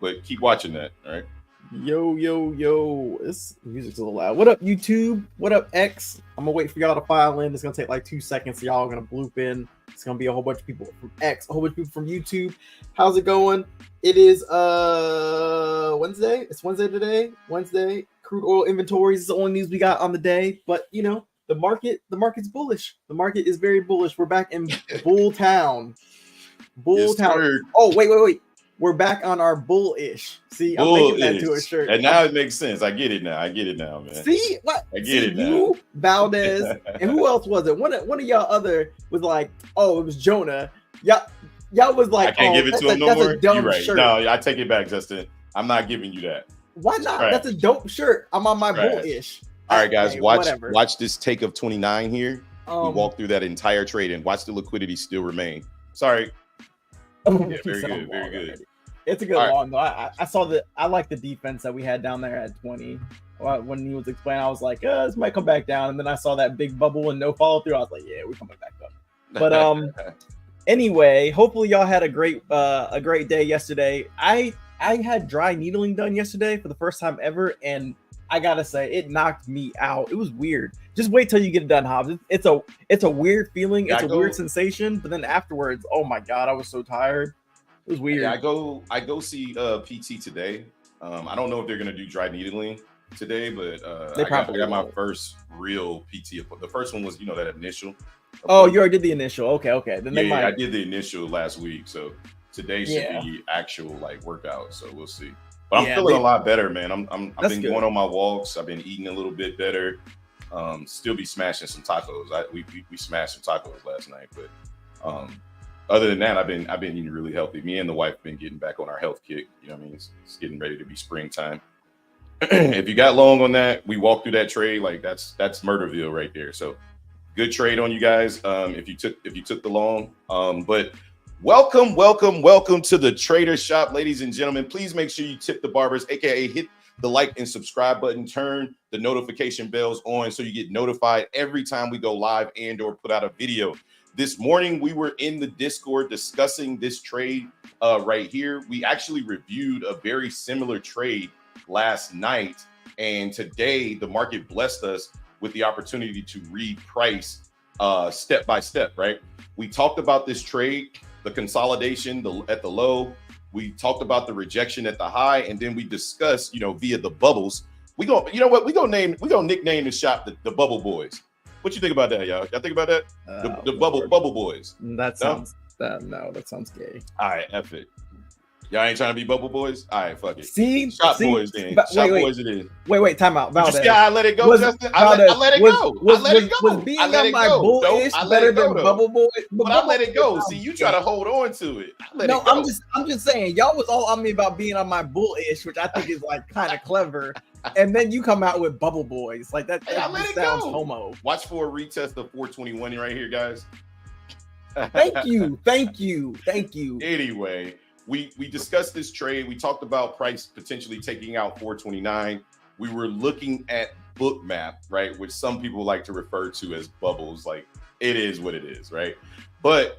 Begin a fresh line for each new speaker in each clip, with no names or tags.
but keep watching that. All right.
Yo. This music's a little loud. What up, YouTube? What up, X? I'm gonna wait for y'all to file in. It's gonna take like 2 seconds. So y'all are gonna bloop in. It's gonna be a whole bunch of people from X, a whole bunch of people from YouTube. How's it going? It is Wednesday. It's Wednesday today. Wednesday. Crude oil inventories is the only news we got on the day. But you know, the market's bullish. The market is very bullish. We're back in Bull Town. Bull Town. Oh, wait. We're back on our bullish. See, I'm making that to a shirt.
And now it makes sense. I get it now, man.
See what?
I get it now.
You, Valdez, and who else was it? One of y'all other was like, oh, it was Jonah. Y'all was like,
I can't give it to him no more. You're right.
Shirt.
No, I take it back, Justin. I'm not giving you that.
Why not? That's a dope shirt. I'm on my bullish.
All right, guys, watch this take of 29 here. We walk through that entire trade and watch the liquidity still remain. Sorry. Yeah, very good.
Already. It's a good long though. I saw that. I like the defense that we had down there at 20. When he was explaining, I was like, this might come back down. And then I saw that big bubble and no follow through. I was like, yeah, we're coming back up. But anyway, hopefully y'all had a great day yesterday. I had dry needling done yesterday for the first time ever, and I gotta say it knocked me out. It was weird. Just wait till you get it done, Hobbs. It's a weird feeling. It's a weird sensation. But then afterwards, oh my god, I was so tired. It was weird.
Yeah, I go see PT today. I don't know if they're gonna do dry needling today, but I got my first real PT. The first one was that initial.
Oh, you already did the initial. Okay. Then
I did the initial last week, so today should be actual workout. So we'll see. But I'm feeling a lot better, man. I've been going on my walks. I've been eating a little bit better. Still be smashing some tacos. We smashed some tacos last night, but other than that, I've been eating really healthy. Me and the wife have been getting back on our health kick. You know what I mean? It's getting ready to be springtime. If you got long on that, we walked through that trade. That's Murderville right there. So good trade on you guys. If you took the long. But welcome to the Trader Shop, ladies and gentlemen. Please make sure you tip the barbers, aka hit the like and subscribe button, turn the notification bells on so you get notified every time we go live and or put out a video. This morning, we were in the Discord discussing this trade right here. We actually reviewed a very similar trade last night. And today, the market blessed us with the opportunity to reprice step by step, right? We talked about this trade, the consolidation at the low. We talked about the rejection at the high. And then we discussed, via the bubbles. We gonna nickname the shop the Bubble Boys. What you think about that, y'all? Y'all think about that? The bubble boys.
That sounds that sounds gay.
All right, F it. Y'all ain't trying to be bubble boys? All right, fuck it.
Shop
boys then. Boys it is.
Wait, time out.
Valdez. You see how I let it go, Justin? I let it go.
Was being on my bullish better than bubble boy?
But I let it go. See, you try to hold on to it.
I'm just saying, y'all was all on me about being on my bullish, which I think is kind of clever. And then you come out with bubble boys that. Hey, that sounds homo.
Watch for a retest of 421 right here, guys.
Thank you.
Anyway, we discussed this trade. We talked about price potentially taking out 429. We were looking at bookmap, right, which some people like to refer to as bubbles. It is what it is, right? But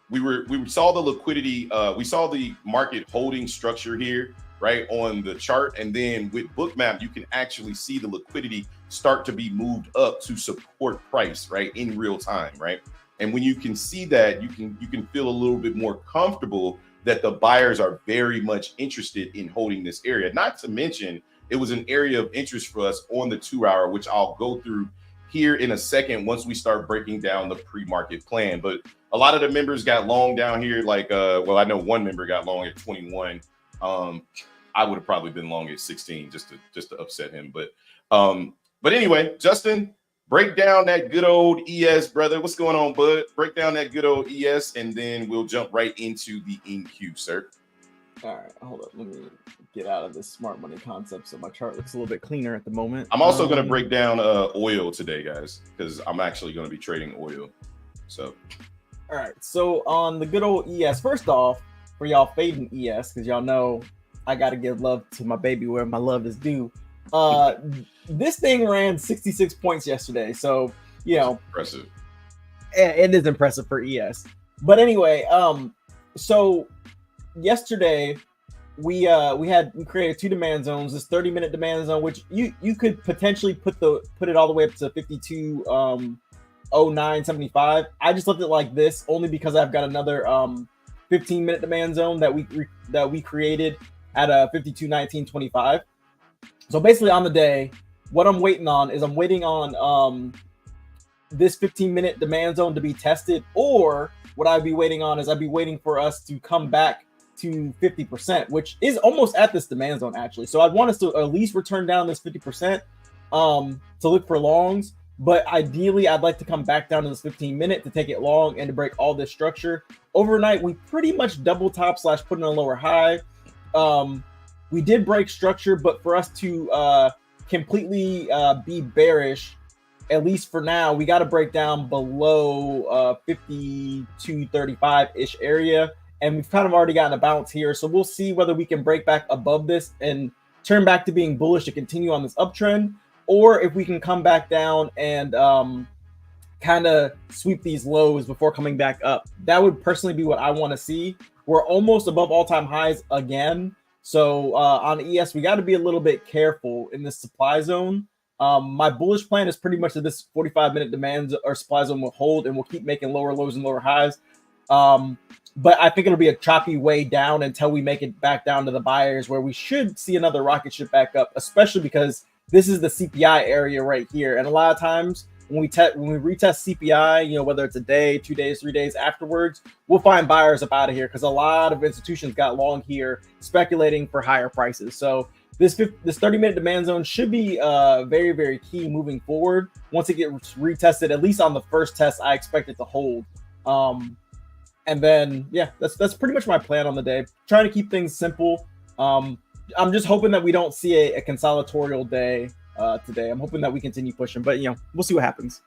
we saw the liquidity. We saw the market holding structure here, right, on the chart. And then with bookmap, you can actually see the liquidity start to be moved up to support price, right, in real time, right? And when you can see that, you can feel a little bit more comfortable that the buyers are very much interested in holding this area. Not to mention, it was an area of interest for us on the 2-hour, which I'll go through here in a second once we start breaking down the pre-market plan. But a lot of the members got long down here. I know one member got long at 21. I would have probably been long at 16 just to upset him. But anyway, Justin, break down that good old ES, brother. What's going on, bud? Break down that good old ES, and then we'll jump right into the NQ, sir.
All right, hold up. Let me get out of this smart money concept so my chart looks a little bit cleaner at the moment.
I'm also going to break down oil today, guys, because I'm actually going to be trading oil. So,
all right. So on the good old ES, first off, for y'all fading ES, because y'all know I got to give love to my baby where my love is due. This thing ran 66 points yesterday, so
impressive.
It is impressive for ES. But anyway, so yesterday we created 2 demand zones. This 30-minute demand zone, which you could potentially put it all the way up to 52.0975. I just left it like this only because I've got another 15-minute demand zone that we created at a 52.1925. So basically on the day, what I'm waiting on is this 15-minute demand zone to be tested, or what I'd be waiting on is I'd be waiting for us to come back to 50%, which is almost at this demand zone actually. So I'd want us to at least return down this 50% to look for longs, but ideally I'd like to come back down to this 15-minute to take it long and to break all this structure. Overnight, we pretty much double top / put in a lower high. We did break structure, but for us to completely be bearish, at least for now, we got to break down below 52.35-ish area. And we've kind of already gotten a bounce here. So we'll see whether we can break back above this and turn back to being bullish to continue on this uptrend, or if we can come back down and kind of sweep these lows before coming back up. That would personally be what I want to see. We're almost above all-time highs again. So on ES, we got to be a little bit careful in this supply zone. My bullish plan is pretty much that this 45-minute demand or supply zone will hold, and we'll keep making lower lows and lower highs. But I think it'll be a choppy way down until we make it back down to the buyers, where we should see another rocket ship back up, especially because this is the CPI area right here. And a lot of times when we retest CPI, whether it's a day, 2 days, 3 days afterwards, we'll find buyers up out of here because a lot of institutions got long here speculating for higher prices. So this 30-minute demand zone should be very, very key moving forward. Once it gets retested, at least on the first test, I expect it to hold. And then, yeah, that's pretty much my plan on the day. Trying to keep things simple. I'm just hoping that we don't see a consolidatorial day today. I'm hoping that we continue pushing, but we'll see what happens.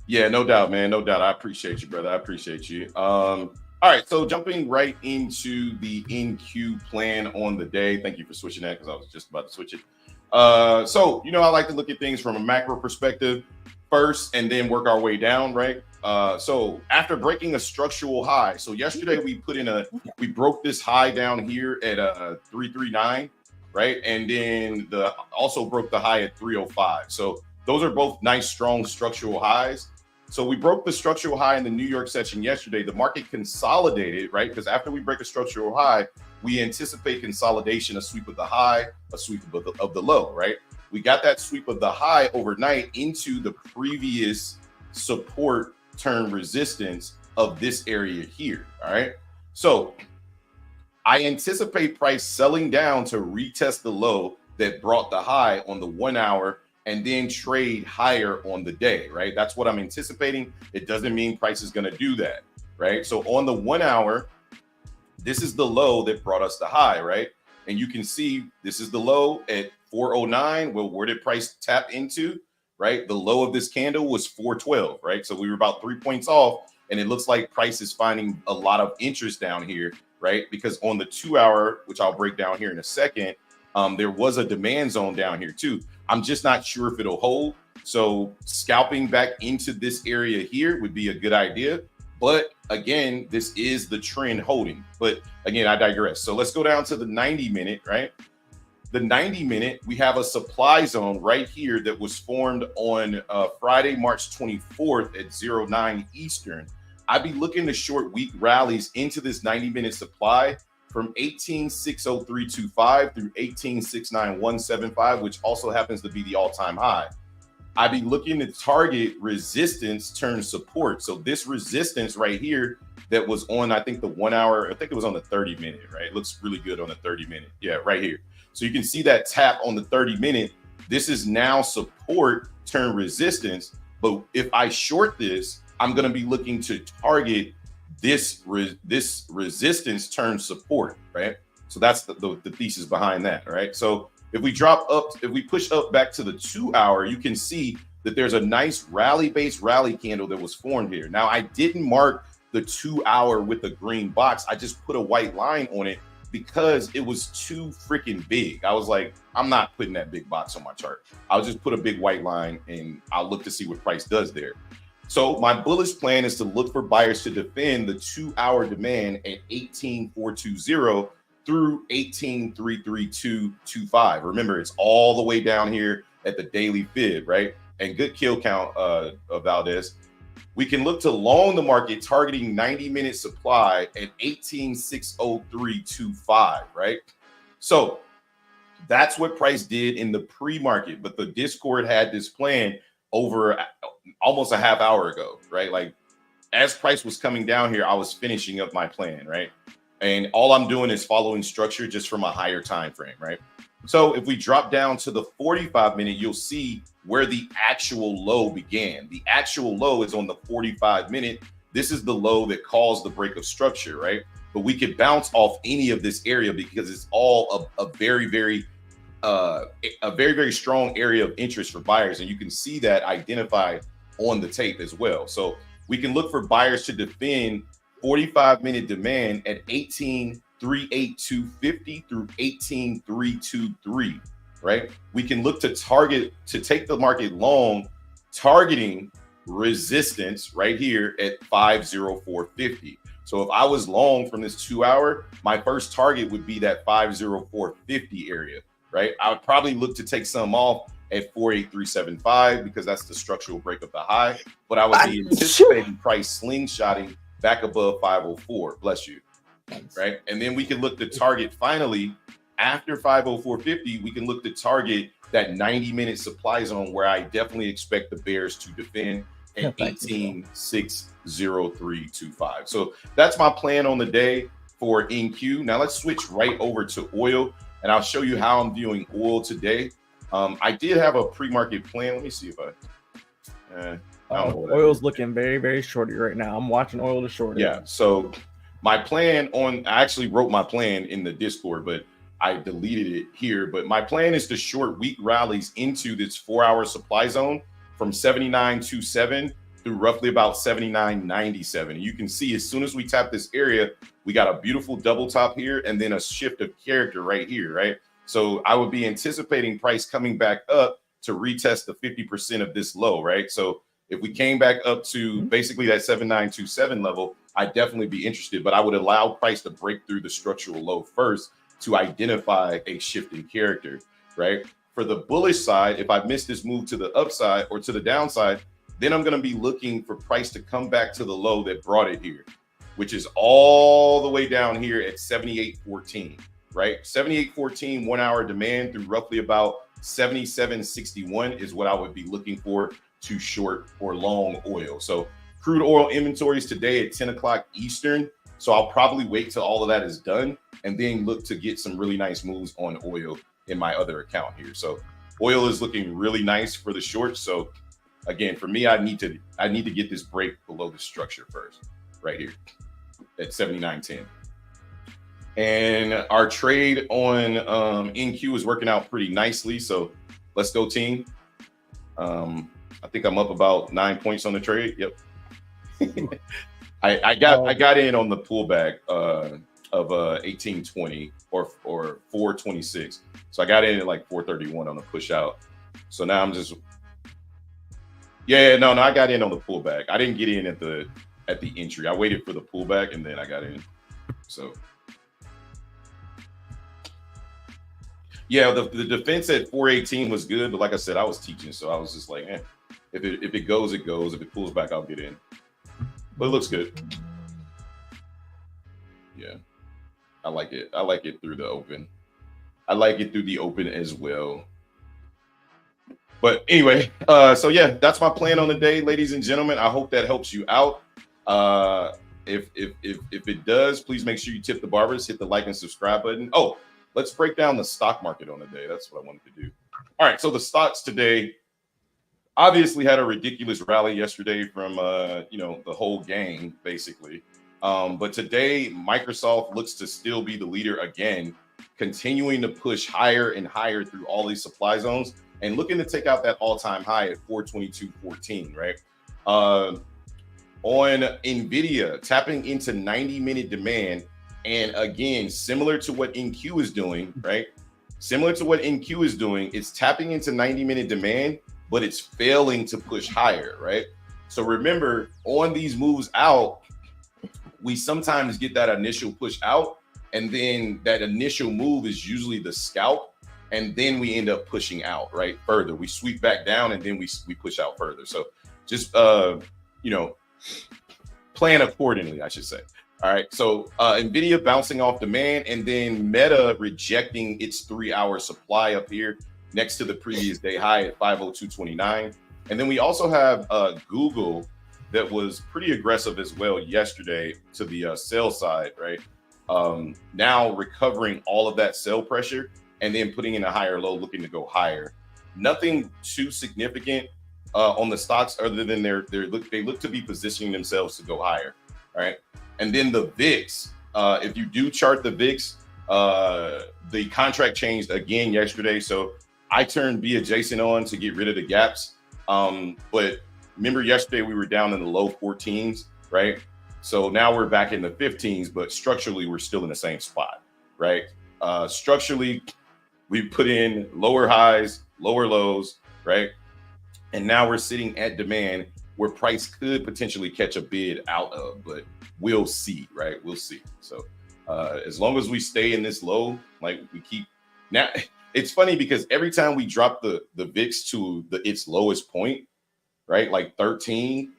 Yeah, no doubt, man. No doubt. I appreciate you, brother. I appreciate you. All right, so jumping right into the NQ plan on the day. Thank you for switching that because I was just about to switch it. So, I like to look at things from a macro perspective first and then work our way down, right? So after breaking a structural high, so yesterday we broke this high down here at 339, right? And then also broke the high at 305. So those are both nice, strong structural highs. So we broke the structural high in the New York session yesterday. The market consolidated, right? Because after we break a structural high, we anticipate consolidation, a sweep of the high, a sweep of the low, right? We got that sweep of the high overnight into the previous support turn resistance of this area here. All right. So I anticipate price selling down to retest the low that brought the high on the 1 hour and then trade higher on the day. Right. That's what I'm anticipating. It doesn't mean price is going to do that. Right. So on the 1 hour, this is the low that brought us the high. Right. And you can see this is the low at 409. Well, where did price tap into? Right, the low of this candle was 412, right? So we were about 3 points off, and it looks like price is finding a lot of interest down here, right? Because on the 2 hour, which I'll break down here in a second, there was a demand zone down here too. I'm just not sure if it'll hold. So scalping back into this area here would be a good idea. But again, this is the trend holding. But again, I digress. So let's go down to the 90-minute, right? The 90-minute, we have a supply zone right here that was formed on Friday, March 24th at 09 Eastern. I'd be looking to short weak rallies into this 90-minute supply from 18,603.25 through 18,691.75, which also happens to be the all-time high. I'd be looking to target resistance turn support. So this resistance right here that was on, I think, the 1 hour, I think it was on the 30-minute, right? It looks really good on the 30-minute. Yeah, right here. So you can see that tap on the 30-minute. This is now support turn resistance. But if I short this, I'm going to be looking to target this resistance turn support, right? So that's the thesis behind that, right? So if we drop up, if we push up back to the 2 hour, you can see that there's a nice rally-based rally candle that was formed here. Now, I didn't mark the 2 hour with a green box. I just put a white line on it because it was too freaking big. I was like, I'm not putting that big box on my chart. I'll just put a big white line and I'll look to see what price does there. So my bullish plan is to look for buyers to defend the 2 hour demand at 18,420 through 18,332.25. Remember, it's all the way down here at the daily fib, right? And good kill count of Valdez. We can look to long the market targeting 90-minute supply at 18,603.25, right? So that's what price did in the pre-market, but the Discord had this plan over almost a half hour ago, right? Like as price was coming down here, I was finishing up my plan, right? And all I'm doing is following structure just from a higher time frame, right? So if we drop down to the 45-minute, you'll see where the actual low began. The actual low is on the 45-minute. This is the low that caused the break of structure, right? But we could bounce off any of this area because it's all a very, very strong area of interest for buyers. And you can see that identified on the tape as well. So we can look for buyers to defend 45-minute demand at 18,382.50 through 18,323, right? We can look to target to take the market long, targeting resistance right here at 504.50. So if I was long from this 2 hour, my first target would be that 504.50 area, right? I would probably look to take some off at 48375 because that's the structural break of the high, but I would be anticipating price slingshotting back above 504. Bless you. Right. And then we can look to target finally after 504.50, we can look to target that 90-minute supply zone where I definitely expect the bears to defend at 18,603.25. So that's my plan on the day for NQ. Now let's switch right over to oil and I'll show you how I'm viewing oil today. I did have a pre-market plan. Let me see if I
oil's looking very, very shorty right now. I'm watching oil to short.
Yeah. So my plan I actually wrote my plan in the Discord, but I deleted it here. But my plan is to short weak rallies into this 4-hour supply zone from 79.27 through roughly about 79.97. You can see as soon as we tap this area, we got a beautiful double top here and then a shift of character right here, right? So I would be anticipating price coming back up to retest the 50% of this low, right? So if we came back up to basically that 7927 level, I'd definitely be interested, but I would allow price to break through the structural low first to identify a shifting character, right? For the bullish side, if I miss this move to the upside or to the downside, then I'm going to be looking for price to come back to the low that brought it here, which is all the way down here at 78.14, right? 78.14 1 hour demand through roughly about 77.61 is what I would be looking for to short or long oil. So crude oil inventories today at 10 o'clock Eastern. So I'll probably wait till all of that is done and then look to get some really nice moves on oil in my other account here. So oil is looking really nice for the short. So again, for me, I need to get this break below the structure first, right here at 79.10. And our trade on NQ is working out pretty nicely. So let's go, team. I think I'm up about 9 points on the trade. Yep. I got in on the pullback of 1820 or 426. So I got in at like 431 on the push out. So now I'm just no, I got in on the pullback. I didn't get in at the entry. I waited for the pullback and then I got in. So yeah, the defense at 418 was good, but like I said, I was teaching, so I was just like, if it goes, it goes. If it pulls back, I'll get in. But it looks good. Yeah, I like it. I like it through the open. I like it through the open as well. But anyway, so yeah, that's my plan on the day, ladies and gentlemen. I hope that helps you out. If it does, please make sure you tip the barbers, hit the like and subscribe button. Oh, let's break down the stock market on the day. That's what I wanted to do. All right, so the stocks today obviously had a ridiculous rally yesterday from the whole gang basically. But today Microsoft looks to still be the leader again, continuing to push higher and higher through all these supply zones and looking to take out that all-time high at 422.14, right? On Nvidia, tapping into 90-minute demand. And again, similar to what NQ is doing, right? Similar to what NQ is doing, it's tapping into 90-minute demand, but it's failing to push higher, right? So remember, on these moves out, we sometimes get that initial push out, And then that initial move is usually the scalp. And then we end up pushing out, right? Further. We sweep back down and then we push out further. So just, plan accordingly, I should say. All right. So NVIDIA bouncing off demand and then Meta rejecting its 3-hour supply up here next to the previous day high at 502.29. And then we also have Google that was pretty aggressive as well yesterday to the sell side, right? Now recovering all of that sell pressure and then putting in a higher low, looking to go higher. Nothing too significant on the stocks other than they look to be positioning themselves to go higher, right? And then the VIX, if you do chart the VIX, the contract changed again yesterday. So I turned be adjacent on to get rid of the gaps. But remember yesterday we were down in the low 14s, right? So now we're back in the 15s, but structurally we're still in the same spot, right? Structurally, we put in lower highs, lower lows, right? And now we're sitting at demand where price could potentially catch a bid out of, but we'll see, right? We'll see. So as long as we stay in this low, like we keep now, it's funny because every time we drop the VIX to its lowest point, right? Like 13,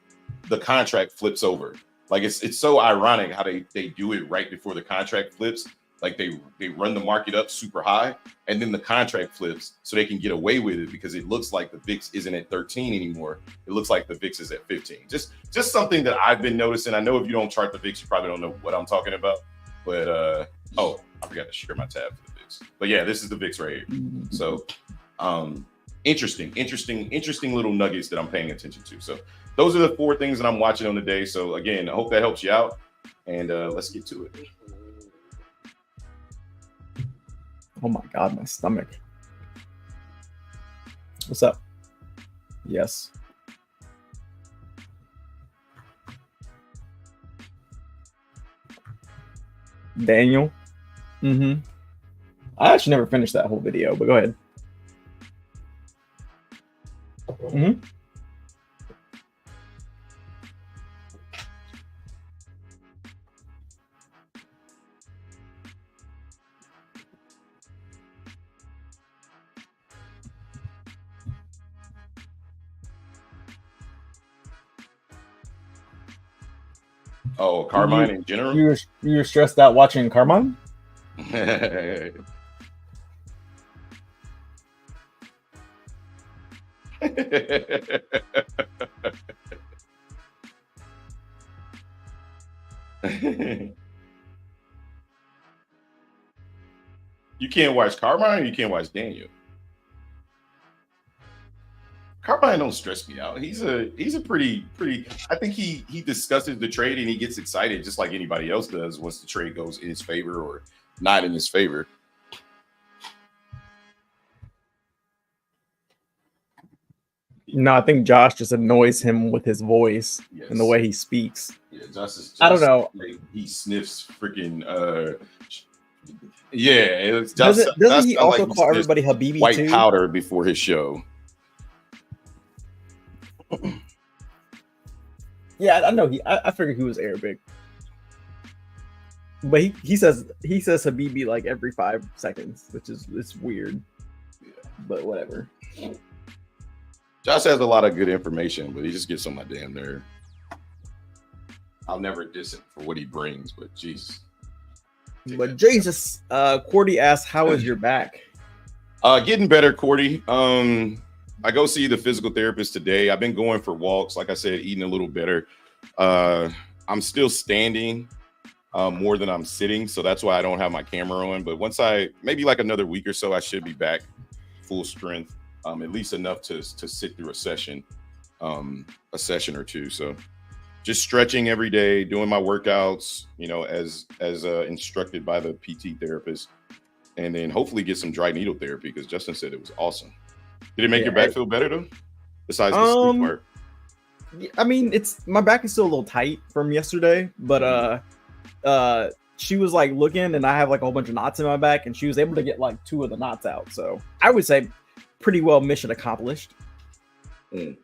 the contract flips over. Like it's so ironic how they do it right before the contract flips. Like they run the market up super high and then the contract flips so they can get away with it because it looks like the VIX isn't at 13 anymore. It looks like the VIX is at 15. Just something that I've been noticing. I know if you don't chart the VIX, you probably don't know what I'm talking about. But I forgot to share my tab for the VIX. But yeah, this is the VIX right here. So interesting little nuggets that I'm paying attention to. So those are the 4 things that I'm watching on the day. So again, I hope that helps you out. And let's get to it.
Oh my God, my stomach. What's up? Yes. Daniel? I actually never finished that whole video, but go ahead.
Oh, Carmine in general?
You were stressed out watching Carmine?
You can't watch Carmine or you can't watch Daniel? Carmine don't stress me out. He's a pretty. I think he discusses the trade and he gets excited just like anybody else does once the trade goes in his favor or not in his favor.
No, I think Josh just annoys him with his voice and the way he speaks.
Yeah, Josh
I don't know.
Like, he sniffs freaking. Yeah,
doesn't he also call everybody Habibi
white
too?
powder before his show?
Yeah, I know. I figured he was Arabic, but he says Habibi like every 5 seconds, which is it's weird. Yeah. But whatever.
Josh has a lot of good information, but he just gets on my damn nerve. I'll never diss him for what he brings, but jeez.
But Jesus, Cordy asks, "How is your back?"
Getting better, Cordy. I go see the physical therapist today. I've been going for walks, like I said, eating a little better. I'm still standing more than I'm sitting, so that's why I don't have my camera on. But once maybe like another week or so, I should be back full strength, at least enough to sit through a session or two. So just stretching every day, doing my workouts, as instructed by the PT therapist, and then hopefully get some dry needle therapy because Justin said it was awesome. Did it make your back feel better though? Besides the sleep part?
I mean, my back is still a little tight from yesterday, but she was like looking, and I have like a whole bunch of knots in my back, and she was able to get like 2 of the knots out. So I would say pretty well mission accomplished.
Good.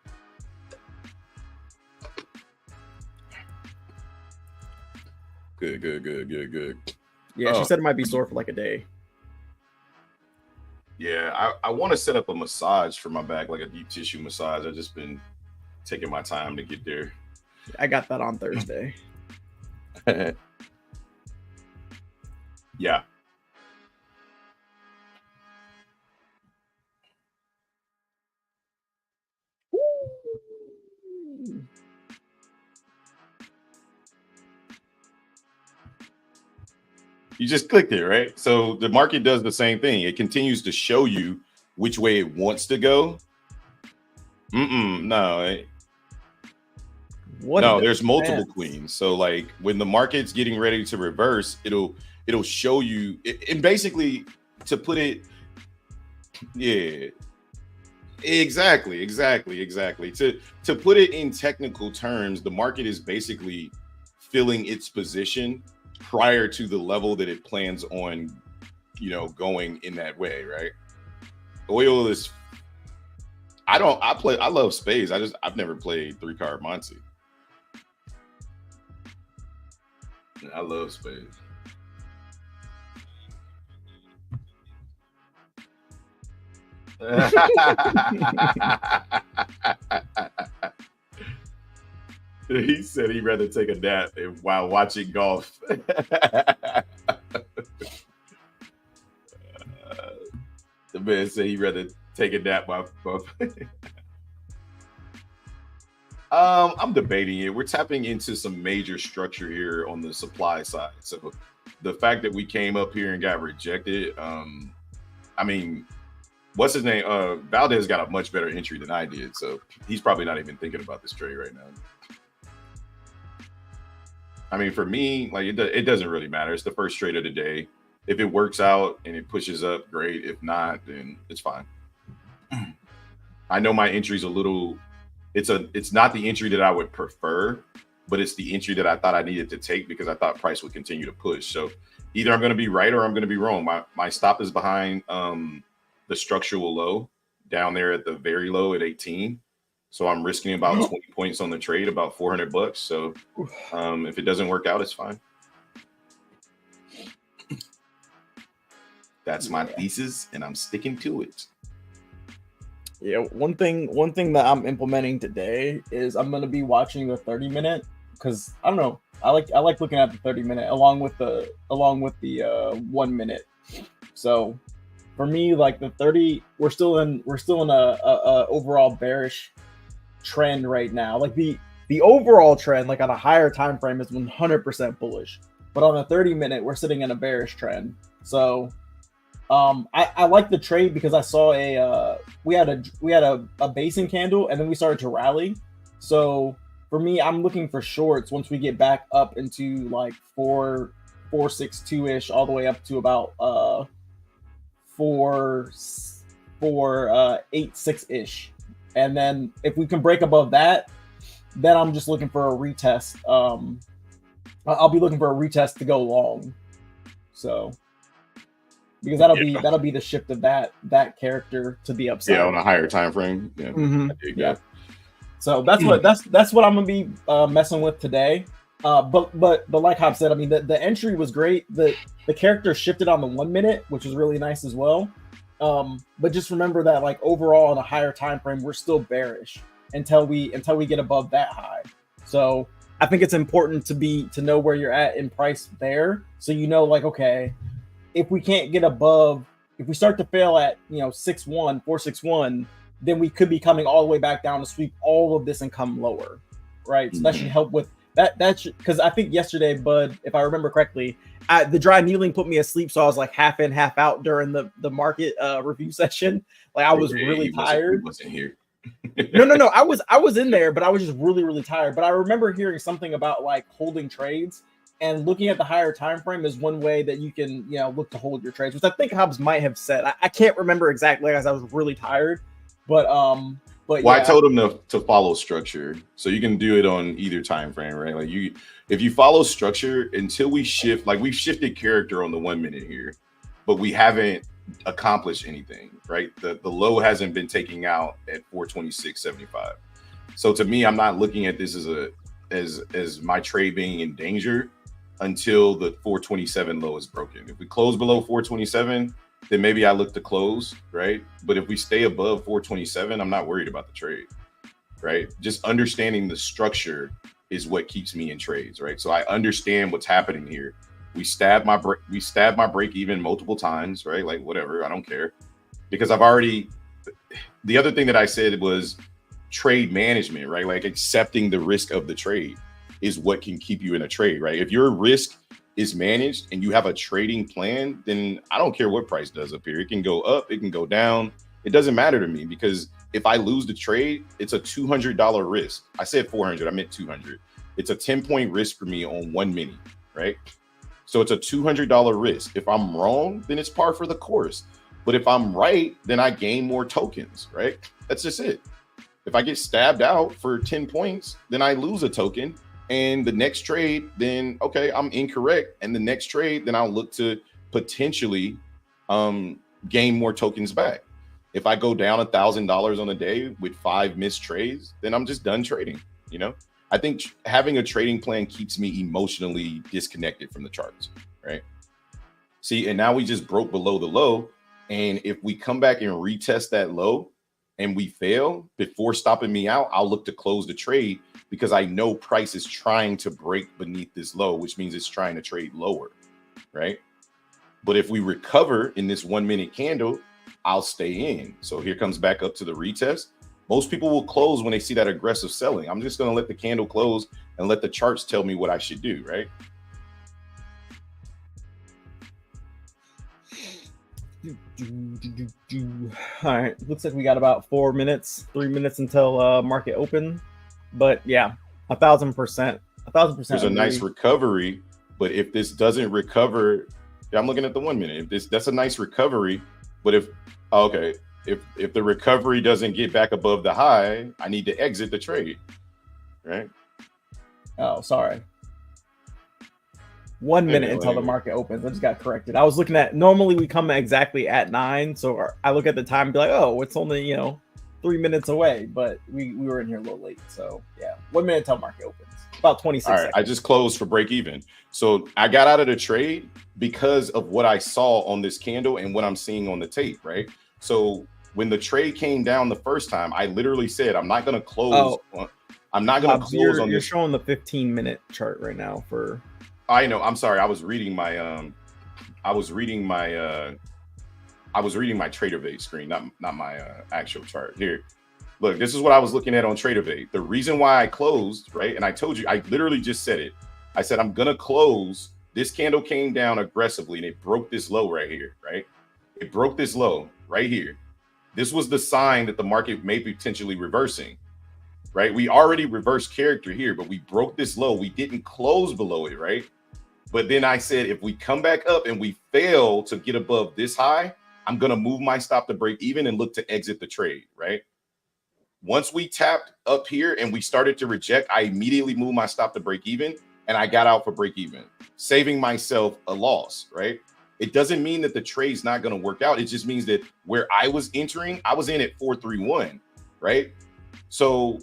Yeah, she said it might be sore for like a day.
Yeah, I want to set up a massage for my back, like a deep tissue massage. I've just been taking my time to get there.
I got that on Thursday.
Yeah. You just clicked it, right? So the market does the same thing. It continues to show you which way it wants to go. No. No, there's multiple queens. So like when the market's getting ready to reverse, it'll show you and basically, to put it, yeah, exactly. To put it in technical terms, the market is basically filling its position prior to the level that it plans on, going in that way, right? Oil is, I love spades. I've never played 3-card Monty. I love spades. He said he'd rather take a nap while watching golf. The man said he'd rather take a nap while. I'm debating it. We're tapping into some major structure here on the supply side. So the fact that we came up here and got rejected, I mean, what's his name? Valdez got a much better entry than I did. So he's probably not even thinking about this trade right now. I mean, for me, like it doesn't really matter. It's the first trade of the day. If it works out and it pushes up, great. If not, then it's fine. I know my entry's a little, it's not the entry that I would prefer, but it's the entry that I thought I needed to take because I thought price would continue to push. So either I'm going to be right or I'm going to be wrong. My stop is behind the structural low down there at the very low at 18. So I'm risking about 20 points on the trade, about $400. So if it doesn't work out, it's fine. That's my thesis, and I'm sticking to it.
Yeah, one thing that I'm implementing today is I'm going to be watching the 30-minute because I don't know. I like looking at the 30-minute along with the 1 minute. So for me, like the 30, we're still in a overall bearish trend right now. Like the overall trend, like on a higher time frame, is 100% bullish, but on a 30-minute, we're sitting in a bearish trend. So I like the trade because I saw we had a basing candle and then we started to rally. So for me, I'm looking for shorts once we get back up into like 462 ish, all the way up to about 486 ish. And then if we can break above that, then I'm just looking for a retest. I'll be looking for a retest to go long. So because that'll be the shift of that character to the upside.
Yeah, on a higher time frame. Yeah.
Mm-hmm. Yeah. So that's what I'm gonna be messing with today. But like Hob said, I mean the entry was great. The character shifted on the 1 minute, which was really nice as well. But just remember that like overall on a higher time frame, we're still bearish until we get above that high. So I think it's important to know where you're at in price there, so you know like okay, if we can't get above, if we start to fail at 461, then we could be coming all the way back down to sweep all of this and come lower, right? So that should help with that. Because I think yesterday, Bud, if I remember correctly, the dry needling put me asleep, so I was like half in, half out during the market review session. Like I was really tired.
He wasn't here.
No. I was in there, but I was just really, really tired. But I remember hearing something about like holding trades, and looking at the higher time frame is one way that you can look to hold your trades, which I think Hobbs might have said. I can't remember exactly as I was really tired, but
well, yeah. I told him to follow structure, so you can do it on either time frame, right? Like if you follow structure until we shift, like we've shifted character on the 1 minute here, but we haven't accomplished anything, right? The low hasn't been taken out at 426.75. So to me, I'm not looking at this as my trade being in danger. until the 427 low is broken. If we close below 427, then maybe I look to close, right? But if we stay above 427, I'm not worried about the trade, right? Just understanding the structure is what keeps me in trades, right? So I understand what's happening here. We stab my break even multiple times, right? Like whatever, I don't care, because I've already. The other thing that I said was trade management, right? Like accepting the risk of the trade is what can keep you in a trade, right? If your risk is managed and you have a trading plan, then I don't care what price does up here. It can go up, it can go down. It doesn't matter to me, because if I lose the trade, it's a $200 risk. I said 400, I meant 200. It's a 10-point risk for me on 1 mini, right? So it's a $200 risk. If I'm wrong, then it's par for the course. But if I'm right, then I gain more tokens, right? That's just it. If I get stabbed out for 10 points, then I lose a token. And the next trade, then, okay, I'm incorrect. And the next trade, then I'll look to potentially gain more tokens back. If I go down $1,000 on a day with 5 missed trades, then I'm just done trading, you know? I think having a trading plan keeps me emotionally disconnected from the charts, right? See, and now we just broke below the low. And if we come back and retest that low and we fail before stopping me out, I'll look to close the trade, because I know price is trying to break beneath this low, which means it's trying to trade lower, right? But if we recover in this 1 minute candle, I'll stay in. So here comes back up to the retest. Most people will close when they see that aggressive selling. I'm just going to let the candle close and let the charts tell me what I should do, right?
All right, looks like we got about 3 minutes until market open. But yeah, 1,000%.
There's a nice recovery, but if this doesn't recover, I'm looking at the 1 minute. That's a nice recovery, but if the recovery doesn't get back above the high, I need to exit the trade, right?
Oh, sorry. 1 minute until the market opens. I just got corrected. I was looking at, normally we come exactly at 9, so I look at the time and be like, oh, it's only 3 minutes away, but we were in here a little late. So yeah, 1 minute until market opens. About 26 seconds.
I just closed for break even. So I got out of the trade because of what I saw on this candle and what I'm seeing on the tape, right? So when the trade came down the first time, I literally said, I'm not going to close. I'm not going to close on this.
You're showing the 15-minute chart right now for.
I know. I'm sorry. I was reading my TraderVate screen, not my actual chart here. Look, this is what I was looking at on TraderVate. The reason why I closed, right? And I told you, I literally just said it. I said, I'm going to close. This candle came down aggressively and it broke this low right here, right? It broke this low right here. This was the sign that the market may be potentially reversing, right? We already reversed character here, but we broke this low. We didn't close below it, right? But then I said, if we come back up and we fail to get above this high, I'm going to move my stop to break even and look to exit the trade, right? Once we tapped up here and we started to reject, I immediately moved my stop to break even and I got out for break even, saving myself a loss, right? It doesn't mean that the trade's not going to work out. It just means that where I was entering, I was in at 431, right? So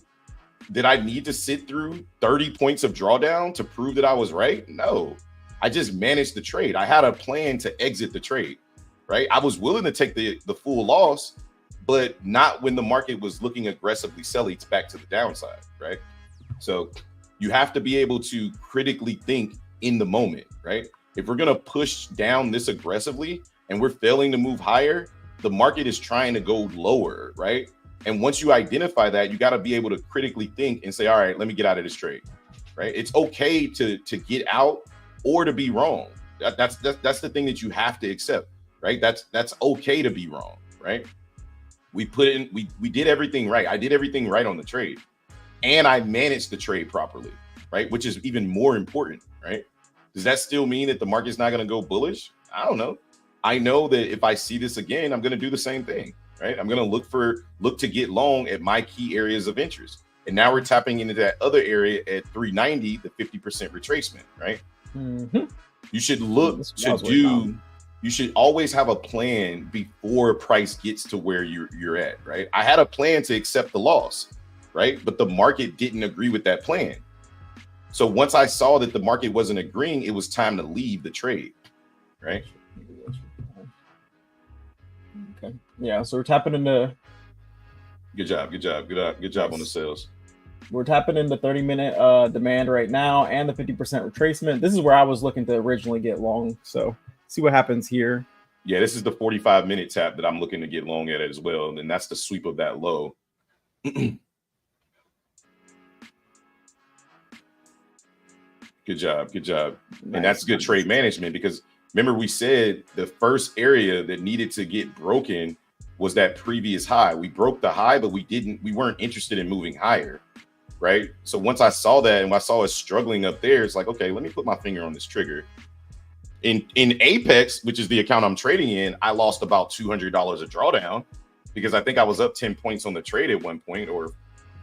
did I need to sit through 30 points of drawdown to prove that I was right? No. I just managed the trade. I had a plan to exit the trade, right? I was willing to take the full loss, but not when the market was looking aggressively selling back to the downside, right? So you have to be able to critically think in the moment, right? If we're going to push down this aggressively and we're failing to move higher, the market is trying to go lower, right? And once you identify that, you got to be able to critically think and say, all right, let me get out of this trade, right? It's okay to get out or to be wrong. That's the thing that you have to accept, right? That's okay to be wrong, right? We did everything right. I did everything right on the trade, and I managed the trade properly, right? Which is even more important, right? Does that still mean that the market's not going to go bullish? I don't know. I know that if I see this again, I'm going to do the same thing, right? I'm going to look to get long at my key areas of interest. And now we're tapping into that other area at 390, the 50% retracement, right?
Mm-hmm.
You should you should always have a plan before price gets to where you're at, right? I had a plan to accept the loss, right? But the market didn't agree with that plan. So once I saw that the market wasn't agreeing, it was time to leave the trade, right?
Okay. Yeah. So we're tapping into.
Good job on the sales.
We're tapping in the 30-minute demand right now and the 50% retracement. This is where I was looking to originally get long. So see what happens here.
Yeah, this is the 45-minute tap that I'm looking to get long at as well. And that's the sweep of that low. Good job. Nice. And that's good trade management, because remember we said the first area that needed to get broken was that previous high. We broke the high, but we weren't interested in moving higher. Right. So once I saw that and I saw it struggling up there, it's like, okay, let me put my finger on this trigger. In Apex, which is the account I'm trading in, I lost about $200 a drawdown because I think I was up 10 points on the trade at one point,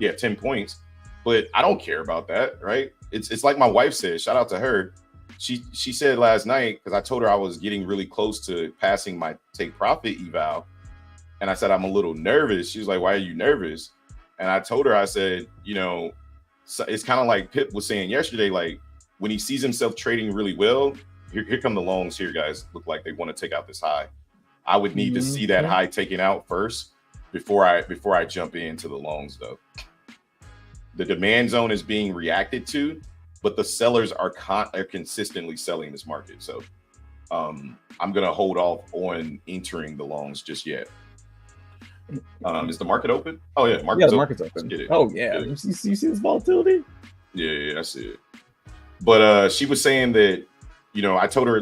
10 points. But I don't care about that. Right. It's like my wife said, shout out to her. She said last night, because I told her I was getting really close to passing my take profit eval. And I said, I'm a little nervous. She was like, why are you nervous? And I told her, I said, it's kind of like Pip was saying yesterday, like when he sees himself trading really well, here come the longs here, guys. Look like they want to take out this high. I would need to see that high taken out first before I jump into the longs, though. The demand zone is being reacted to, but the sellers are consistently selling this market. So I'm going to hold off on entering the longs just yet. Is the market open? Oh yeah,
the market's open. Oh yeah, you see this volatility?
Yeah, I see it. But she was saying that, I told her,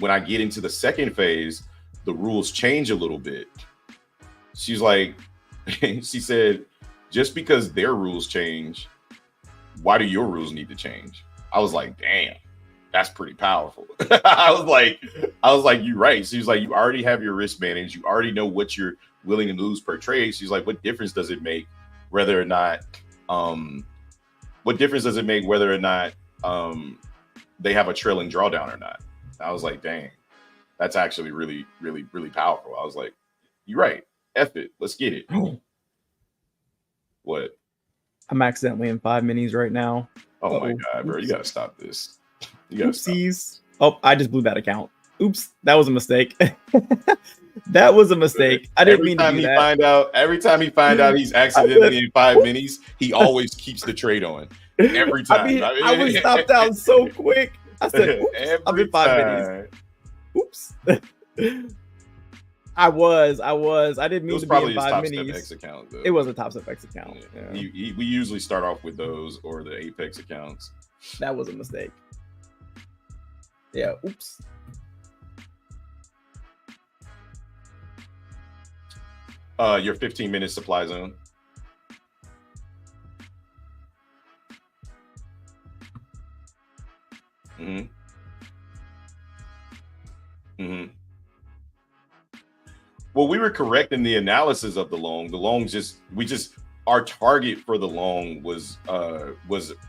when I get into the second phase, the rules change a little bit. She's like, she said, just because their rules change, why do your rules need to change? I was like, damn, that's pretty powerful. I was like, you're right. She was like, you already have your risk managed. You already know what you're willing to lose per trade. She's like, what difference does it make whether or not they have a trailing drawdown or not? I was like, dang, that's actually really, really, really powerful. I was like, you're right. F it. Let's get it. What?
I'm accidentally in 5 minis right now.
Oh my God, bro. You got to stop this. You got to stop this.
Oh, I just blew that account. Oops. That was a mistake. That was a mistake. I didn't mean to do that.
Every time he find out he's accidentally in 5 minis, he always keeps the trade on. Every time.
I was stopped out so quick. I said, oops, I'm in 5 minis. Oops. I was. I didn't mean to be in 5 minis.
Account,
it was a Top Step X account.
Yeah. We usually start off with those or the Apex accounts.
That was a mistake. Yeah. Oops.
Your 15-minute supply zone. Well, we were correct in the analysis of the long. The long our target for the long was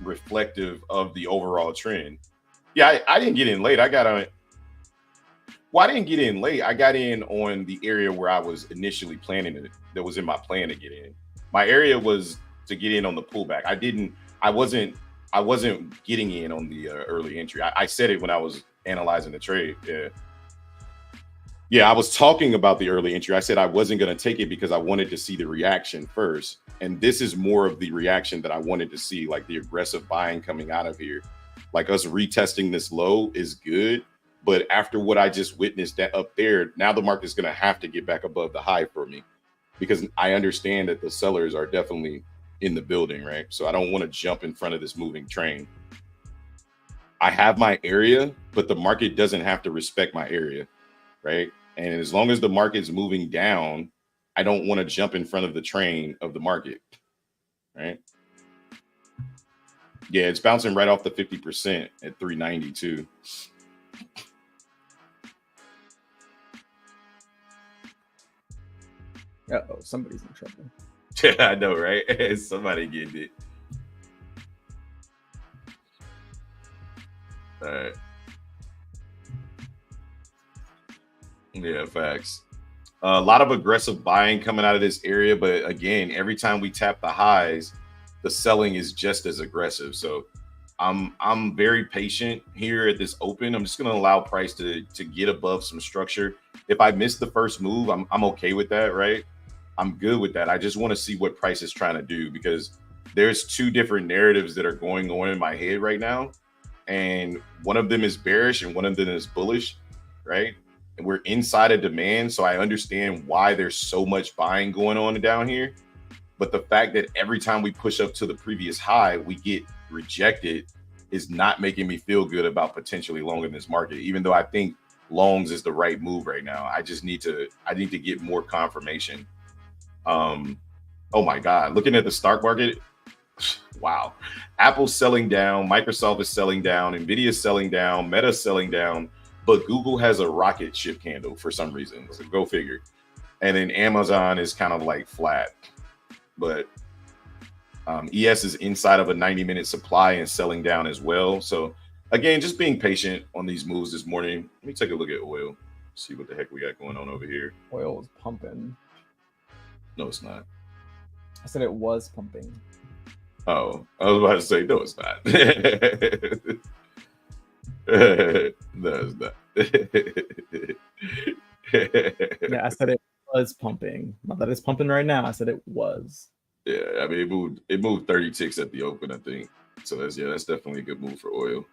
reflective of the overall trend. Yeah, I didn't get in late. I got on it. Well, I didn't get in late. I got in on the area where I was initially planning it. That was in my plan to get in. My area was to get in on the pullback. I wasn't getting in on the early entry. I said it when I was analyzing the trade. Yeah, I was talking about the early entry. I said I wasn't going to take it because I wanted to see the reaction first. And this is more of the reaction that I wanted to see, like the aggressive buying coming out of here. Like us retesting this low is good. But after what I just witnessed that up there, now the market's going to have to get back above the high for me, because I understand that the sellers are definitely in the building, right? So I don't want to jump in front of this moving train. I have my area, but the market doesn't have to respect my area, right? And as long as the market's moving down, I don't want to jump in front of the train of the market, right? Yeah, it's bouncing right off the 50% at 392.
Uh-oh, somebody's in trouble.
Yeah, I know, right? Somebody getting it. All right. Yeah, facts. A lot of aggressive buying coming out of this area, but again, every time we tap the highs, the selling is just as aggressive. So I'm very patient here at this open. I'm just gonna allow price to get above some structure. If I miss the first move, I'm okay with that, right? I'm good with that. I just want to see what price is trying to do, because there's two different narratives that are going on in my head right now. And one of them is bearish and one of them is bullish, right? And we're inside of demand. So I understand why there's so much buying going on down here. But the fact that every time we push up to the previous high, we get rejected is not making me feel good about potentially long in this market, even though I think longs is the right move right now. I need to get more confirmation. Oh my God, looking at the stock market, wow. Apple's selling down, Microsoft is selling down, Nvidia is selling down, Meta is selling down, but Google has a rocket ship candle for some reason. So go figure. And then Amazon is kind of like flat. But ES is inside of a 90-minute supply and selling down as well. So again, just being patient on these moves this morning. Let me take a look at oil, see what the heck we got going on over here.
Oil is pumping.
No, it's not.
I said it was pumping.
Oh, I was about to say, no, it's not. No, it's not.
Yeah, I said it was pumping. Not that it's pumping right now. I said it was.
Yeah, I mean, it moved 30 ticks at the open, I think. So that's definitely a good move for oil.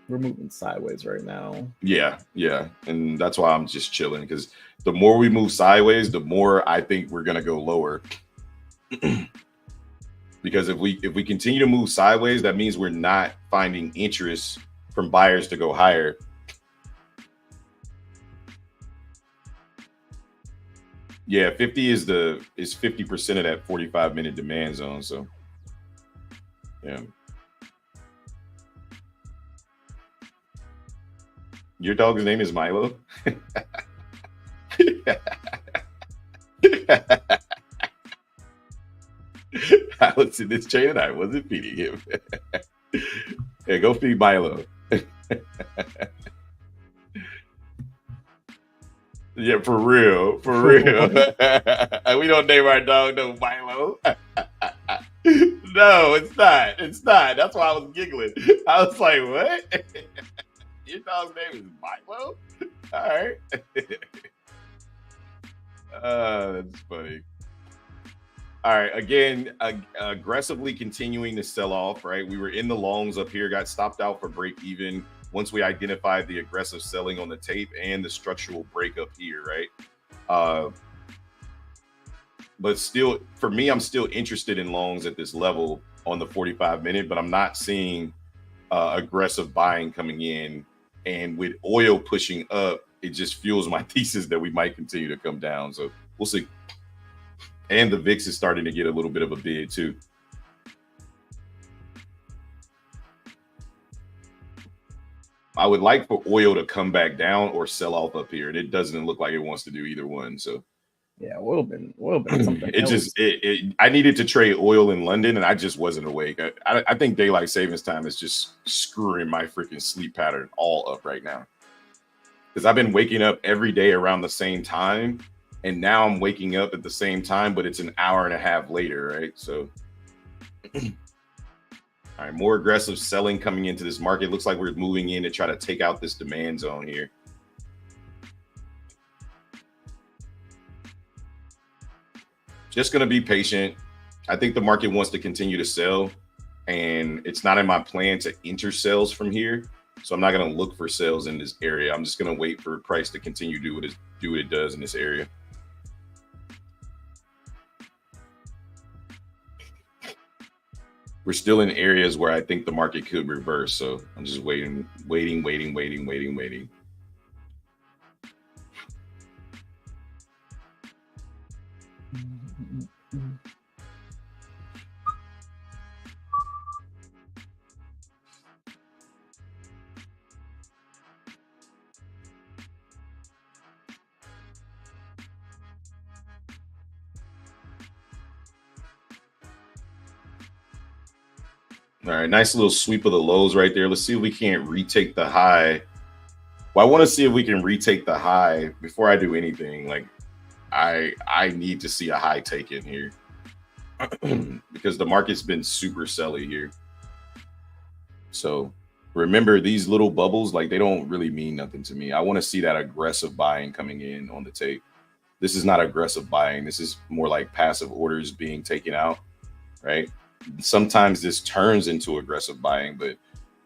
We're moving sideways right now.
Yeah, and that's why I'm just chilling, because the more we move sideways, the more I think we're gonna go lower. Because if we continue to move sideways, that means we're not finding interest from buyers to go higher. Yeah, 50 is 50% of that 45-minute demand zone. So yeah. Your dog's name is Milo? I was in this chain and I wasn't feeding him. Hey, go feed Milo. Yeah, for real. We don't name our dog no Milo. No, it's not. That's why I was giggling. I was like, what? Your dog's name is Milo? All right. That's funny. All right, again, aggressively continuing to sell off, right? We were in the longs up here, got stopped out for break even once we identified the aggressive selling on the tape and the structural break up here, right? But still, for me, I'm still interested in longs at this level on the 45-minute, but I'm not seeing aggressive buying coming in. And with oil pushing up, it just fuels my thesis that we might continue to come down. So we'll see. And the VIX is starting to get a little bit of a bid too. I would like for oil to come back down or sell off up here, and it doesn't look like it wants to do either one. So
yeah, oil been something.
I needed to trade oil in London, and I just wasn't awake. I think daylight savings time is just screwing my freaking sleep pattern all up right now, because I've been waking up every day around the same time. And now I'm waking up at the same time, but it's an hour and a half later, right? So, all right, more aggressive selling coming into this market. Looks like we're moving in to try to take out this demand zone here. Just going to be patient. I think the market wants to continue to sell, and it's not in my plan to enter sales from here. So I'm not going to look for sales in this area. I'm just going to wait for price to continue to do what it does in this area. We're still in areas where I think the market could reverse. So I'm just waiting. All right, nice little sweep of the lows right there. Let's see if we can't retake the high. Well, I want to see if we can retake the high before I do anything. Like, I need to see a high take in here because the market's been super selly here. So remember, these little bubbles, like they don't really mean nothing to me. I want to see that aggressive buying coming in on the tape. This is not aggressive buying. This is more like passive orders being taken out, right? Sometimes this turns into aggressive buying, but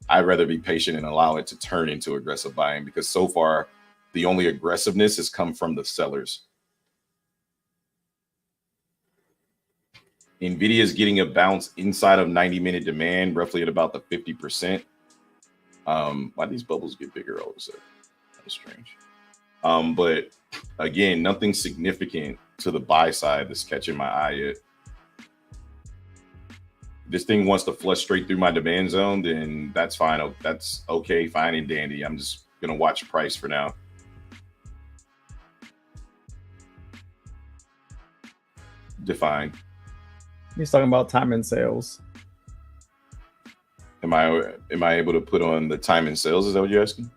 I'd rather be patient and allow it to turn into aggressive buying, because so far the only aggressiveness has come from the sellers. Nvidia is getting a bounce inside of 90-minute demand, roughly at about the 50%. Why these bubbles get bigger all of a sudden? That's strange. But again, nothing significant to the buy side that's catching my eye yet. This thing wants to flush straight through my demand zone, then that's fine. That's okay, fine and dandy. I'm just gonna watch price for now. Define.
He's talking about time and sales.
Am I able to put on the time and sales? Is that what you're asking?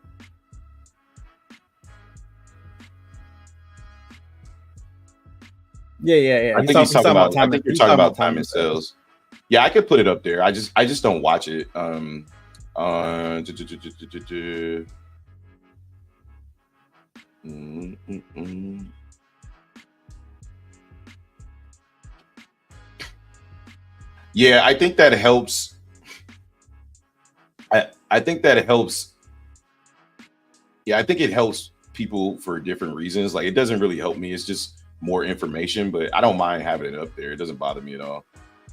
Yeah.
I think he's talking about time. I think you're talking about time and sales. Yeah, I could put it up there. I just don't watch it. Yeah, I think that helps. I think that helps. Yeah, I think it helps people for different reasons. Like, it doesn't really help me. It's just more information, but I don't mind having it up there. It doesn't bother me at all.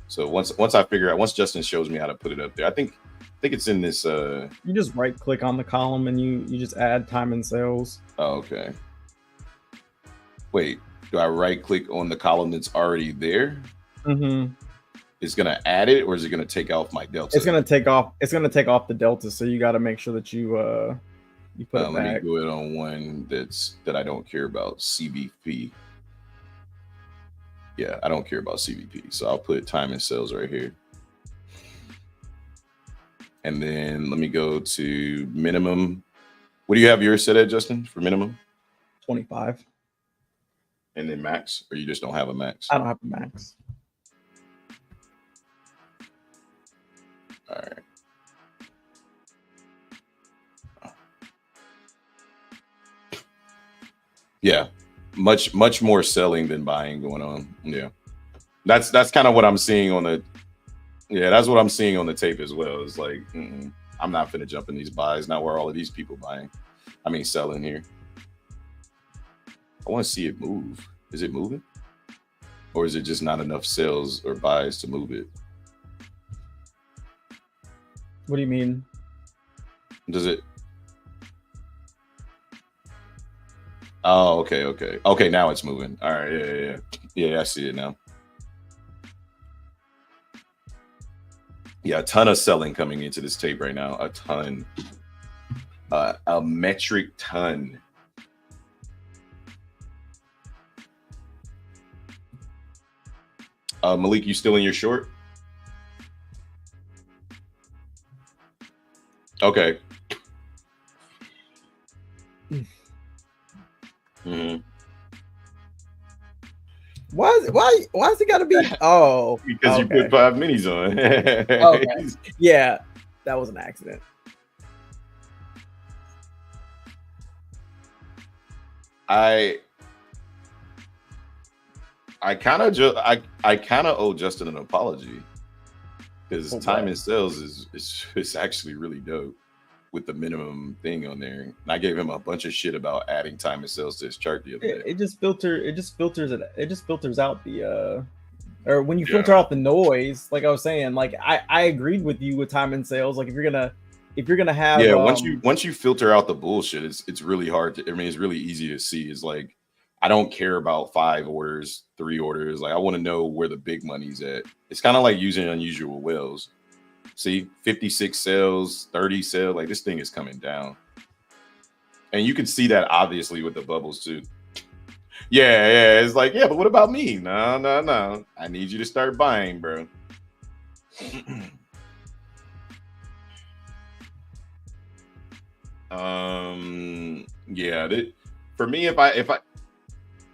So once I figure out, once Justin shows me how to put it up there, I think it's in this.
You just right click on the column and you just add time and sales.
Oh, okay. Wait, do I right click on the column that's already there?
Mm-hmm.
It's gonna add it, or is it gonna take off my delta?
It's gonna take off. It's gonna take off the delta. So you got to make sure that you put it back.
Let me do it on one that I don't care about, CVP. Yeah, I don't care about CVP, so I'll put time and sales right here. And then let me go to minimum. What do you have yours set at, Justin, for minimum?
25.
And then max, or you just don't have a max?
I don't have a max.
All right. Yeah, much more selling than buying going on. Yeah, that's kind of what I'm seeing on the. Yeah, that's what I'm seeing on the tape as well. It's like, I'm not finna jump in these buys. Not where all of these people buying. I mean, selling here. I want to see it move. Is it moving, or is it just not enough sales or buys to move it?
What do you mean?
Does it? Oh, okay. Now it's moving. All right, yeah. I see it now. Yeah, a ton of selling coming into this tape right now. A ton, a metric ton. Malik, you still in your short? Okay. Mm-hmm.
Why is it gotta be? Oh,
because you put 5 minis on.
Okay. Yeah, that was an accident.
I kind of owe Justin an apology, because time and sales is actually really dope with the minimum thing on there. And I gave him a bunch of shit about adding time and sales to his chart the other day.
It just filters out the or when you filter out the noise. Like I was saying, like I agreed with you with time and sales. Like if you're gonna have
once you filter out the bullshit, it's really hard to. I mean, it's really easy to see. It's like, I don't care about 5 orders, 3 orders. Like, I want to know where the big money's at. It's kind of like using unusual whales. See, 56 sales, 30 sales. Like, this thing is coming down. And you can see that obviously with the bubbles too. Yeah. It's like, yeah, but what about me? No. I need you to start buying, bro. For me, if I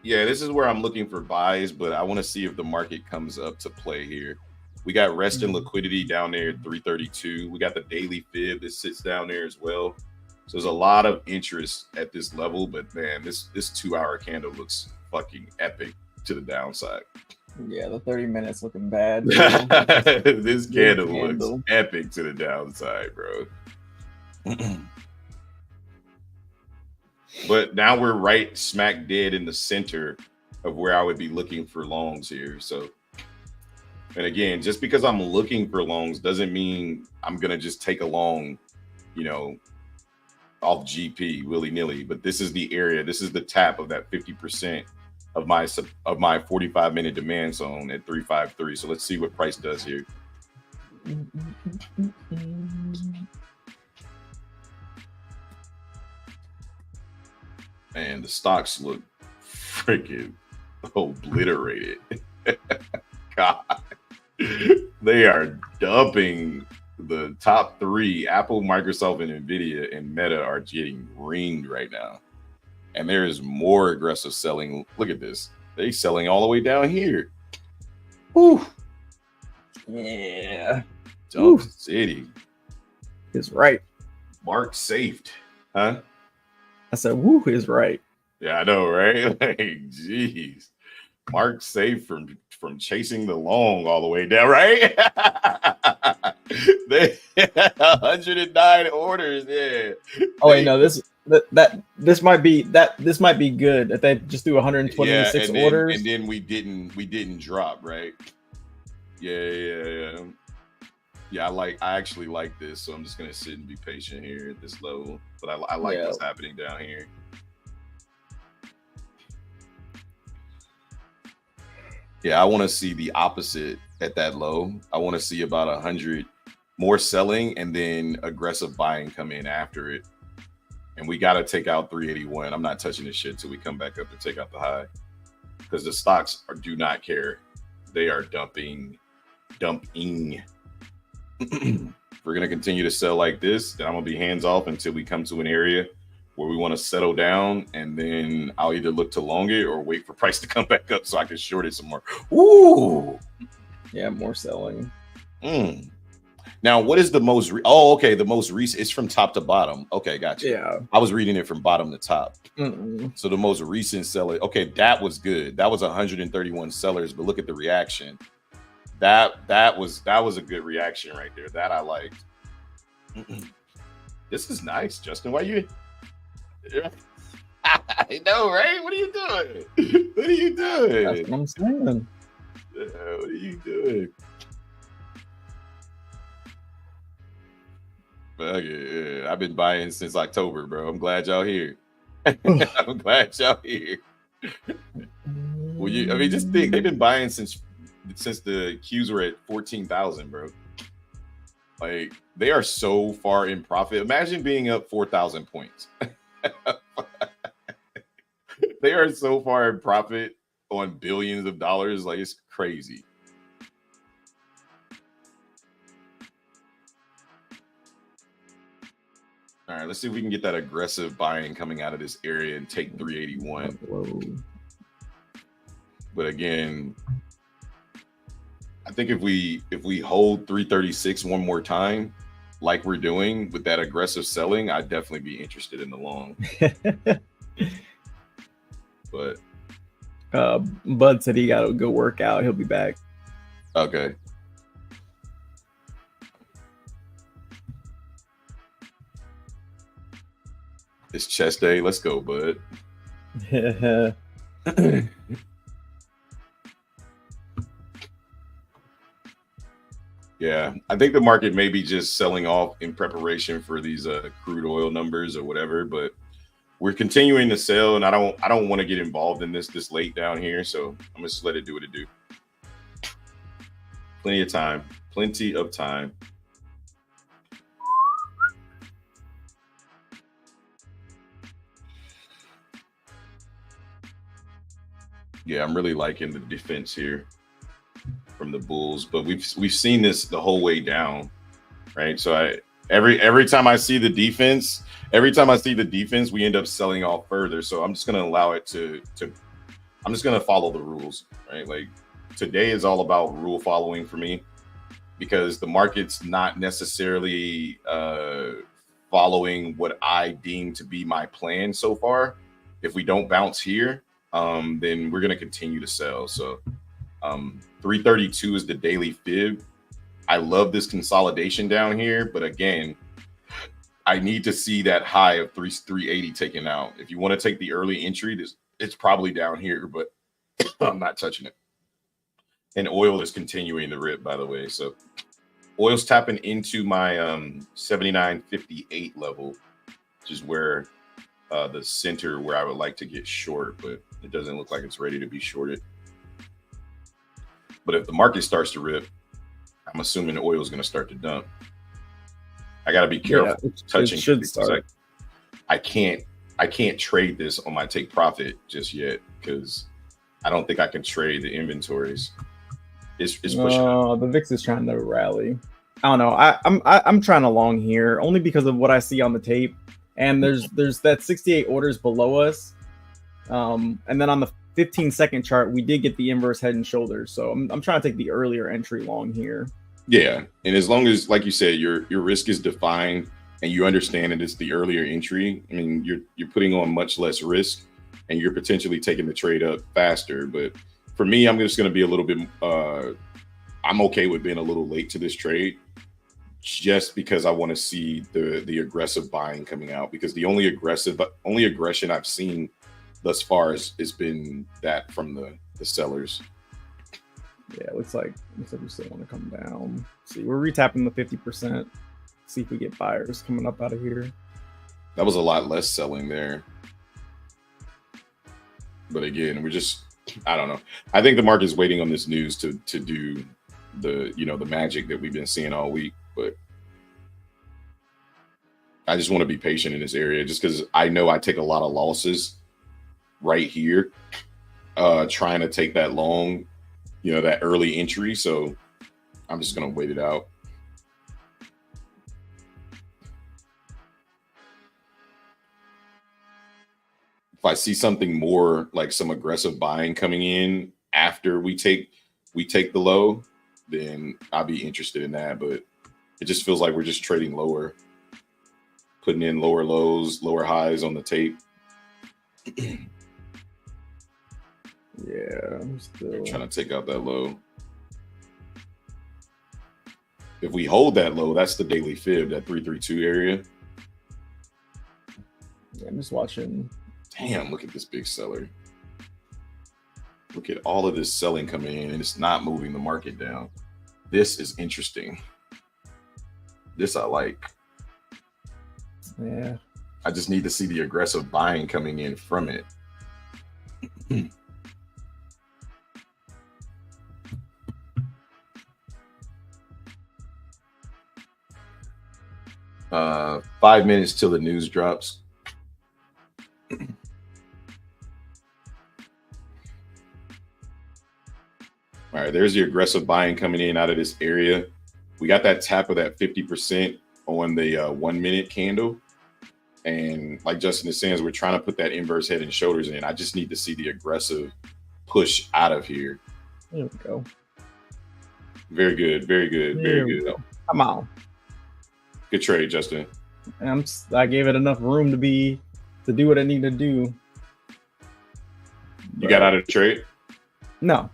this is where I'm looking for buys, but I want to see if the market comes up to play here. We got rest and liquidity down there at 332. We got the daily fib that sits down there as well. So there's a lot of interest at this level, but man, this 2-hour candle looks fucking epic to the downside.
Yeah, the 30 minutes looking bad.
This candle looks epic to the downside, bro. But now we're right smack dead in the center of where I would be looking for longs here. So, and again, just because I'm looking for longs doesn't mean I'm going to just take a long, you know, off GP willy-nilly. But this is the area. This is the tap of that 50% of my 45-minute demand zone at 353. So let's see what price does here. And the stocks look freaking obliterated. God, they are dumping the top three. Apple, Microsoft, and Nvidia and Meta are getting ringed right now. And there is more aggressive selling. Look at this. They're selling all the way down here. Whew.
Yeah.
Dump City
is right.
Mark saved. Huh?
I said, woo is right.
Yeah, I know, right? Like, jeez. Mark saved from chasing the long all the way down, right? They 109 orders, yeah.
Oh wait, no, this might be good if they just do 126 orders.
And then we didn't drop, right? Yeah. Yeah, I actually like this, so I'm just gonna sit and be patient here at this level. But I like what's happening down here. Yeah, I want to see the opposite at that low. I want to see about 100 more selling and then aggressive buying come in after it. And we got to take out 381. I'm not touching this shit till we come back up and take out the high, because the stocks do not care. They are dumping. If we're going to continue to sell like this, then I'm going to be hands off until we come to an area where we want to settle down, and then I'll either look to long it or wait for price to come back up so I can short it some more. Ooh.
Yeah, more selling.
Now, what is the most? The most recent. It's from top to bottom. Okay, gotcha.
Yeah,
I was reading it from bottom to top. So the most recent seller. Okay, that was good. That was 131 sellers, but look at the reaction. That was a good reaction right there. That I liked. This is nice, Justin. Why you? I know, right? What are you doing? What are you doing?
That's what I'm saying.
What are you doing? Okay, I've been buying since October, bro. I'm glad y'all here. I'm glad y'all here. Just think, they've been buying since the Qs were at 14,000, bro. Like, they are so far in profit. Imagine being up 4,000 points. They are so far in profit on billions of dollars. Like, it's crazy. All right, let's see if we can get that aggressive buying coming out of this area and take 381.
Whoa.
But again, I think if we hold 336 one more time, like we're doing with that aggressive selling, I'd definitely be interested in the long. But
Bud said he got to go work out. He'll be back.
Okay. It's chest day. Let's go, Bud. Yeah, I think the market may be just selling off in preparation for these crude oil numbers or whatever, but we're continuing to sell, and I don't want to get involved in this late down here, so I'm just let it do what it do. Plenty of time. Yeah, I'm really liking the defense here from the Bulls, but we've seen this the whole way down, right? So every time I see the defense, we end up selling off further. So I'm just gonna allow it to I'm just gonna follow the rules, right? Like, today is all about rule following for me. because the market's not necessarily following what I deem to be my plan so far. If we don't bounce here, then we're going to continue to sell. So 332 is the daily fib. I love this consolidation down here, but again, I need to see that high of 380 taken out. If you want to take the early entry, it's probably down here, but I'm not touching it. And oil is continuing to rip, by the way. So oil's tapping into my 79.58 level, which is where the center where I would like to get short, but it doesn't look like it's ready to be shorted. But if the market starts to rip, I'm assuming the oil is going to start to dump. I got to be careful touching it because I can't trade this on my take profit just yet because I don't think I can trade the inventories. It's pushing up.
The VIX is trying to rally. I don't know. I'm trying along here only because of what I see on the tape. And there's that 68 orders below us. And then on the 15-second chart, we did get the inverse head and shoulders. So I'm trying to take the earlier entry long here.
Yeah, and as long as, like you said, your risk is defined and you understand that it's the earlier entry, I mean, you're putting on much less risk and you're potentially taking the trade up faster. But for me, I'm just going to be a little bit. I'm okay with being a little late to this trade, just because I want to see the aggressive buying coming out. Because the only aggression I've seen thus far has been that from the sellers.
Yeah, it looks like we still want to come down. See, we're retapping the 50%. See if we get buyers coming up out of here.
That was a lot less selling there. But again, I don't know. I think the market's waiting on this news to do the magic that we've been seeing all week. But I just want to be patient in this area just because I know I take a lot of losses right here trying to take that long, that early entry. So I'm just going to wait it out. If I see something more like some aggressive buying coming in after we take the low, then I'll be interested in that. But it just feels like we're just trading lower, putting in lower lows, lower highs on the tape.
Yeah, I'm still
trying to take out that low. If we hold that low, that's the daily fib, that 332 area.
Yeah, I'm just watching.
Damn, look at this big seller. Look at all of this selling coming in, and it's not moving the market down. This is interesting. This I like.
Yeah.
I just need to see the aggressive buying coming in from it. 5 minutes till the news drops. All right, there's the aggressive buying coming in out of this area. We got that tap of that 50% on the 1 minute candle. And like Justin is saying, we're trying to put that inverse head and shoulders in. I just need to see the aggressive push out of here.
There we go.
Very good. Very good. Very good.
Come on.
Good trade, Justin.
I gave it enough room to do what I need to do.
You got out of the trade?
No.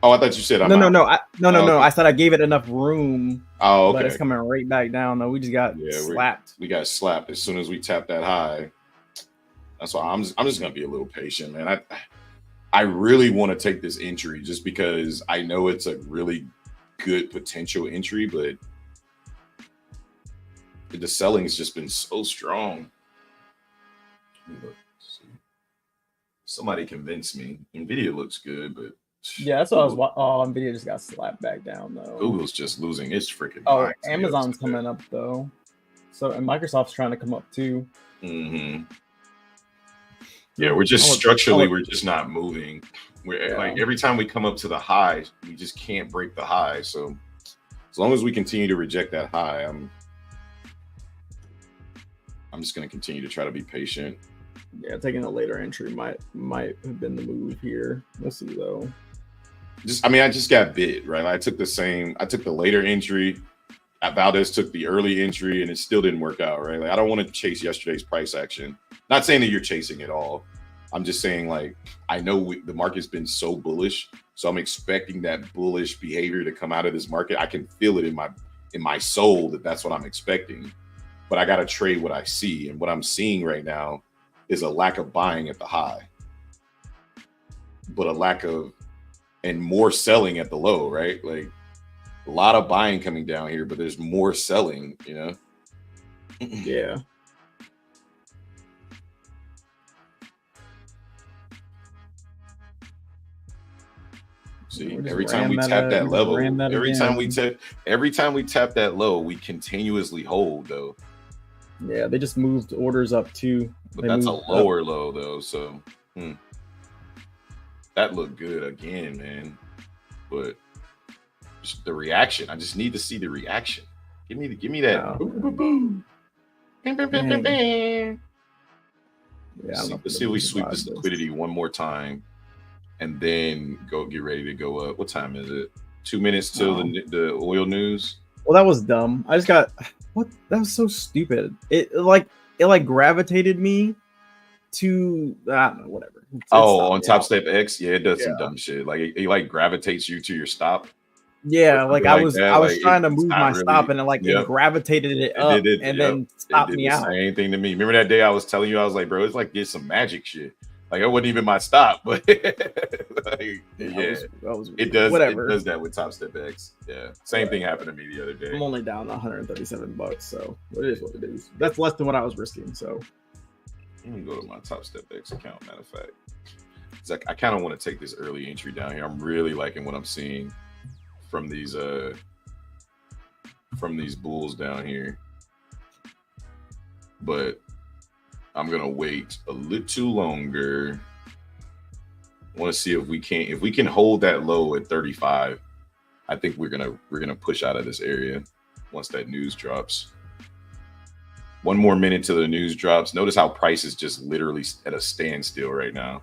Oh, I thought you said
No.
Okay.
I said I gave it enough room.
Oh, okay.
But it's coming right back down. No, we just got slapped.
We got slapped as soon as we tapped that high. That's why I'm just gonna be a little patient, man. I really want to take this entry just because I know it's a really good potential entry, but the selling has just been so strong. Somebody convinced me. Nvidia looks good, but
yeah, that's what I was. Oh, Nvidia just got slapped back down though.
Google's just losing its freaking.
Oh, Amazon's coming up though. So and Microsoft's trying to come up too.
Mm-hmm. Yeah, we're just structurally, we're just not moving. We're like every time we come up to the high, we just can't break the high. So as long as we continue to reject that high, I'm just going to continue to try to be patient.
Yeah, taking a later entry might have been the move here. We'll see though.
I just got bit, right? I took the later entry. Valdez took the early entry, and it still didn't work out, right? Like, I don't want to chase yesterday's price action. Not saying that you're chasing it all. I'm just saying, like, I know the market's been so bullish, so I'm expecting that bullish behavior to come out of this market. I can feel it in my soul that that's what I'm expecting. But I got to trade what I see, and what I'm seeing right now is a lack of buying at the high, but a lack of and more selling at the low, right? Like, a lot of buying coming down here, but there's more selling, you know?
Yeah.
See, every time we tap that level, every time we tap that low, we continuously hold though.
Yeah, they just moved orders up too.
But that's a lower low though, so that looked good again, man. But just the reaction, I just need to see the reaction. Give me that. Boom, boom, boom. Bam, bam, bam, bam, bam. Yeah, let's see if we sweep this liquidity one more time, and then get ready to go up. What time is it? 2 minutes till the oil news.
Well, that was dumb. I just got what? That was so stupid. It gravitated me to I don't know, whatever.
On Top Step X, yeah, it does some dumb shit. Like it like gravitates you to your stop.
Yeah, like I was trying to move my stop, and it gravitated it up, and then stopped me out.
Same thing to me. Remember that day I was telling you, I was like, bro, it's like did some magic shit. Like it wasn't even my stop, but it does. Whatever. It does that with Top Step X. Yeah, same thing happened to me the other day.
I'm only down $137, so it is what it is. That's less than what I was risking. So
let me go to my Top Step X account. Matter of fact, it's like I kind of want to take this early entry down here. I'm really liking what I'm seeing from these bulls down here, but I'm gonna wait a little longer. I want to see if we can hold that low at 35. I think we're gonna push out of this area once that news drops. One more minute till the news drops. Notice how price is just literally at a standstill right now.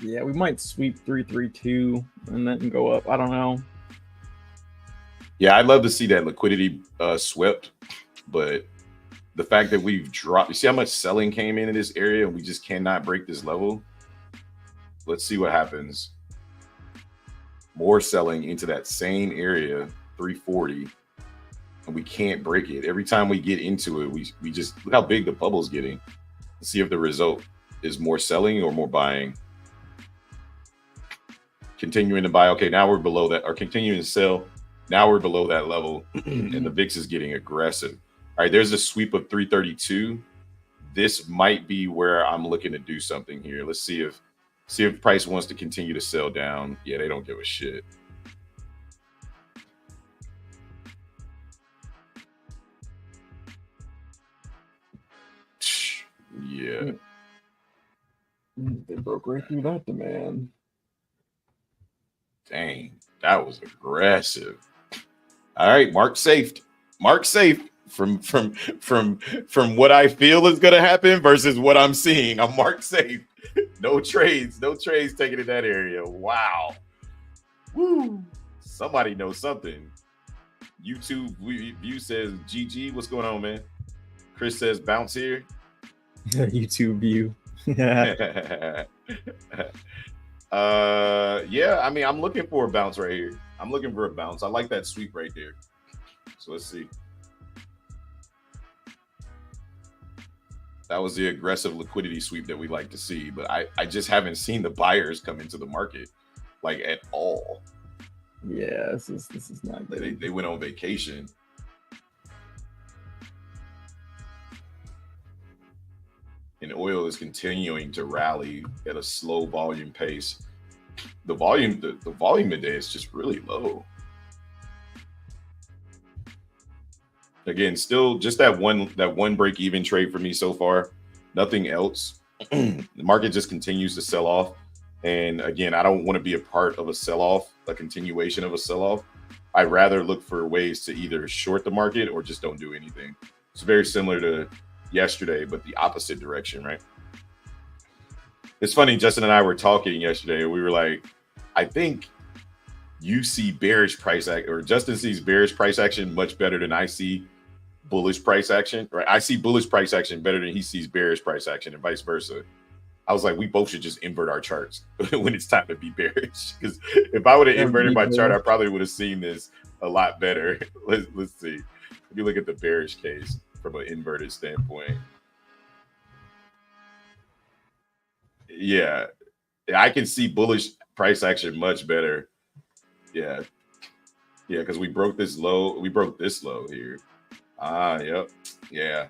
Yeah, we might sweep 332 and then go up. I don't know.
Yeah, I'd love to see that liquidity swept, but the fact that we've dropped, you see how much selling came into this area and we just cannot break this level? Let's see what happens. More selling into that same area, 340, and we can't break it. Every time we get into it, we just, look how big the bubble's getting. Let's see if the result is more selling or more buying. Continuing to buy. Okay, now we're below that, or continuing to sell. Now we're below that level, and the VIX is getting aggressive. All right, there's a sweep of 332. This might be where I'm looking to do something here. Let's see if price wants to continue to sell down. Yeah, they don't give a shit. Yeah.
They broke right through that demand.
Dang, that was aggressive. All right, mark safe. Mark safe from what I feel is gonna happen versus what I'm seeing. I'm marked safe. No trades taken in that area. Wow. Woo. Somebody knows something. YouTube view says GG. What's going on, man? Chris says bounce here.
YouTube view.
Yeah. Yeah, I mean, I'm looking for a bounce right here. I'm looking for a bounce. I like that sweep right there. So let's see. That was the aggressive liquidity sweep that we like to see, but I just haven't seen the buyers come into the market like at all.
Yeah, this is not good.
They went on vacation. And oil is continuing to rally at a slow volume pace. The volume today is just really low. Again, still just that one break even trade for me so far. Nothing else. The market just continues to sell off. And again, I don't want to be a part of a sell-off, a continuation of a sell-off. I'd rather look for ways to either short the market or just don't do anything. It's very similar to yesterday, but the opposite direction, right? It's funny, Justin and I were talking yesterday. We were like, I think you see bearish price act, or Justin sees bearish price action much better than I see bullish price action, right? I see bullish price action better than he sees bearish price action, and vice versa. I was like, we both should just invert our charts when it's time to be bearish. Because if I would have inverted my chart, I probably would have seen this a lot better. Let's see. If you look at the bearish case from an inverted standpoint. Yeah, I can see bullish price action much better. Yeah, because we broke this low. We broke this low here. Yep. Yeah.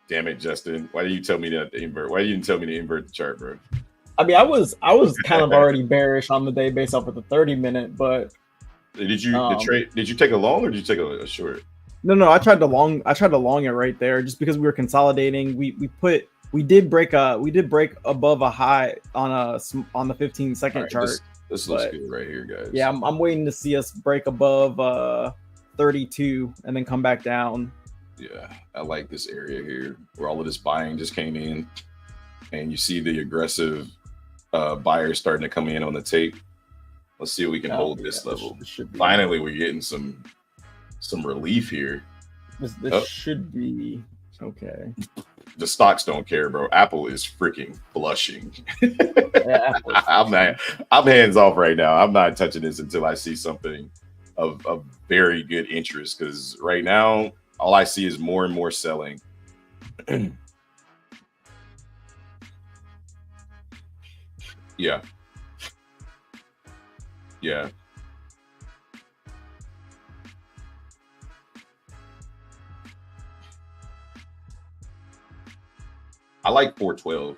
Damn it, Justin. Why did you tell me to invert? Why didn't you tell me to invert the chart, bro?
I mean, I was kind of already bearish on the day based off of the 30-minute, but
did you did you take a long or did you take a short?
No, I tried to long it right there just because we were consolidating. We did break above a high on the 15-second chart.
This looks good right here, guys.
Yeah, I'm waiting to see us break above 32 and then come back down.
Yeah, I like this area here where all of this buying just came in, and you see the aggressive buyers starting to come in on the tape. Let's see if we can hold this level. Finally, we're getting some relief here.
This should be okay.
The stocks don't care, bro. Apple is freaking flushing. Yeah, I'm hands off right now. I'm not touching this until I see something of very good interest, because right now all I see is more and more selling. Yeah. I like 412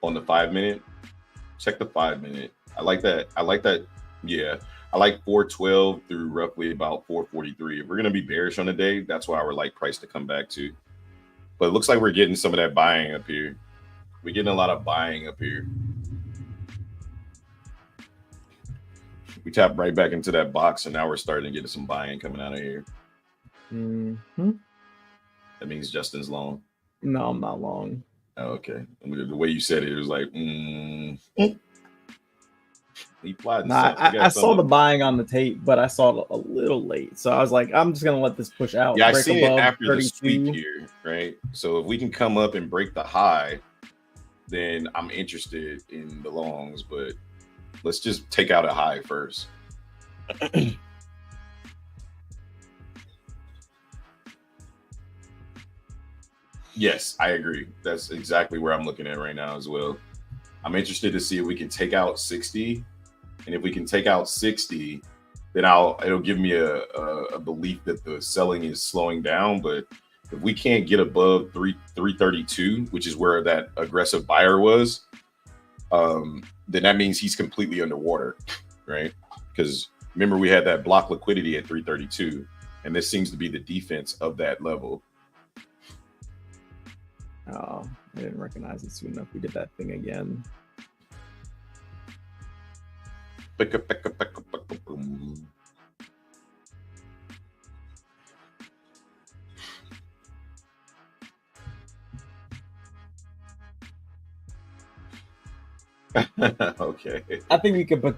on the 5-minute. Check the 5-minute. I like that. Yeah. I like 412 through roughly about 443. If we're going to be bearish on the day, that's why I would like price to come back to. But it looks like we're getting some of that buying up here. We're getting a lot of buying up here. We tapped right back into that box, and now we're starting to get some buying coming out of here.
Mm-hmm.
That means Justin's long.
No, I'm not long.
Oh, okay. I mean, the way you said it was like,
I saw the buying on the tape, but I saw it a little late. So I was like, I'm just going to let this push out.
Yeah, I see it after 32. The sweep here, right? So if we can come up and break the high, then I'm interested in the longs, but let's just take out a high first. Yes, I agree. That's exactly where I'm looking at right now as well. I'm interested to see if we can take out 60. And if we can take out 60, then it'll give me a belief that the selling is slowing down. But if we can't get above 332, which is where that aggressive buyer was, then that means he's completely underwater, right? Because remember, we had that block liquidity at 332, and this seems to be the defense of that level.
Oh, I didn't recognize it soon enough. We did that thing again.
Okay.
I think we could put.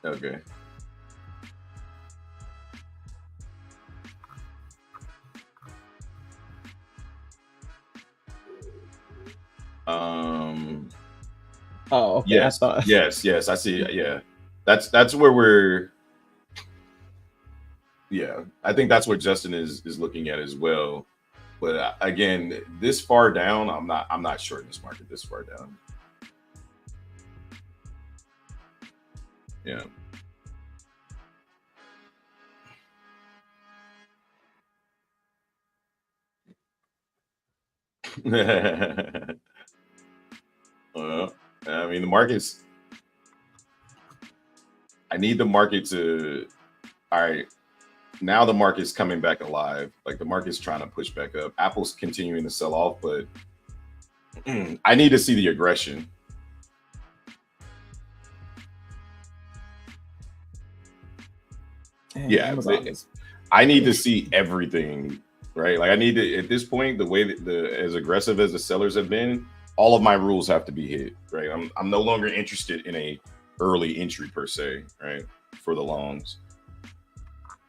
Okay.
Oh, okay.
Yes. I see. Yeah, that's where we're. Yeah, I think that's what Justin is looking at as well. But again, this far down, I'm not shorting this market this far down. Yeah. I mean, the market's. I need the market to. All right. Now the market's coming back alive. Like the market's trying to push back up. Apple's continuing to sell off, but I need to see the aggression. Yeah, I need to see everything, right? Like I need to, at this point, the way that as aggressive as the sellers have been, all of my rules have to be hit, right? I'm no longer interested in a early entry per se, right? For the longs,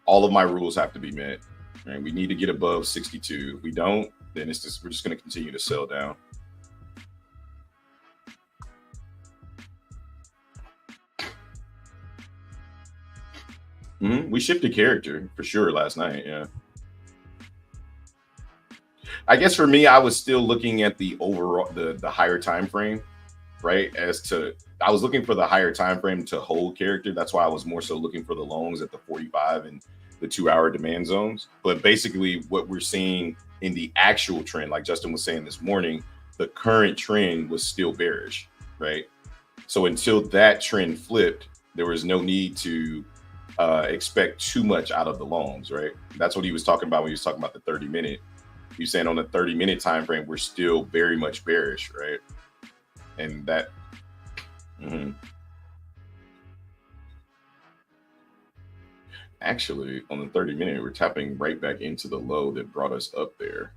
all of my rules have to be met, right? We need to get above 62. If we don't, then we're just going to continue to sell down. We shifted character for sure last night. Yeah. I guess for me, I was still looking at the overall, the higher time frame, right? I was looking for the higher time frame to hold character. That's why I was more so looking for the longs at the 45 and the 2-hour demand zones. But basically, what we're seeing in the actual trend, like Justin was saying this morning, the current trend was still bearish, right? So until that trend flipped, there was no need to expect too much out of the longs, right? That's what he was talking about when he was talking about the 30-minute. He's saying on the 30-minute time frame, we're still very much bearish, right? And that actually on the 30-minute, we're tapping right back into the low that brought us up there.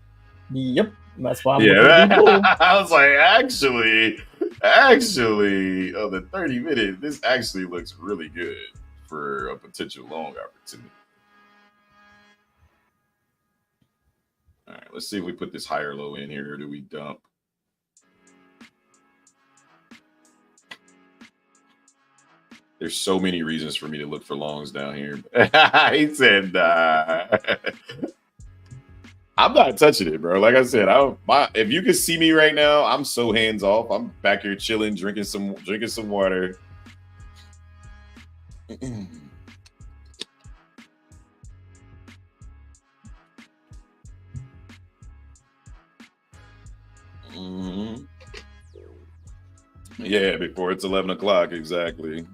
Yep, that's why.
I was like, actually, on the 30-minute, this actually looks really good for a potential long opportunity. All right, let's see if we put this higher low in here, or do we dump? There's so many reasons for me to look for longs down here. He said, I'm not touching it, bro. Like I said, if you can see me right now, I'm so hands off. I'm back here chilling, drinking some water. Yeah, before it's 11 o'clock. Exactly.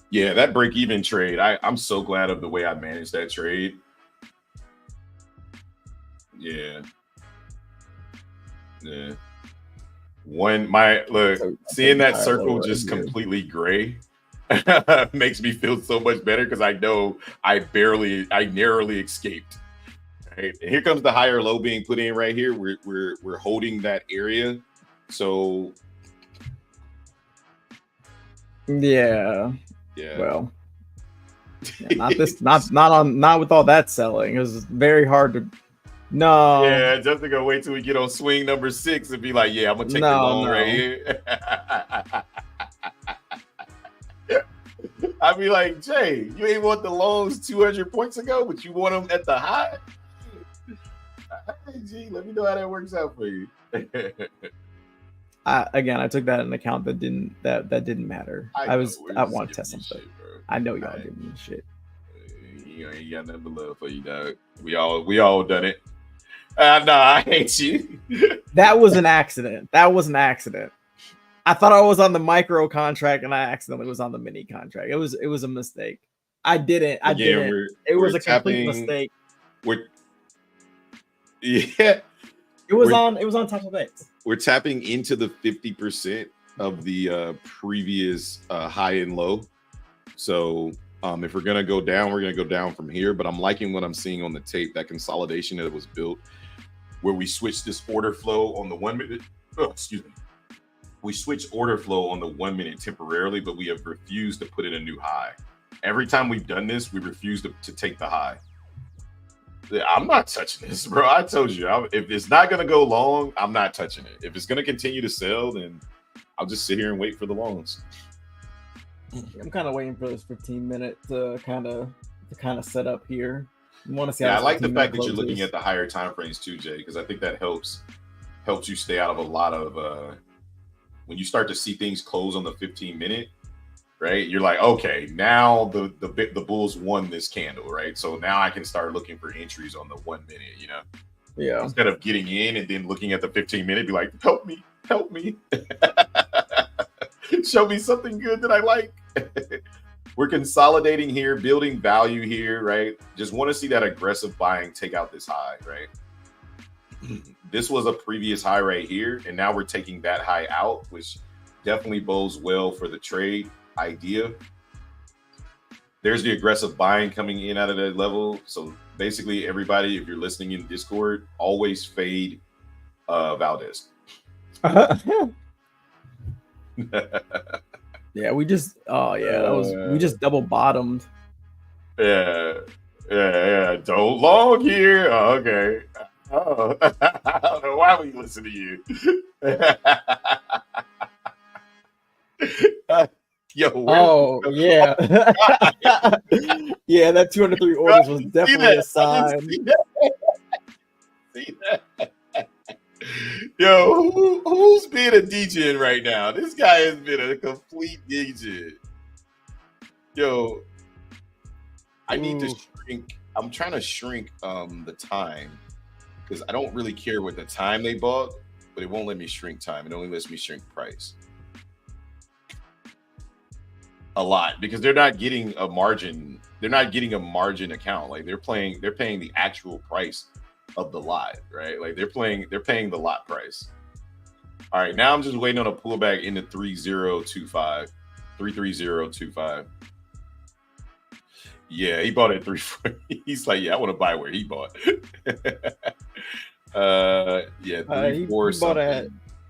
Yeah, that break-even trade, I'm so glad of the way I managed that trade. Yeah. Seeing that circle just completely gray makes me feel so much better because I know I narrowly escaped. Right? And here comes the higher low being put in right here. We're holding that area. So
yeah. Well, not with all that selling. It was very hard to. No.
Yeah, just to go wait till we get on swing number 6 and be like, yeah, I'm gonna take the long right here. I'd be like, Jay, you ain't want the longs 200 points ago, but you want them at the high. Hey, G, let me know how that works out for you.
I took that into account. That didn't matter. I want to test something. Shit, I know y'all give me shit.
You ain't got nothing but love for you, dog. We all done it. Nah, I hate you.
That was an accident. I thought I was on the micro contract and I accidentally was on the mini contract. It was a mistake. I didn't. It was a complete mistake.
Yeah.
It was on top of X.
We're tapping into the 50% of the previous high and low. So if we're going to go down, we're going to go down from here. But I'm liking what I'm seeing on the tape, that consolidation that was built where we switched this order flow on the 1 minute. Oh, excuse me. We switched order flow on the 1 minute temporarily, but we have refused to put in a new high. Every time we've done this, we refuse to take the high. I'm not touching this, bro. I told you, if it's not going to go long, I'm not touching it. If it's going to continue to sell, then I'll just sit here and wait for the longs.
I'm kind of waiting for this 15-minute to kind of set up here. You want to see?
Yeah, I like the fact that you're looking at the higher time frames too, Jay, because I think that helps you stay out of a lot of when you start to see things close on the 15-minute. Right, you're like, okay, now the Bulls won this candle, right? So now I can start looking for entries on the 1 minute, you know?
Yeah.
Instead of getting in and then looking at the 15-minute, be like, help me, show me something good that I like. We're consolidating here, building value here, right? Just want to see that aggressive buying take out this high, right? This was a previous high right here, and now we're taking that high out, which definitely bodes well for the trade idea. there's the aggressive buying coming in out of that level. So basically, everybody, if you're listening in Discord, always fade Valdez.
Yeah, we just we just double bottomed.
Yeah. Don't long here. Oh, okay. Oh, I don't know why we listen to you.
Yo, yeah. Yeah, that 203 orders was definitely a sign.
See that? Yo, who's being a DJ right now? This guy has been a complete DJ. Yo, I need to shrink. I'm trying to shrink the time because I don't really care what the time they bought, but it won't let me shrink time. It only lets me shrink price. A lot because they're not getting a margin. They're not getting a margin account. Like they're paying the actual price of the lot, right? Like they're paying the lot price. All right, now I'm just waiting on a pullback into 3025, 33025. Yeah, he bought it at 340. He's like, yeah, I want to buy where he bought. Yeah, 3-4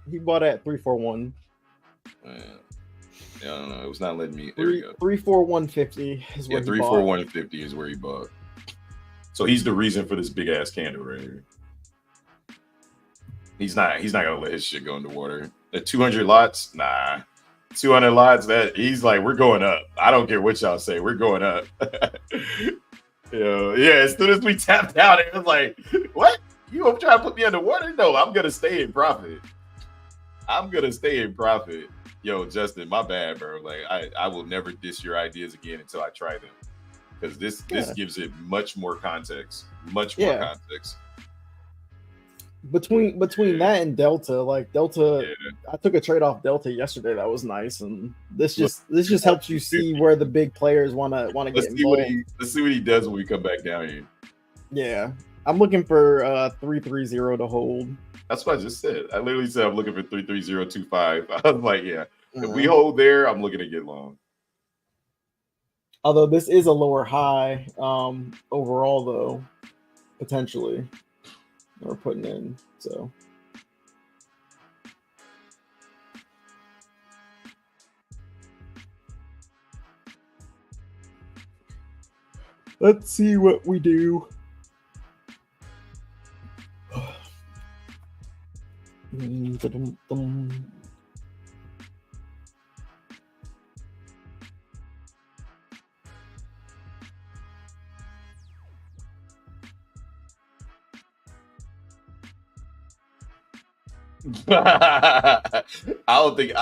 he bought at 341.
I don't know. It was not letting me. There we go.
34150 is where he
34150 is where he bought. So he's the reason for this big ass candle right here. He's not gonna let his shit go in the water. At 200 lots, nah. 200 lots, that he's like, we're going up. I don't care what y'all say, we're going up. Yeah. As soon as we tapped out, it was like, what? You gonna try to put me underwater? No, I'm gonna stay in profit. Yo, Justin, my bad, bro. Like, I will never diss your ideas again until I try them, because this gives it much more context. Context.
Between that and Delta, like Delta, I took a trade off Delta yesterday. That was nice, and this just helps you see where the big players want to get involved.
Let's see what he does when we come back down here.
Yeah, I'm looking for 330 to hold.
That's what I just said. I literally said I'm looking for 33025. I was like, yeah, if we hold there, I'm looking to get long.
Although this is a lower high overall, though, potentially. We're putting in, so let's see what we do.
I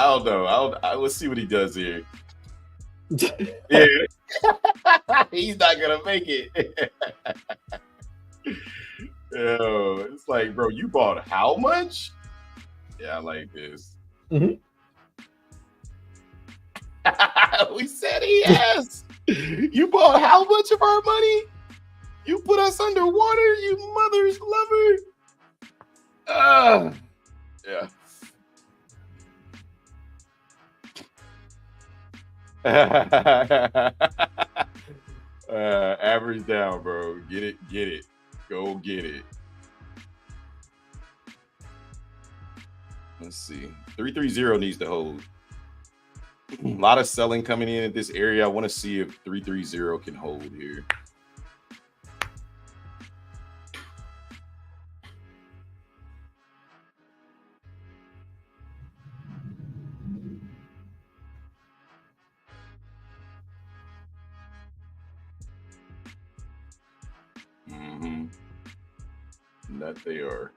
don't know. Let's see what he does here. Yeah. He's not gonna make it. Yo, it's like, bro, you bought how much? Yeah, I like this.
Mm-hmm.
We said yes. You bought how much of our money? You put us underwater, you mother's lover. Yeah. Average down, bro. Get it. Go get it. Let's see. 330 needs to hold. A lot of selling coming in at this area. I want to see if 330 can hold here. That they are.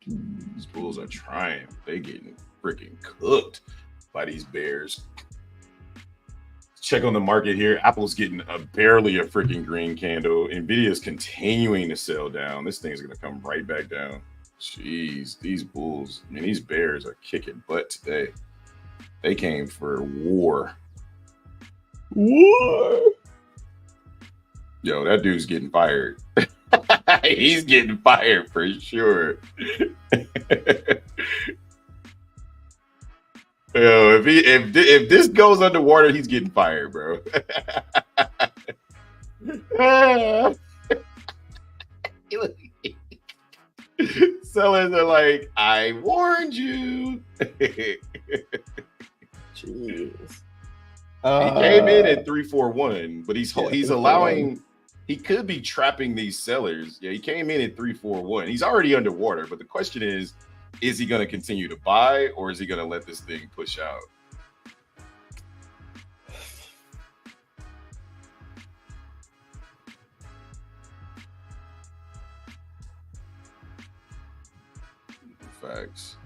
These Bulls are trying. They getting freaking cooked by these Bears. Check on the market here. Apple's getting barely a freaking green candle. Nvidia is continuing to sell down. This thing is going to come right back down. Jeez, these Bulls, man, these Bears are kicking butt today. They came for war.
War.
Yo, that dude's getting fired. He's getting fired for sure. Yo, if this goes underwater, he's getting fired, bro. Sellers are like, I warned you.
Jeez.
He came in at 341, but he's allowing. He could be trapping these sellers. Yeah, he came in at 341. He's already underwater, but the question is he going to continue to buy or is he going to let this thing push out? Facts.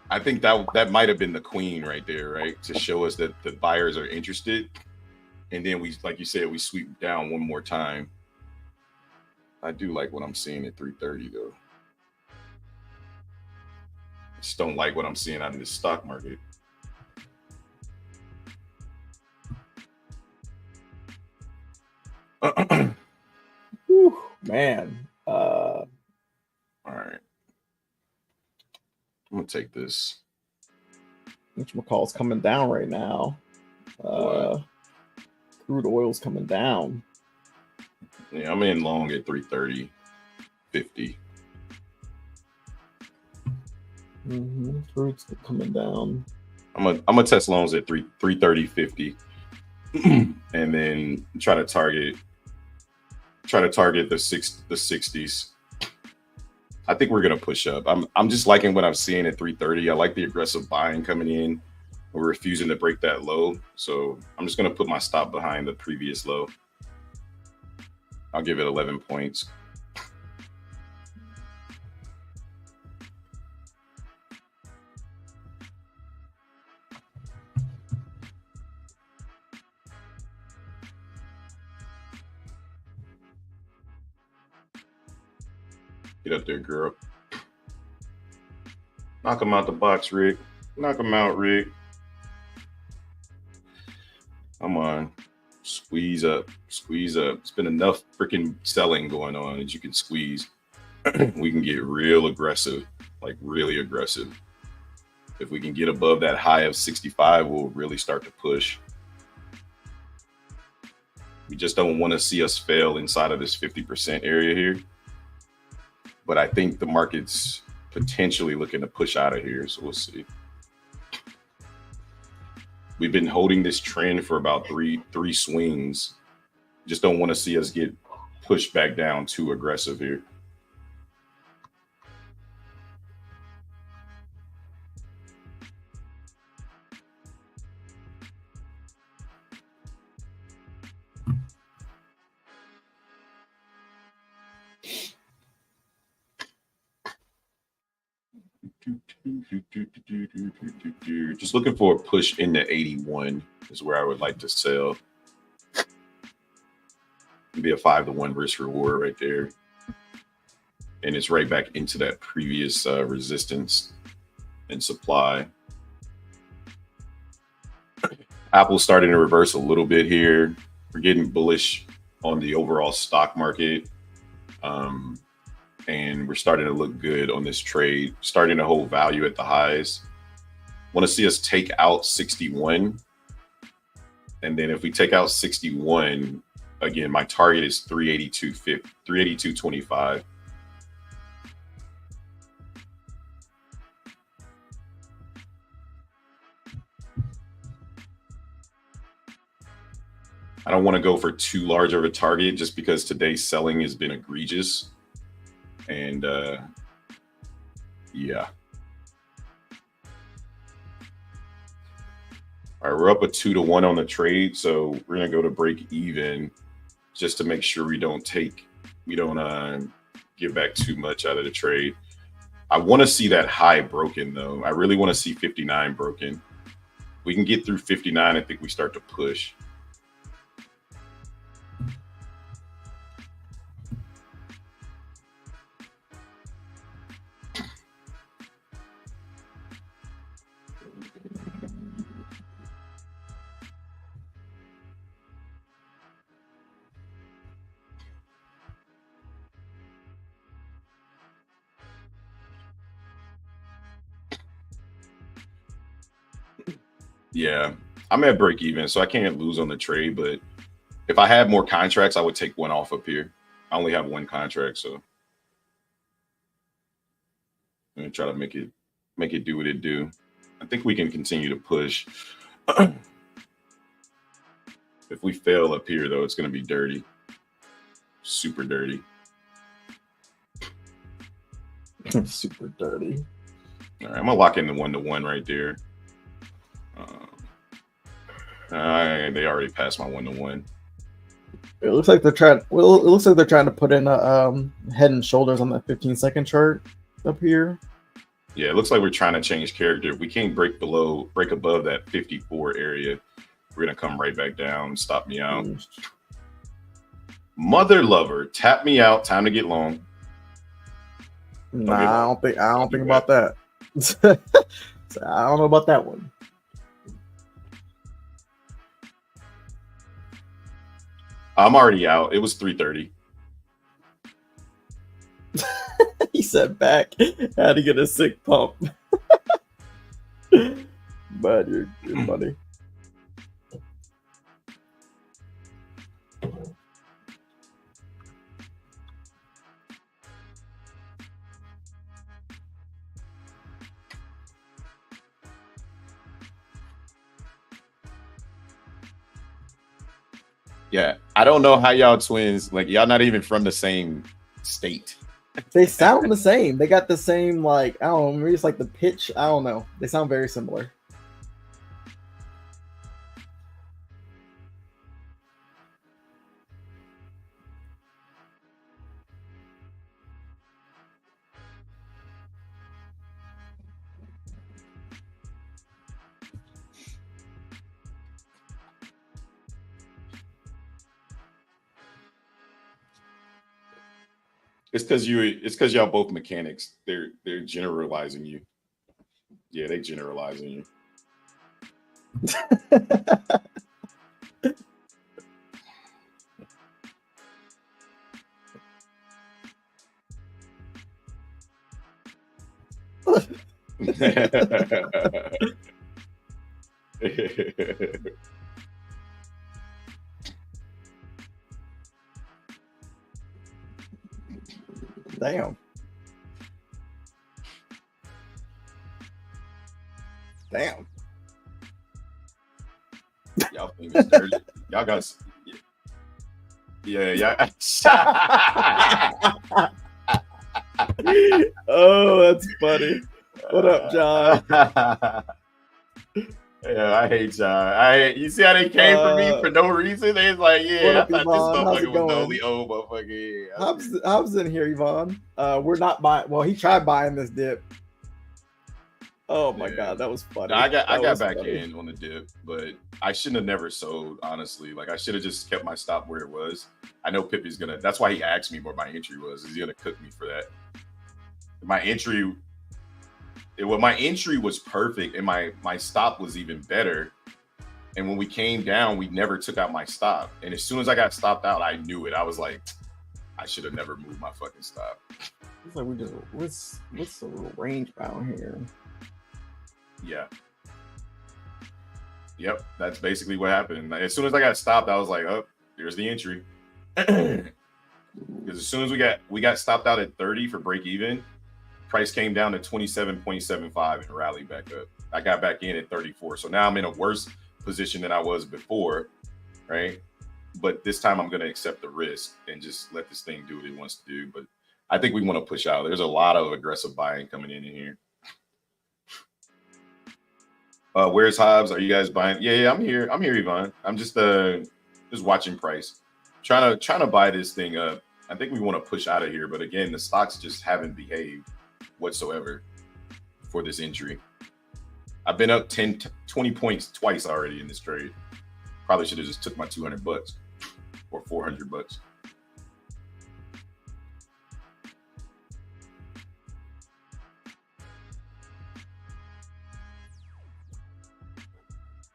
I think that might have been the queen right there, right? To show us that the buyers are interested. And then we, like you said, we sweep down one more time. I do like what I'm seeing at 330 though. I just don't like what I'm seeing out of this stock market.
Whew, man.
All right. I'm gonna take this.
Whatchamacall's coming down right now. Crude oil's coming down.
Yeah, I'm in long at 330, 50.
Crude's coming down.
I'm gonna test loans at 330, 50, and then try to target the 60s. I think we're gonna push up. I'm just liking what I'm seeing at 330. I like the aggressive buying coming in. We're refusing to break that low, so I'm just gonna put my stop behind the previous low. I'll give it 11 points. Get up there, girl. Knock him out the box, Rick. Knock him out, Rick. Come on. Squeeze up. Squeeze up. It's been enough freaking selling going on that you can squeeze. We can get real aggressive, like really aggressive. If we can get above that high of 65, we'll really start to push. We just don't want to see us fail inside of this 50% area here. But I think the market's potentially looking to push out of here, so we'll see. We've been holding this trend for about three swings. Just don't want to see us get pushed back down too aggressive here. Just looking for a push into 81 is where I would like to sell. It'd be a 5-to-1 risk reward right there. And it's right back into that previous resistance and supply. Apple's starting to reverse a little bit here. We're getting bullish on the overall stock market. And we're starting to look good on this trade, starting to hold value at the highs. Want to see us take out 61. And then if we take out 61, again, my target is 382.25. I don't want to go for too large of a target just because today's selling has been egregious. And yeah. All right, we're up a 2-to-1 on the trade, so we're gonna go to break even just to make sure we don't give back too much out of the trade. I want to see that high broken though. I really want to see 59 broken. We can get through 59. I think we start to push. Yeah, I'm at break even, so I can't lose on the trade. But if I had more contracts, I would take one off up here. I only have one contract, so I'm gonna try to make it do what it do. I think we can continue to push. If we fail up here, though, it's gonna be dirty, super dirty.
Super dirty.
All right, I'm gonna lock in the 1-to-1 right there. They already passed my 1-to-1.
It looks like they're trying. Well, it looks like they're trying to put in a head and shoulders on that 15-second chart up here.
Yeah, it looks like we're trying to change character. If we can't break above that 54 area, we're gonna come right back down and stop me out. Mother lover, tap me out. Time to get long.
Nah, I don't think about that. I don't know about that one.
I'm already out. It was 3:30.
He said back. Had to get a sick pump. But you're funny.
Yeah, I don't know how y'all twins, like y'all not even from the same state.
They sound the same. They got the same, like, I don't know, maybe it's like the pitch. I don't know. They sound very similar.
It's because y'all both mechanics. They're generalizing you. Yeah, they generalizing you.
Damn.
Y'all think it's dirty. Y'all got. Yeah.
Oh, that's funny. What up, John?
Yeah, I hate John. You see how they came for me for no reason? They was like, yeah,
up,
I thought
Yvonne?
this motherfucker was the only old motherfucker.
Yeah. Hobbs in here, Yvonne. We're not buying. Well, he tried buying this dip. Oh my god, that was funny.
No, I got back in on the dip, but I shouldn't have never sold, honestly. Like I should have just kept my stop where it was. I know Pippy's gonna. That's why he asked me what my entry was. Is he gonna cook me for that? My entry was perfect, and my stop was even better. And when we came down, we never took out my stop. And as soon as I got stopped out, I knew it. I was like, I should have never moved my fucking stop.
It's like we just what's the little range down here?
Yeah. Yep, that's basically what happened. As soon as I got stopped, I was like, "Oh, there's the entry." Because as soon as we got stopped out at 30 for break even, price came down to 27.75 and rallied back up. I got back in at 34, so now I'm in a worse position than I was before, right? But this time I'm going to accept the risk and just let this thing do what it wants to do. But I think we want to push out. There's a lot of aggressive buying coming in here. Where's Hobbs? Are you guys buying? Yeah, I'm here. I'm here, Yvonne. I'm just watching price, trying to buy this thing up. I think we want to push out of here, but again, the stocks just haven't behaved whatsoever for this entry. I've been up 20 points twice already in this trade. Probably should have just took my $200 or $400.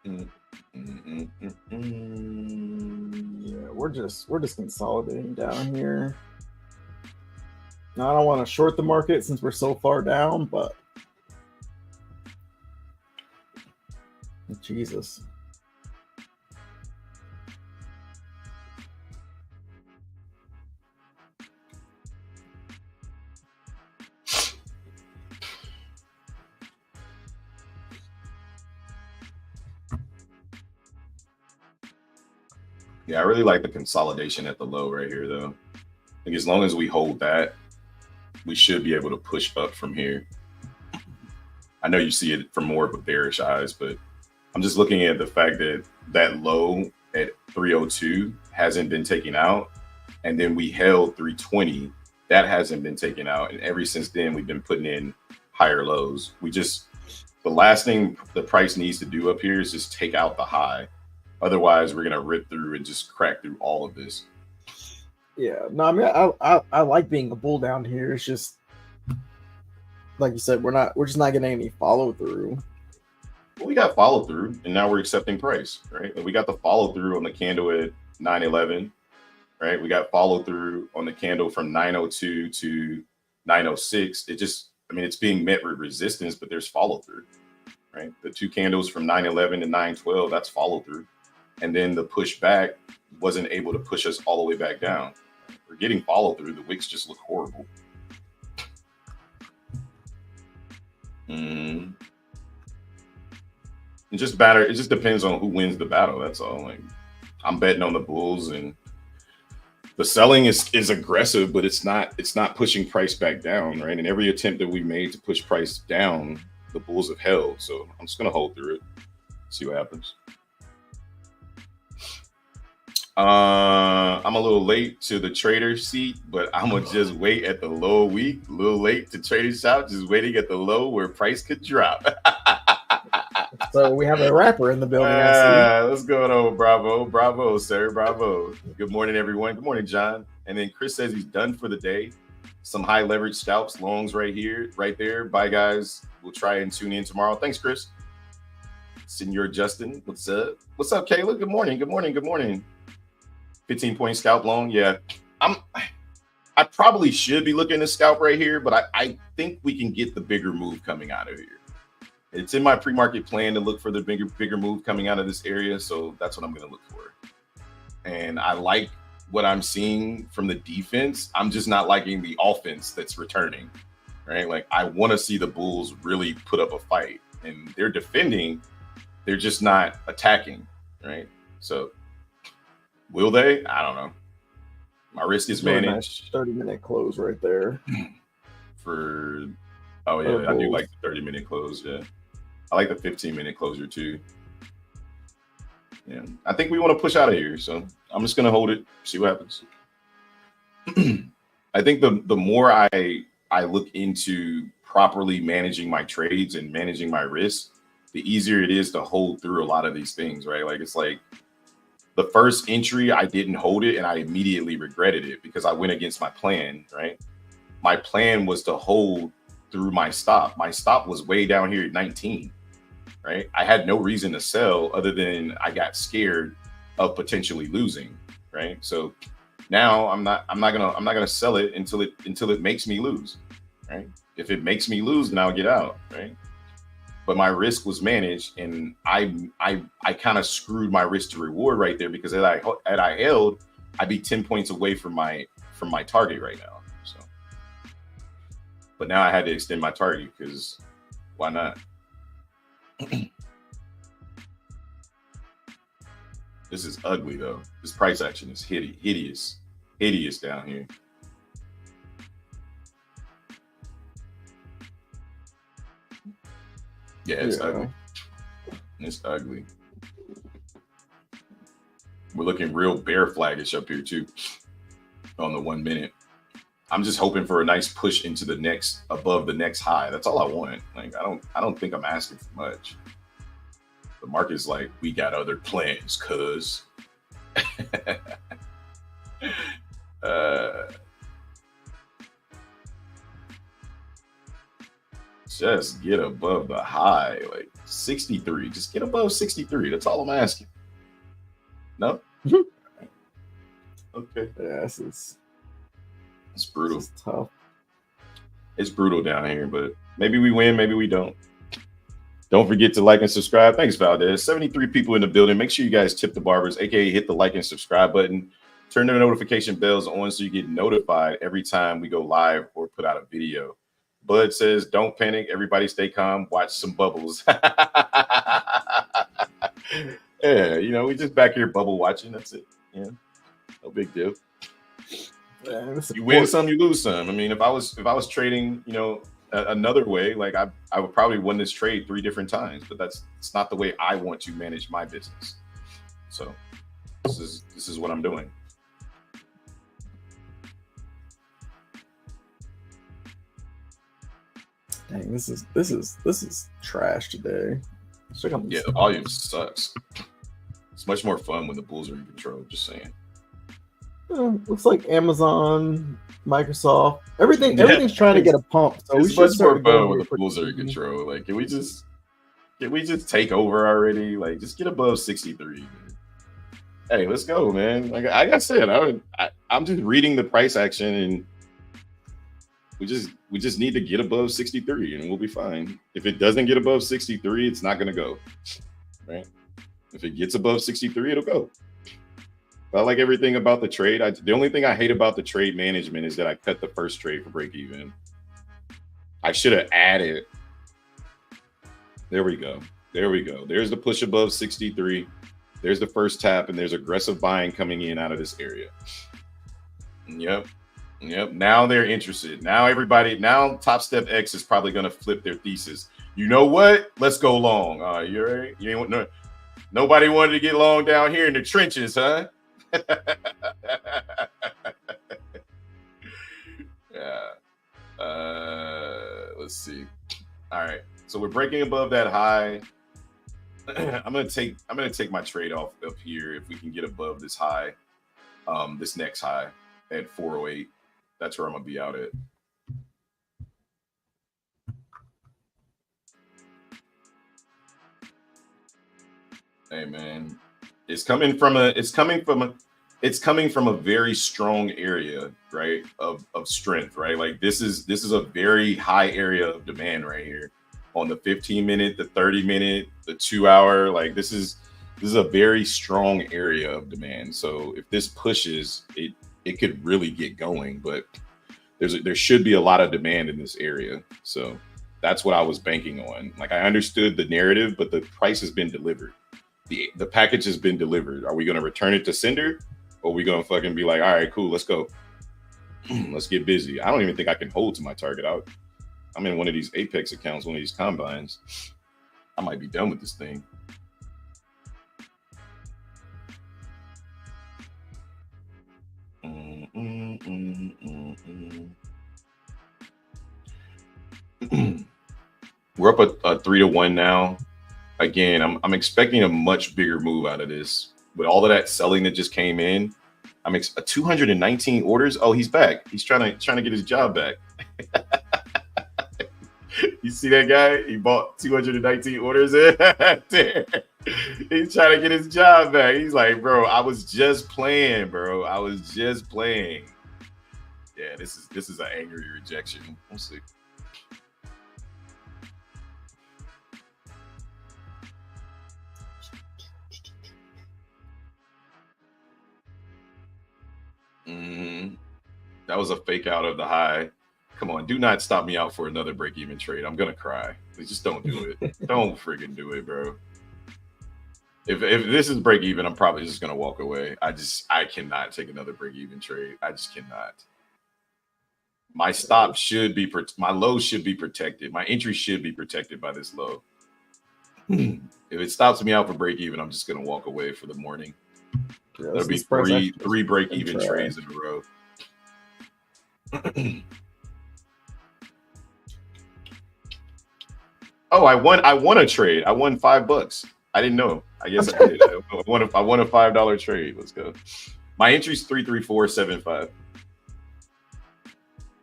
Yeah, we're just consolidating down here. Now, I don't want to short the market since we're so far down, but Jesus.
Yeah, I really like the consolidation at the low right here, though. I think as long as we hold that, we should be able to push up from here. I know you see it from more of a bearish eyes, but I'm just looking at the fact that that low at 302 hasn't been taken out. And then we held 320. That hasn't been taken out. And ever since then, we've been putting in higher lows. The last thing the price needs to do up here is just take out the high. Otherwise, we're going to rip through and just crack through all of this.
Yeah, no, I mean, I like being a bull down here. It's just, like you said, we're just not getting any follow through.
Well, we got follow through, and now we're accepting price, right? And we got the follow through on the candle at 911, right? We got follow through on the candle from 902 to 906. It's being met with resistance, but there's follow through, right? The two candles from 911 to 912, that's follow through. And then the push back wasn't able to push us all the way back down. We're getting follow through. The wicks just look horrible. It just depends on who wins the battle. That's all. Like, I'm betting on the bulls, and the selling is aggressive, but it's not pushing price back down, right? And every attempt that we made to push price down, the bulls have held. So I'm just gonna hold through it, see what happens. I'm a little late to the trader seat, but I'm gonna just wait at the low week. A little late to trader shop, just waiting at the low where price could drop.
So we have a rapper in the building.
What's going on? Bravo, sir. Bravo. Good morning, everyone. Good morning, John. And then Chris says he's done for the day. Some high leverage scalps, longs right there. Bye, guys. We'll try and tune in tomorrow. Thanks, Chris. Senor Justin, what's up? What's up, Kayla? Good morning. 15-point scalp long. Yeah, I probably should be looking at scalp right here, but I think we can get the bigger move coming out of here. It's in my pre-market plan to look for the bigger move coming out of this area, so that's what I'm going to look for. And I like what I'm seeing from the defense. I'm just not liking the offense that's returning, right? Like, I want to see the Bulls really put up a fight, and they're defending. They're just not attacking, right? So will they? I don't know. My risk is managed.
30-minute close right there.
I do like the 30-minute close. Yeah, I like the 15-minute closure too. Yeah, I think we want to push out of here, so I'm just gonna hold it, see what happens. I think the more I look into properly managing my trades and managing my risk, the easier it is to hold through a lot of these things, right? Like, it's like the first entry, I didn't hold it and I immediately regretted it because I went against my plan, right? My plan was to hold through my stop. My stop was way down here at 19, right? I had no reason to sell other than I got scared of potentially losing, right? So now I'm not gonna sell it until it makes me lose, right? If it makes me lose, then I'll get out, right? But my risk was managed, and I kind of screwed my risk to reward right there because had I held, I'd be 10 points away from my target right now. So, but now I had to extend my target because why not? This is ugly though. This price action is hideous down here. Yeah, it's ugly. It's ugly. We're looking real bear flaggish up here too on the 1 minute. I'm just hoping for a nice push into above the next high. That's all I want. Like, I don't think I'm asking for much. The market's like, we got other plans, cuz. Just get above the high, like 63. Just get above 63. That's all I'm asking. No? Okay.
Yeah, it's
brutal.
It's tough.
It's brutal down here, but maybe we win, maybe we don't. Don't forget to like and subscribe. Thanks, Valdez. 73 people in the building. Make sure you guys tip the barbers, aka hit the like and subscribe button. Turn the notification bells on so you get notified every time we go live or put out a video. Bud says, don't panic. Everybody stay calm. Watch some bubbles. Yeah, you know, we just back here bubble watching. That's it. Yeah, no big deal. You win some, you lose some. I mean, if I was trading, you know, another way, like I would probably win this trade 3 different times, but it's not the way I want to manage my business. So this is what I'm doing.
Dang, this is trash today.
Yeah, the volume sucks. It's much more fun when the Bulls are in control. Just saying.
Looks like Amazon, Microsoft, everything's trying to get a pump. So
it's much more fun when the Bulls are in control. Like, can we just take over already? Like, just get above 63. Man. Hey, let's go, man. Like I said, I'm just reading the price action, and we just need to get above 63, and we'll be fine. If it doesn't get above 63, it's not gonna go. Right? If it gets above 63, it'll go. I like everything about the trade. The only thing I hate about the trade management is that I cut the first trade for break even. I should have added. There we go. There's the push above 63. There's the first tap, and there's aggressive buying coming in out of this area. Yep. Now they're interested. Now Top Step X is probably going to flip their thesis. You know what? Let's go long. You right? You ain't no. Nobody wanted to get long down here in the trenches, huh? Yeah. Let's see. All right. So we're breaking above that high. I'm gonna take my trade off up here if we can get above this high, this next high at 408. That's where I'm gonna be out at. Hey man, it's coming from a very strong area, right? Of strength, right? Like this is a very high area of demand right here on the 15-minute, the 30-minute, the 2-hour. Like this is a very strong area of demand. So if this pushes, it could really get going, but there should be a lot of demand in this area. So that's what I was banking on. Like I understood the narrative, but the price has been delivered. The package has been delivered. Are we going to return it to sender, or are we going to fucking be like, all right, cool, let's go. Let's get busy. I don't even think I can hold to my target out. I'm in one of these Apex accounts, one of these combines. I might be done with this thing. We're up a 3-1 now. Again, I'm expecting a much bigger move out of this. With all of that selling that just came in, I'm 219 orders. Oh, he's back. He's trying to get his job back. You see that guy? He bought 219 orders in. He's trying to get his job back. He's like, bro, I was just playing, bro. I was just playing. Yeah, this is an angry rejection. We'll see. That was a fake out of the high. Come on, do not stop me out for another break-even trade. I'm gonna cry. Just don't do it. Don't freaking do it, bro. If this is break-even, I'm probably just gonna walk away. I cannot take another break-even trade. I just cannot. My stop should be my low should be protected. My entry should be protected by this low. If it stops me out for break-even, I'm just gonna walk away for the morning. Yeah, there'll be three break-even trades in a row. Oh, I won a trade. I won $5. I didn't know. I guess I did. I won a $5 trade. Let's go. My entry's 33475.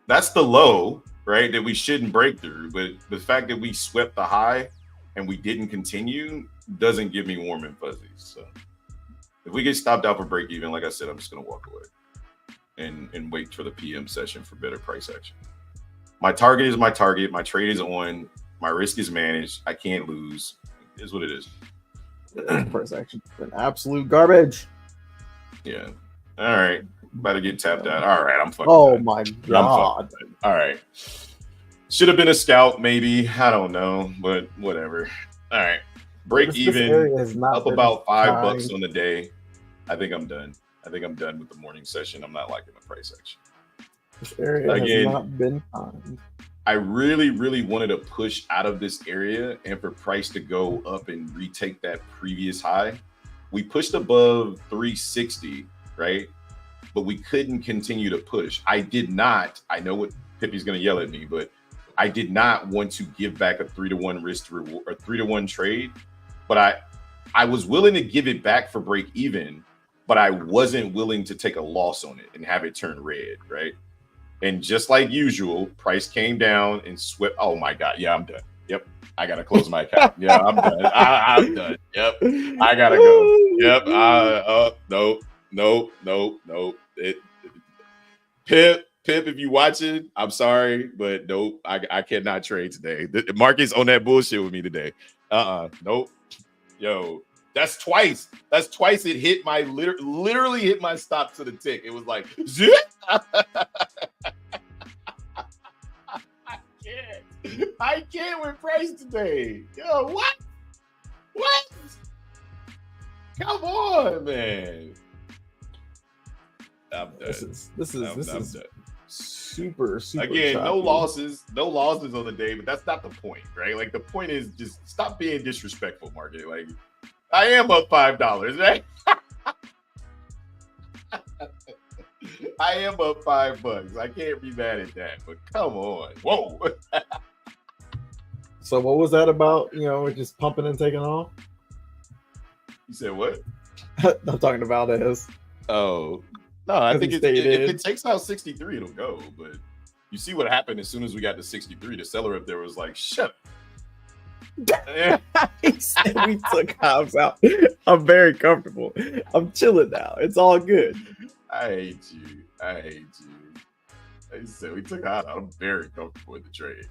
That's the low, right? That we shouldn't break through. But the fact that we swept the high and we didn't continue doesn't give me warm and fuzzies. So if we get stopped out for break even, like I said, I'm just gonna walk away and wait for the PM session for better price action. My target is my target. My trade is on. My risk is managed. I can't lose. It is what it is.
Price action, an absolute garbage.
Yeah. All right. About to get tapped out. All right. I'm fucking.
Oh
done.
my god.
All right. Should have been a scout, maybe. I don't know, but whatever. All right. Break even. Up about $5 on the day. I think I'm done. I think I'm done with the morning session. I'm not liking the price action.
This area has not been kind.
I really, really wanted to push out of this area and for price to go up and retake that previous high. We pushed above 360, right? But we couldn't continue to push. I did not. I know what Pippi's going to yell at me, but I did not want to give back a 3-to-1 risk to reward or 3-to-1 trade. But I was willing to give it back for break even, but I wasn't willing to take a loss on it and have it turn red, right? And just like usual, price came down and swept. Oh my God. Yeah, I'm done. Yep. I got to close my account. Yeah, I'm done. I'm done. Yep. I got to go. Yep. Nope. Pip, if you watching, I'm sorry, but nope. I cannot trade today. Marcus on that bullshit with me today. Nope. Yo, that's twice. It hit my literally hit my stop to the tick. It was like, I can't with price today. Yo, what? Come on, man. I'm done.
This is done. Super
again,
choppy.
no losses on the day, but that's not the point, right? Like the point is just stop being disrespectful, market. Like I am up $5, right? I am up $5. I can't be mad at that, but come on. Whoa.
So what was that about? You know, just pumping and taking off?
You said what?
I'm talking about is.
Oh. No, I think if it takes out 63, it'll go. But you see what happened as soon as we got to 63. The seller up there was like, shut up.
He said we took Hobbs out. I'm very comfortable. I'm chilling now. It's all good.
I hate you. I said we took Hobbs out. I'm very comfortable with the trade.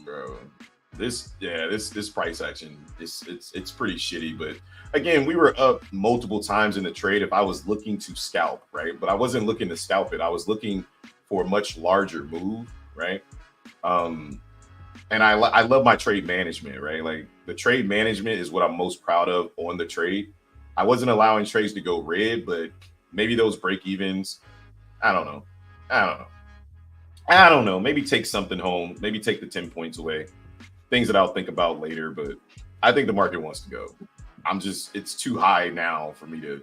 Bro. This price action, it's pretty shitty, but again, we were up multiple times in the trade if I was looking to scalp, right? But I wasn't looking to scalp it. I was looking for a much larger move, right? And I love my trade management, right? Like the trade management is what I'm most proud of on the trade. I wasn't allowing trades to go red, but maybe those break evens, I don't know. Maybe take something home. Maybe take the 10 points away. Things that I'll think about later, but I think the market wants to go. It's too high now for me to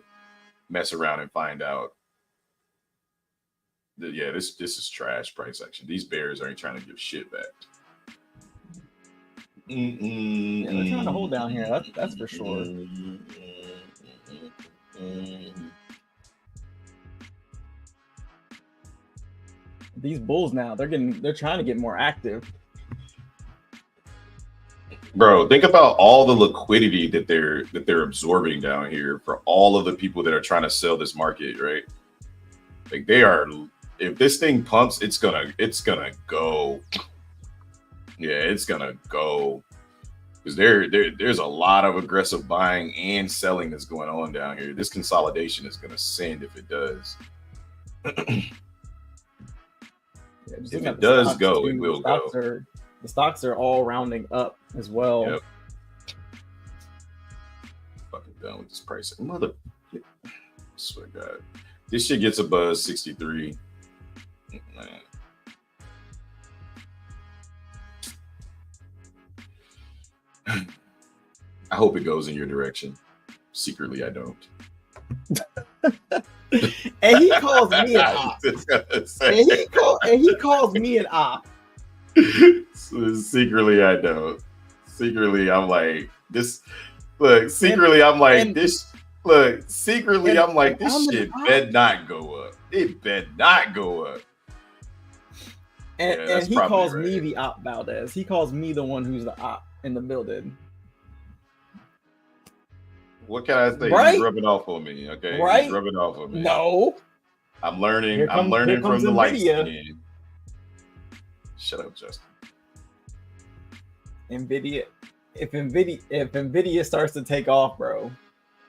mess around and find out. Yeah, this is trash price action. These bears aren't trying to give shit back.
Yeah, they're trying to hold down here. That's for sure. These bulls now, they're trying to get more active.
Bro, think about all the liquidity that they're absorbing down here for all of the people that are trying to sell this market, right? Like they are. If this thing pumps, it's gonna go. Yeah, it's gonna go. Because there's a lot of aggressive buying and selling that's going on down here. This consolidation is gonna send if it does. If it does go, it will go.
The stocks are all rounding up as well.
Yep. Fucking done with this price. Mother. I swear to God. This shit gets above 63. Man. I hope it goes in your direction. Secretly, I don't.
And he calls me an op. And he calls me an op.
Secretly, I don't. Secretly, I'm like this. Look, secretly, I'm like this. Look, secretly, I'm like this shit bet not go up. It bet not go up.
And he calls me the op, Valdez. He calls me the one who's the op in the building.
What can I say? Right? He's rubbing off on me. Okay,
right?
He's rubbing off on me.
No,
I'm learning. I'm learning from the light skin. Shut up, Justin.
Nvidia. If Nvidia starts to take off, bro,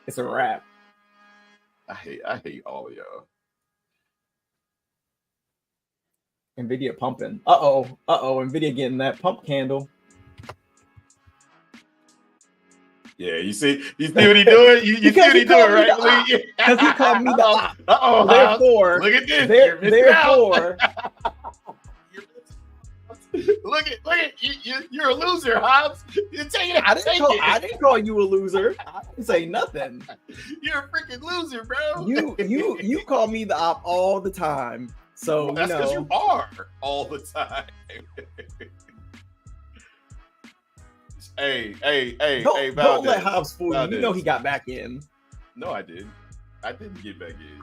it's a wrap.
I hate all of y'all.
Nvidia pumping. Nvidia getting that pump candle.
Yeah, you see what he doing? You see what he doing, right?
Because he called me the op.
Therefore, look at this.
Therefore,
look at you're a loser, Hobbs.
I didn't call you a loser. I didn't say nothing.
You're a freaking loser, bro.
You call me the op all the time. So
well, that's because you are all the time. Hey,
don't let Hobbs fool you. You know he got back in.
No, I didn't. I didn't get back in.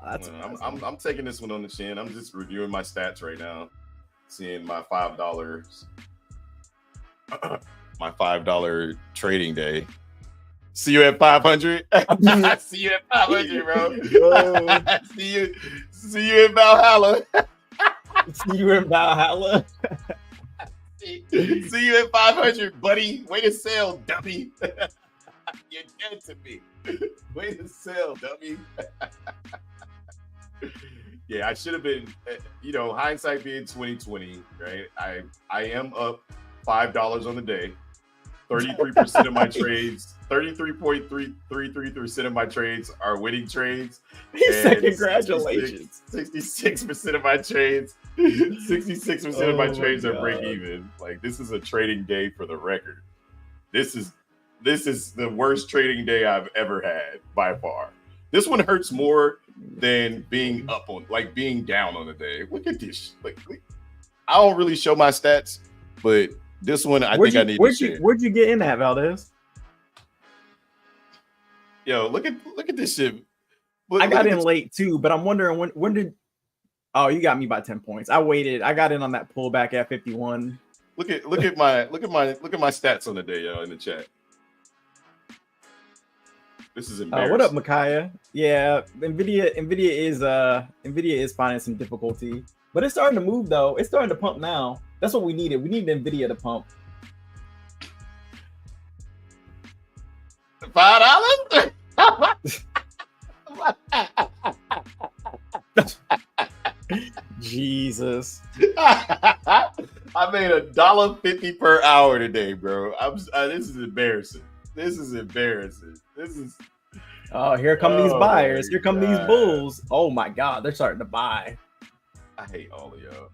I'm taking this one on the chin. I'm just reviewing my stats right now, seeing my $5 trading day. See you at 500. See you at 500, bro. See you in Valhalla.
See you in Valhalla.
See you at 500, buddy. Way to sell, dummy. You're dead to me. Way to sell, dummy. Yeah, I should have been, hindsight being 2020, right? I am up $5 on the day. 33% of my trades, 33.333% of my trades are winning trades.
He said congratulations.
66% of my trades, 66% of my trades are break even. Like, this is a trading day for the record. This is the worst trading day I've ever had by far. This one hurts more than being down on the day. Look at this. I don't really show my stats, but this one I think I need to share.
Where'd you get in that, Valdez?
Yo, look at this shit.
I got in late too, but I'm wondering when did. Oh, you got me by 10 points. I waited. I got in on that pullback at 51.
Look at my stats on the day, yo, in the chat. This is embarrassing.
What up, Micaiah? Yeah, Nvidia is finding some difficulty, but it's starting to move though. It's starting to pump now. That's what we needed. We needed Nvidia to pump.
$5?
Jesus.
I made $1.50 per hour today, bro. This is embarrassing.
Oh, here come these buyers. Here come these bulls. Oh my God, they're starting to buy.
I hate all of y'all.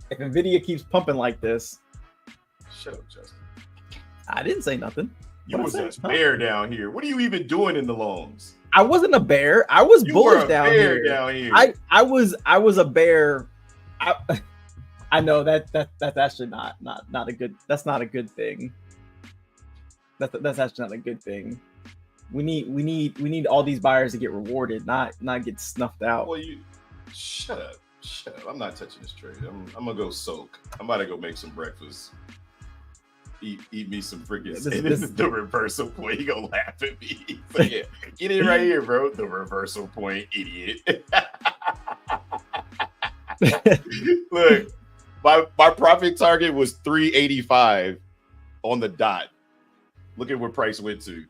If Nvidia keeps pumping like this.
Shut up, Justin.
I didn't say nothing.
You was a bear down here. What are you even doing in the longs?
I wasn't a bear. I was bullish down here. I was a bear. I know that's actually not a good. That's not a good thing. That's actually not a good thing. We need all these buyers to get rewarded, not get snuffed out.
Well, shut up. I'm not touching this trade. I'm gonna go soak. I'm about to go make some breakfast. Eat me some freaking. This is the reversal point. He gonna laugh at me. But yeah, get it right here, bro. The reversal point, idiot. Look, my profit target was 385 on the dot. Look at where price went to.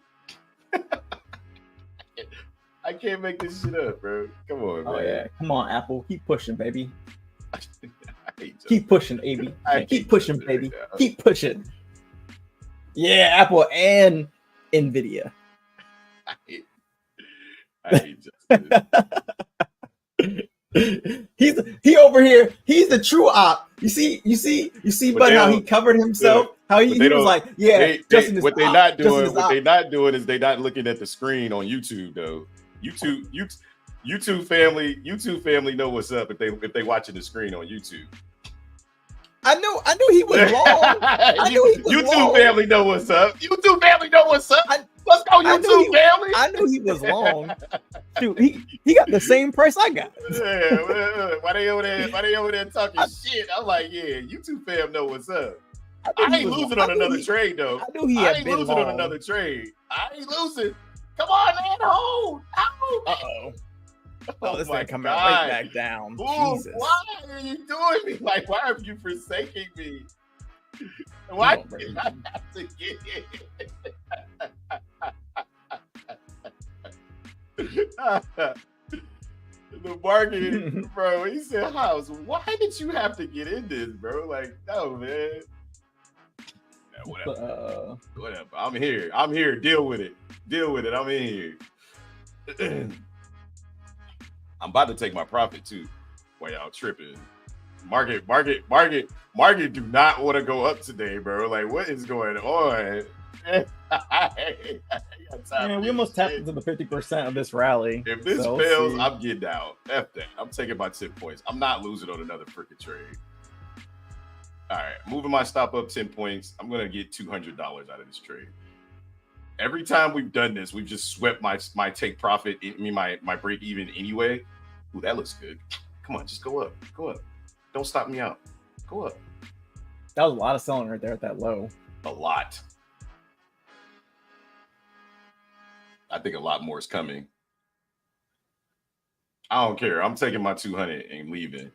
I can't make this shit up, bro. Come on, man.
Oh yeah, come on, Apple. Keep pushing, baby. Keep pushing, baby. Keep pushing, baby. Keep pushing. Yeah, Apple and Nvidia.
I hate Justin.
He over here. He's the true op. You see, but how he covered himself. How he was like, yeah.
What they're not doing is they're not looking at the screen on YouTube though. YouTube family know what's up if they watching the screen on YouTube.
I knew he was wrong.
YouTube family know what's up. YouTube family know what's up. Let's go, YouTube family.
I knew he was long. Dude, he got the same price I got.
Yeah, why they over there talking shit? I'm like, yeah, YouTube fam know what's up. I ain't losing on another trade though.
I knew he had been
losing on another trade. I ain't losing. Come on, man, hold.
Uh-oh. Oh, this thing coming right back down.
Ooh,
Jesus.
Why are you doing me? Like, why are you forsaking me? Why did I have to get it? The marketing, bro. He said, "House, why did you have to get in this, bro? Like, no, man. Whatever. Whatever. I'm here. I'm here. Deal with it. Deal with it. I'm in here. I'm about to take my profit too. While y'all tripping. Market do not want to go up today, bro. Like, what is going on?
Man, we almost tapped into the 50% of this rally.
If this fails, I'm getting out. F that. I'm taking my 10 points. I'm not losing on another freaking trade. All right, moving my stop up 10 points. I'm gonna get $200 out of this trade. Every time we've done this, we've just swept my take profit, my break even anyway. Ooh, that looks good. Come on, just go up. Go up. Don't stop me out. Go up.
That was a lot of selling right there at that low.
A lot. I think a lot more is coming. I don't care. I'm taking my 200 and leaving.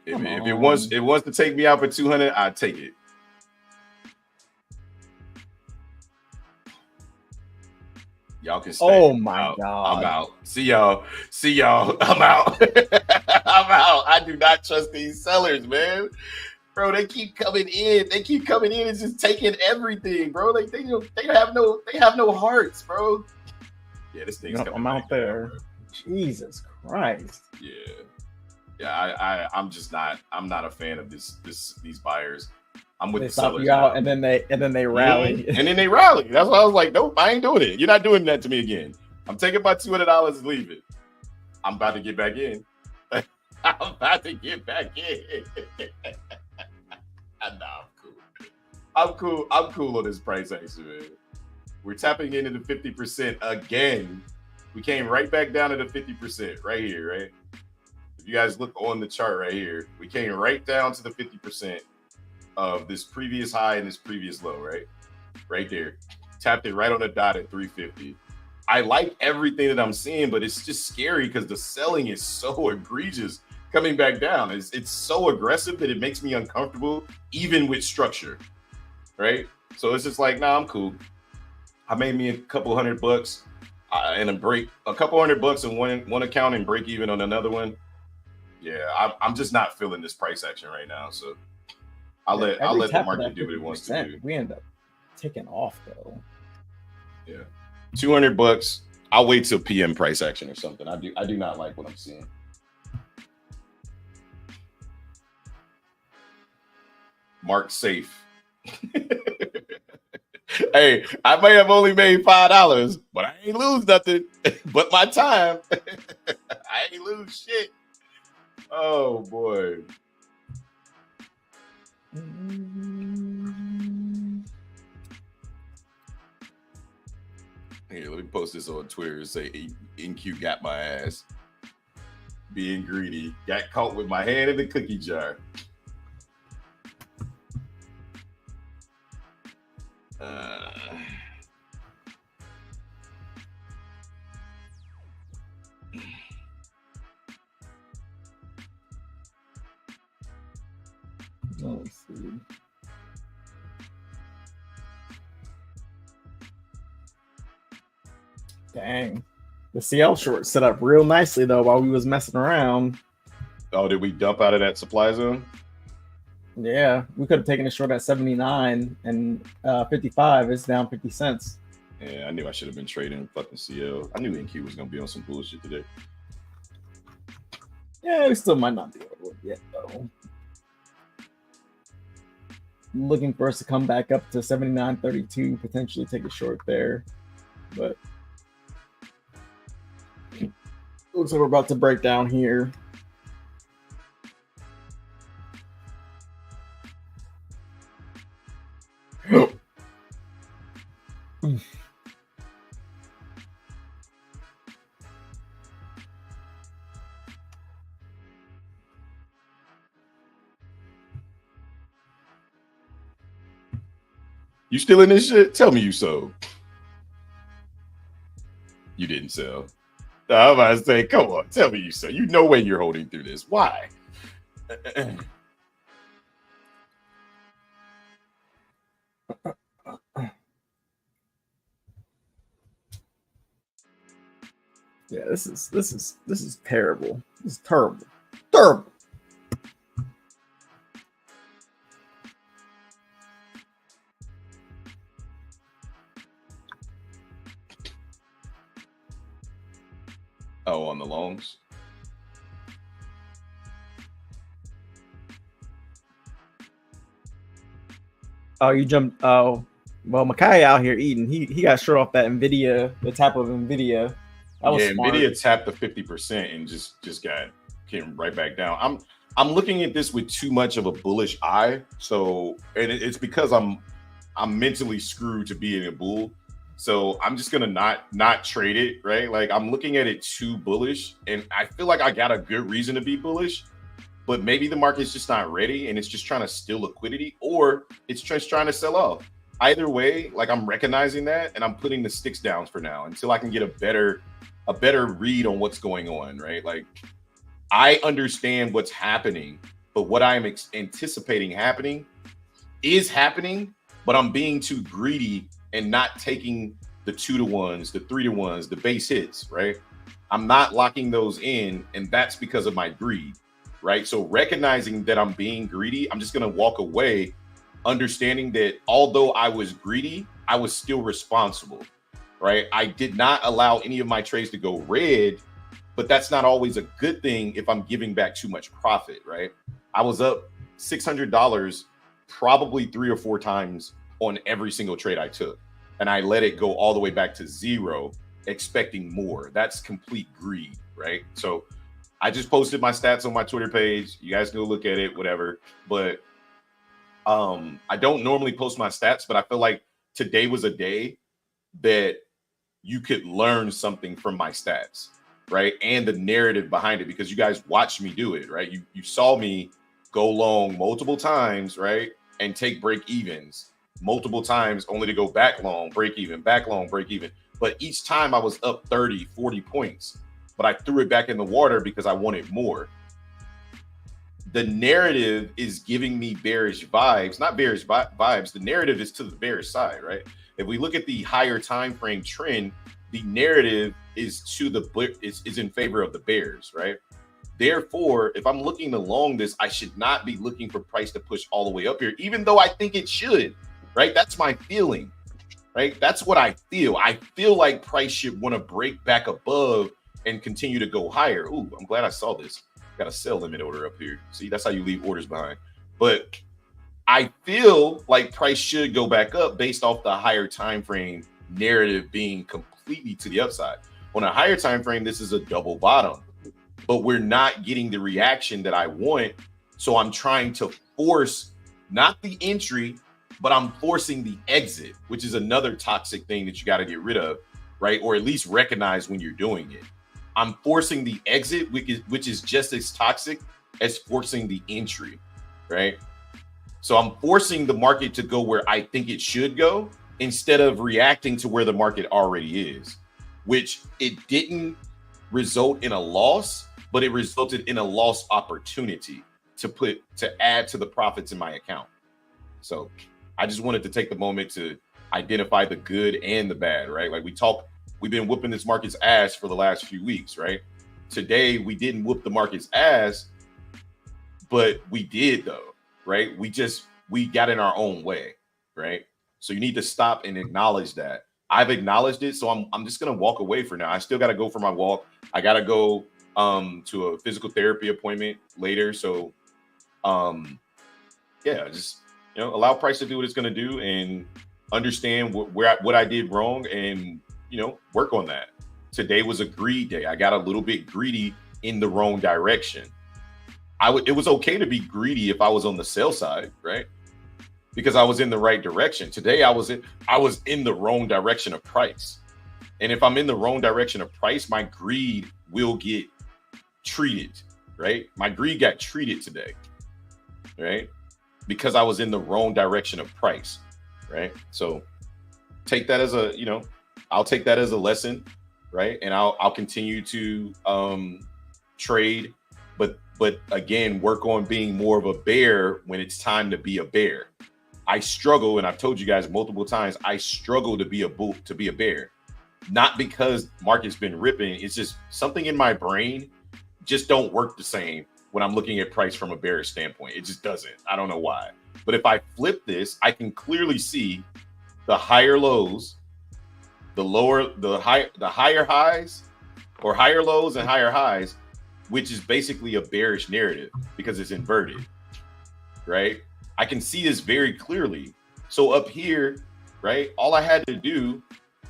If it wants to take me out for 200, I take it. Y'all can stay.
Oh my God.
I'm out. See y'all. I'm out. I'm out. I do not trust these sellers, man. Bro, they keep coming in. They keep coming in and just taking everything, bro. Like they have no hearts, bro. Yeah, this thing's coming.
I'm out there. Down, Jesus Christ.
Yeah. I'm not a fan of these buyers. I'm with
the
sellers.
Out and then they rally.
And then they rally. That's why I was like, nope, I ain't doing it. You're not doing that to me again. I'm taking my $200 and leave it. I'm about to get back in. I'm about to get back in. Nah, I'm cool. I'm cool on this price action, man. We're tapping into the 50% again. We came right back down to the 50% right here, right? If you guys look on the chart right here, we came right down to the 50% of this previous high and this previous low, right? Right there. Tapped it right on the dot at 350. I like everything that I'm seeing, but it's just scary because the selling is so egregious coming back down. It's so aggressive that it makes me uncomfortable, even with structure, right? So it's just like, nah, I'm cool. I made me a couple $100 and a couple $100 in one account and break even on another one. Yeah, I'm just not feeling this price action right now. So I'll let the market do what it wants to do.
We end up taking off though.
Yeah, $200. I'll wait till PM price action or something. I do not like what I'm seeing. Mark safe. Hey, I may have only made $5, but I ain't lose nothing but my time. I ain't lose shit. Oh boy. Here, let me post this on Twitter and say NQ got my ass. Being greedy. Got caught with my hand in the cookie jar.
Let's see. Dang. The CL short set up real nicely though while we was messing around.
Oh, did we dump out of that supply zone?
Yeah, we could have taken a short at 79 and 55. It's down 50 cents.
Yeah, I knew I should have been trading fucking CL. I knew NQ was gonna be on some bullshit today.
Yeah, we still might not be able to yet though. Looking for us to come back up to 79.32, potentially take a short there, but looks like we're about to break down here.
You still in this shit? Tell me you so. sell. I'm about to say, come on, tell me you sell. You know when you're holding through this. Why?
Yeah, this is terrible. This is terrible. Terrible.
Oh, on the longs.
Oh, you jumped. Oh, well, Makai out here eating. He got short off that Nvidia, the tap of Nvidia.
That was smart. Nvidia tapped the 50% and just came right back down. I'm looking at this with too much of a bullish eye. So, and it's because I'm mentally screwed to be in a bull. So I'm just gonna not trade it, right? Like I'm looking at it too bullish, and I feel like I got a good reason to be bullish, but maybe the market's just not ready and it's just trying to steal liquidity, or it's just trying to sell off. Either way, like I'm recognizing that and I'm putting the sticks down for now until I can get a better read on what's going on, right? Like I understand what's happening, but what I'm anticipating happening is happening, but I'm being too greedy and not taking the 2-to-1s, the 3-to-1s, the base hits, right? I'm not locking those in, and that's because of my greed, right? So recognizing that I'm being greedy, I'm just gonna walk away, understanding that although I was greedy, I was still responsible, right? I did not allow any of my trades to go red, but that's not always a good thing if I'm giving back too much profit, right? I was up $600 probably 3 or 4 times on every single trade I took. And I let it go all the way back to 0, expecting more. That's complete greed, right? So I just posted my stats on my Twitter page. You guys go look at it, whatever. But I don't normally post my stats, but I feel like today was a day that you could learn something from my stats, right? And the narrative behind it, because you guys watched me do it, right? You saw me go long multiple times, right? And take break evens multiple times only to go back long, break even, back long, break even. But each time I was up 30, 40 points, but I threw it back in the water because I wanted more. The narrative is giving me bearish vibes, not bearish vibes. The narrative is to the bearish side, right? If we look at the higher time frame trend, the narrative is to the is in favor of the bears, right? Therefore, if I'm looking along this, I should not be looking for price to push all the way up here, even though I think it should, right? That's my feeling, right? That's what I feel. I feel like price should want to break back above and continue to go higher. Ooh, I'm glad I saw this. Got a sell limit order up here. See, that's how you leave orders behind. But I feel like price should go back up based off the higher time frame narrative being completely to the upside. On a higher time frame, this is a double bottom, but we're not getting the reaction that I want. So I'm trying to force not the entry, but I'm forcing the exit, which is another toxic thing that you got to get rid of, right? Or at least recognize when you're doing it. I'm forcing the exit, which is just as toxic as forcing the entry, right? So I'm forcing the market to go where I think it should go instead of reacting to where the market already is, which it didn't result in a loss, but it resulted in a lost opportunity to add to the profits in my account. So I just wanted to take the moment to identify the good and the bad, right? Like we've been whooping this market's ass for the last few weeks, right? Today, we didn't whoop the market's ass, but we did though, right? We got in our own way, right? So you need to stop and acknowledge that. I've acknowledged it, so I'm just gonna walk away for now. I still gotta go for my walk. I gotta go to a physical therapy appointment later. So yeah, just allow price to do what it's gonna do and understand what I did wrong and work on that. Today was a greed day. I got a little bit greedy in the wrong direction. It was okay to be greedy if I was on the sell side, right? Because I was in the right direction. Today I was in the wrong direction of price. And if I'm in the wrong direction of price, my greed will get treated, right? My greed got treated today, right? Because I was in the wrong direction of price, right? So take that as I'll take that as a lesson. right? And I'll continue to trade, but again, work on being more of a bear when it's time to be a bear. I struggle, and I've told you guys multiple times, I struggle to be a bull, to be a bear. Not because market's been ripping, it's just something in my brain just don't work the same when I'm looking at price from a bearish standpoint. It just doesn't. I don't know why. But if I flip this, I can clearly see the higher lows, the higher highs, or higher lows and higher highs, which is basically a bearish narrative because it's inverted, right? I can see this very clearly. So up here, right, all I had to do,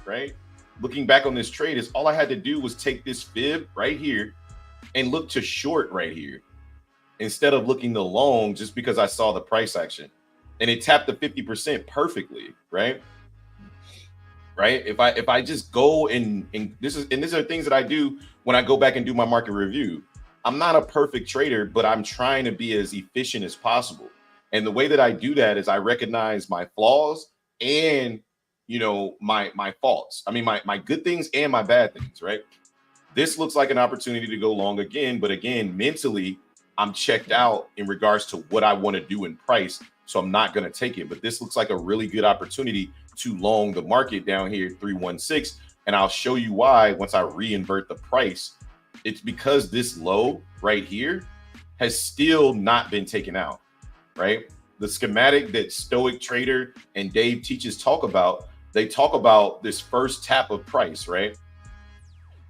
right, looking back on this trade, is all I had to do was take this fib right here and look to short right here instead of looking the long, just because I saw the price action. And it tapped the 50% perfectly, right? Right? If I just go and these are things that I do when I go back and do my market review. I'm not a perfect trader, but I'm trying to be as efficient as possible. And the way that I do that is I recognize my flaws and, you know, my faults. I mean, my good things and my bad things, right? This looks like an opportunity to go long again, but again, mentally, I'm checked out in regards to what I want to do in price, so I'm not going to take it. But this looks like a really good opportunity to long the market down here, 316, and I'll show you why once I reinvert the price. It's because this low right here has still not been taken out, right? The schematic that Stoic Trader and Dave teaches talk about, they talk about this first tap of price, right?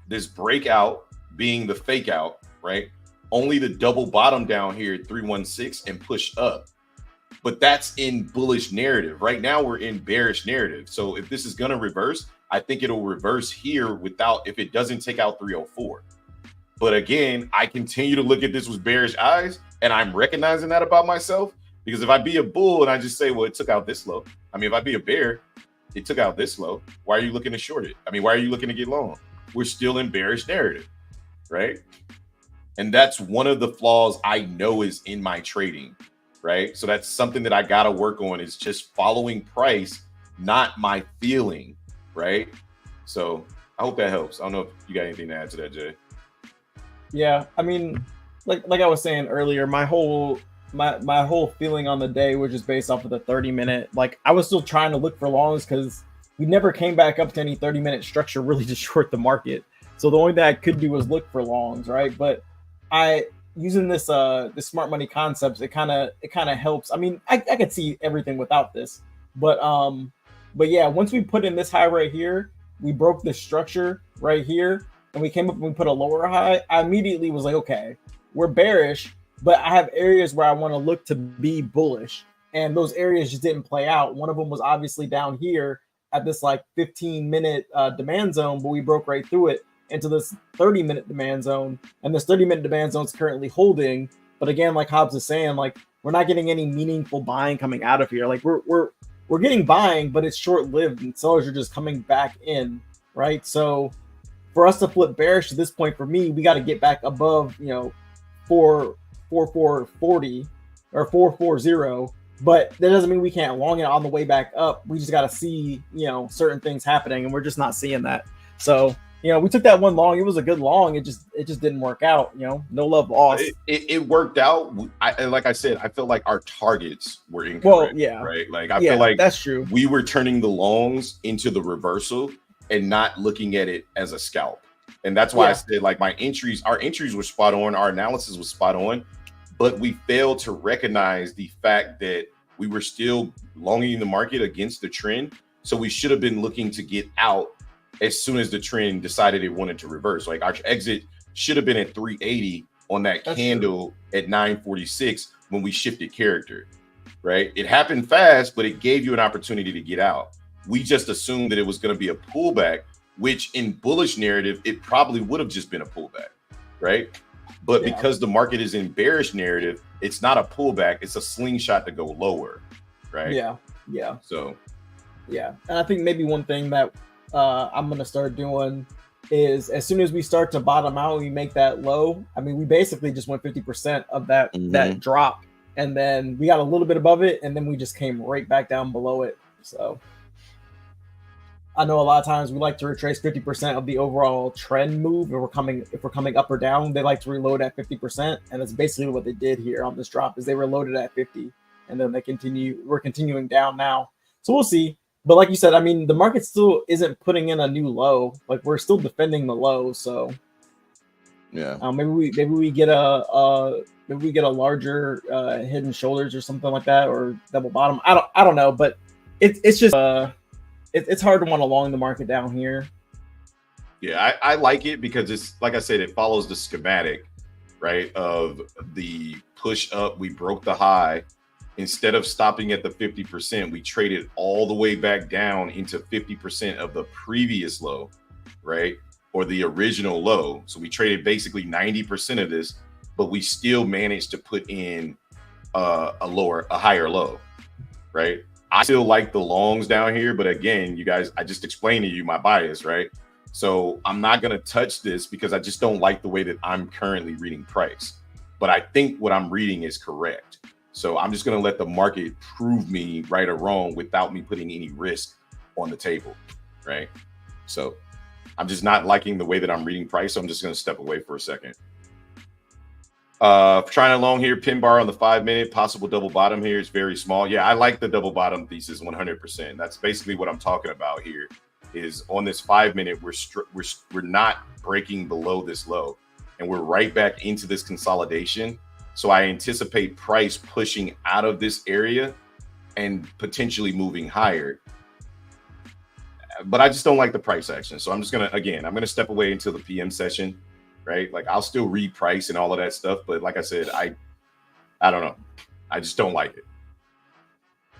This breakout being the fake out, right? Only the double bottom down here at 316 and push up. But that's in bullish narrative. Right now we're in bearish narrative. So if this is going to reverse, I think it'll reverse here without, if it doesn't take out 304. But again, I continue to look at this with bearish eyes, and I'm recognizing that about myself, because if I be a bull and I just say, well, it took out this low. I mean, if I be a bear, it took out this low. Why are you looking to short it? I mean, why are you looking to get long? We're still in bearish narrative, right? And that's one of the flaws I know is in my trading, right? So that's something that I got to work on, is just following price, not my feeling, right? So I hope that helps. I don't know if you got anything to add to that, Jay.
Yeah, I mean, like I was saying earlier, my whole feeling on the day was just based off of the 30-minute. Like, I was still trying to look for longs because we never came back up to any 30-minute structure really to short the market. So the only thing I could do was look for longs, right? But using this smart money concepts, it kind of helps. I mean, I could see everything without this, but yeah, once we put in this high right here, we broke the structure right here, and we came up and we put a lower high. I immediately was like, okay, we're bearish, but I have areas where I want to look to be bullish, and those areas just didn't play out. One of them was obviously down here at this like 15-minute demand zone, but we broke right through it into this 30-minute demand zone, and this 30-minute demand zone is currently holding. But again, like Hobbs is saying, like, we're not getting any meaningful buying coming out of here. Like, we're getting buying, but it's short-lived, and sellers are just coming back in, right? So for us to flip bearish at this point, for me, we got to get back above, you know, 440 or 440. But that doesn't mean we can't long it on the way back up. We just got to see, you know, certain things happening, and we're just not seeing that. So, you know, we took that one long. It was a good long. It just didn't work out. You know, no love lost.
It worked out. Like I said, I feel like our targets were incorrect.
Well, yeah,
right. Like I feel like
that's true.
We were turning the longs into the reversal and not looking at it as a scalp. And that's why I said, like, our entries were spot on. Our analysis was spot on, but we failed to recognize the fact that we were still longing the market against the trend. So we should have been looking to get out as soon as the trend decided it wanted to reverse. Like, our exit should have been at 380 on that candle at 946 when we shifted character, right? It happened fast, but it gave you an opportunity to get out. We just assumed that it was going to be a pullback, which in bullish narrative, it probably would have just been a pullback, right? But because the market is in bearish narrative, it's not a pullback, it's a slingshot to go lower, right? Yeah. So,
yeah. And I think maybe one thing that I'm going to start doing is, as soon as we start to bottom out and we make that low, I mean, we basically just went 50% of that drop, and then we got a little bit above it, and then we just came right back down below it. So I know a lot of times we like to retrace 50% of the overall trend move. If we're coming up or down, they like to reload at 50%, and that's basically what they did here on this drop. Is they reloaded at 50, and then we're continuing down now. So we'll see. But like you said, I mean, the market still isn't putting in a new low. Like we're still defending the low. So
yeah,
maybe we get a larger head and shoulders or something like that, or double bottom. I don't know, but it's just it's hard to want to long the market down here.
Yeah, I like it because it's like I said, it follows the schematic, right? Of the push up, we broke the high. Instead of stopping at the 50%, we traded all the way back down into 50% of the previous low, right? Or the original low. So we traded basically 90% of this, but we still managed to put in a higher low, right? I still like the longs down here, but again, you guys, I just explained to you my bias, right? So I'm not going to touch this because I just don't like the way that I'm currently reading price. But I think what I'm reading is correct. So I'm just going to let the market prove me right or wrong without me putting any risk on the table, right? So I'm just not liking the way that I'm reading price. So I'm just going to step away for a second. Trying along here, pin bar on the 5 minute, possible double bottom here is very small. Yeah, I like the double bottom thesis 100%. That's basically what I'm talking about here. Is on this 5 minute, we're not breaking below this low, and we're right back into this consolidation. So I anticipate price pushing out of this area and potentially moving higher. But I just don't like the price action. So I'm just I'm gonna step away until the PM session, right? Like I'll still read price and all of that stuff, but like I said, I don't know. I just don't like it.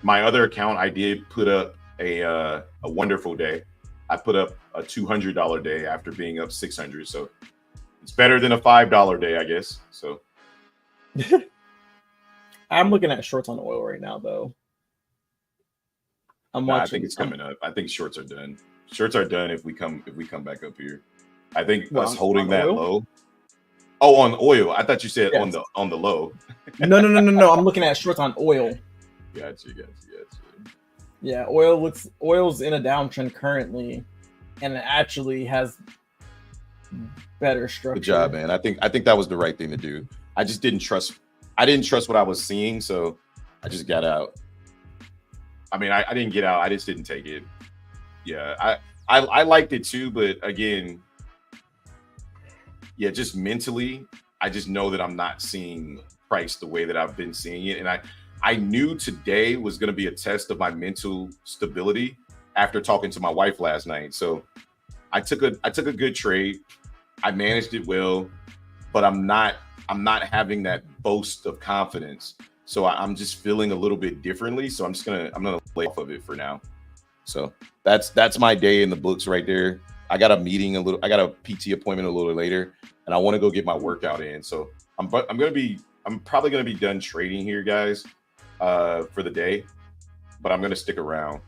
My other account, I did put up a wonderful day. I put up a $200 day after being up 600. So it's better than a $5 day, I guess. So
I'm looking at shorts on oil right now, though.
I think it's coming up. I think shorts are done. Shorts are done if we come back up here. I think us holding that low. Oh, on oil. I thought you said on the low.
No. I'm looking at shorts on oil.
Gotcha.
Yeah, oil's in a downtrend currently, and it actually has better structure.
Good job, man. I think that was the right thing to do. I just didn't trust. I didn't trust what I was seeing, so I just got out. I mean, I didn't get out. I just didn't take it. Yeah, I liked it too, but again, yeah, just mentally, I just know that I'm not seeing price the way that I've been seeing it, and I knew today was going to be a test of my mental stability after talking to my wife last night. So I took a good trade. I managed it well, but I'm not having that boast of confidence. So I'm just feeling a little bit differently. So I'm gonna lay off of it for now. So that's my day in the books right there. I got a meeting I got a PT appointment a little later, and I want to go get my workout in. So I'm probably gonna be done trading here, guys, for the day, but I'm gonna stick around.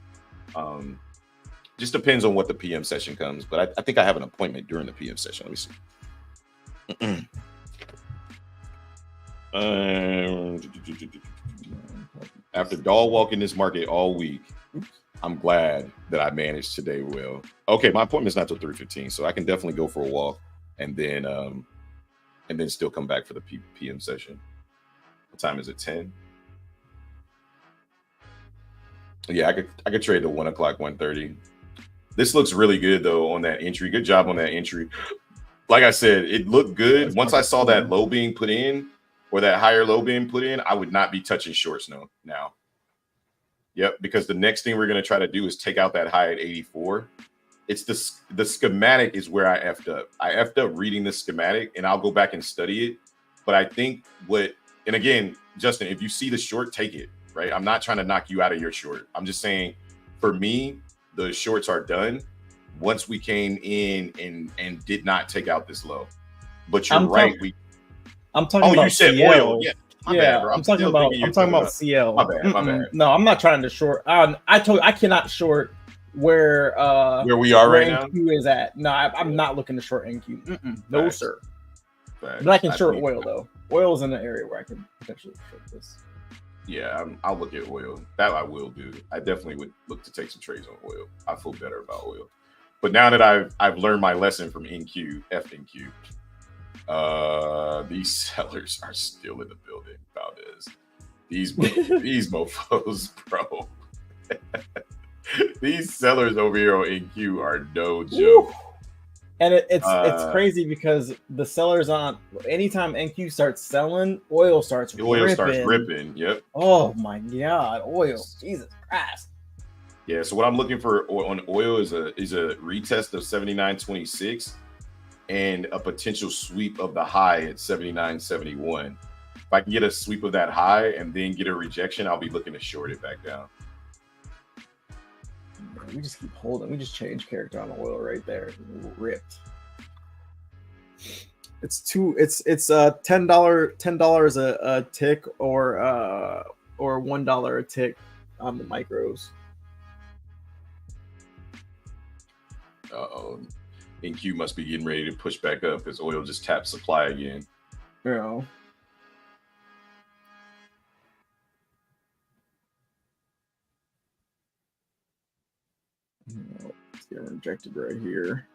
Just depends on what the PM session comes, but I think I have an appointment during the PM session. Let me see. After dog walking this market all week, I'm glad that I managed today well. Okay, my appointment's not till 3:15, so I can definitely go for a walk and then still come back for the PM session. What time is it? 10? Yeah, I could trade the 1 o'clock, 1:30. This looks really good though on that entry. Good job on that entry. Like I said, it looked good. Once I saw that low being put in, or that higher low being put in, I would not be touching shorts now. Yep, because the next thing we're going to try to do is take out that high at 84. It's the schematic is where I effed up. I effed up reading the schematic, and I'll go back and study it. But I think and again, Justin, if you see the short, take it, right? I'm not trying to knock you out of your short. I'm just saying, for me, the shorts are done once we came in and did not take out this low. But you're right.
I'm talking about
you said
CL.
oil. Yeah.
Bad, I'm talking about CL.
My bad.
No, I'm not trying to short. I cannot short where
we are right now.
NQ is at. No, I'm not looking to short NQ. No,
Facts.
Sir.
Facts.
But I can short oil though. Oil is in the area where I can potentially short this.
Yeah, I'll look at oil. That I will do. I definitely would look to take some trades on oil. I feel better about oil. But now that I've learned my lesson from NQ, FNQ, these sellers are still in the building. Valdez, these mofos, bro. These sellers over here on NQ are no joke.
And it's crazy because the sellers on anytime NQ starts selling, oil starts
ripping. Yep.
Oh my god, oil! Jesus Christ.
Yeah. So what I'm looking for on oil is a retest of 79.26 and a potential sweep of the high at 79.71. If I can get a sweep of that high and then get a rejection, I'll be looking to short it back down.
We just keep holding. We just change character on oil right there. Ripped. It's $10 a tick or $1 a tick on the micros.
Uh-oh. NQ must be getting ready to push back up because oil just tapped supply again.
Yeah. Let's get rejected right here.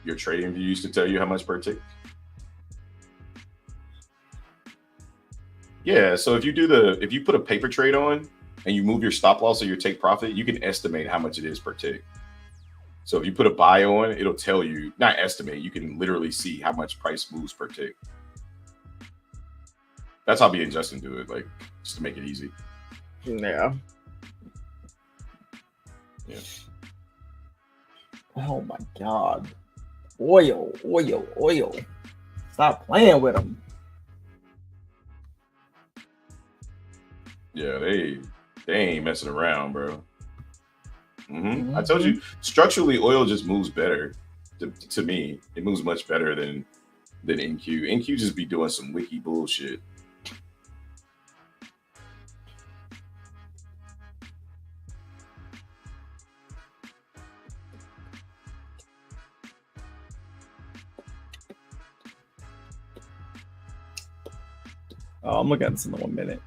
Your trading view used to tell you how much per tick? Yeah, so if you put a paper trade on and you move your stop loss or your take profit, you can estimate how much it is per tick. So if you put a buy on, it'll tell you, not estimate, you can literally see how much price moves per tick. That's how me and Justin do it, like just to make it easy.
Yeah.
Yeah.
Oh my god. Oil. Stop playing with them.
Yeah, they ain't messing around, bro. I told you, structurally, oil just moves better. To me, it moves much better than NQ. NQ just be doing some wiki bullshit.
Oh, I'm looking at this in 1 minute.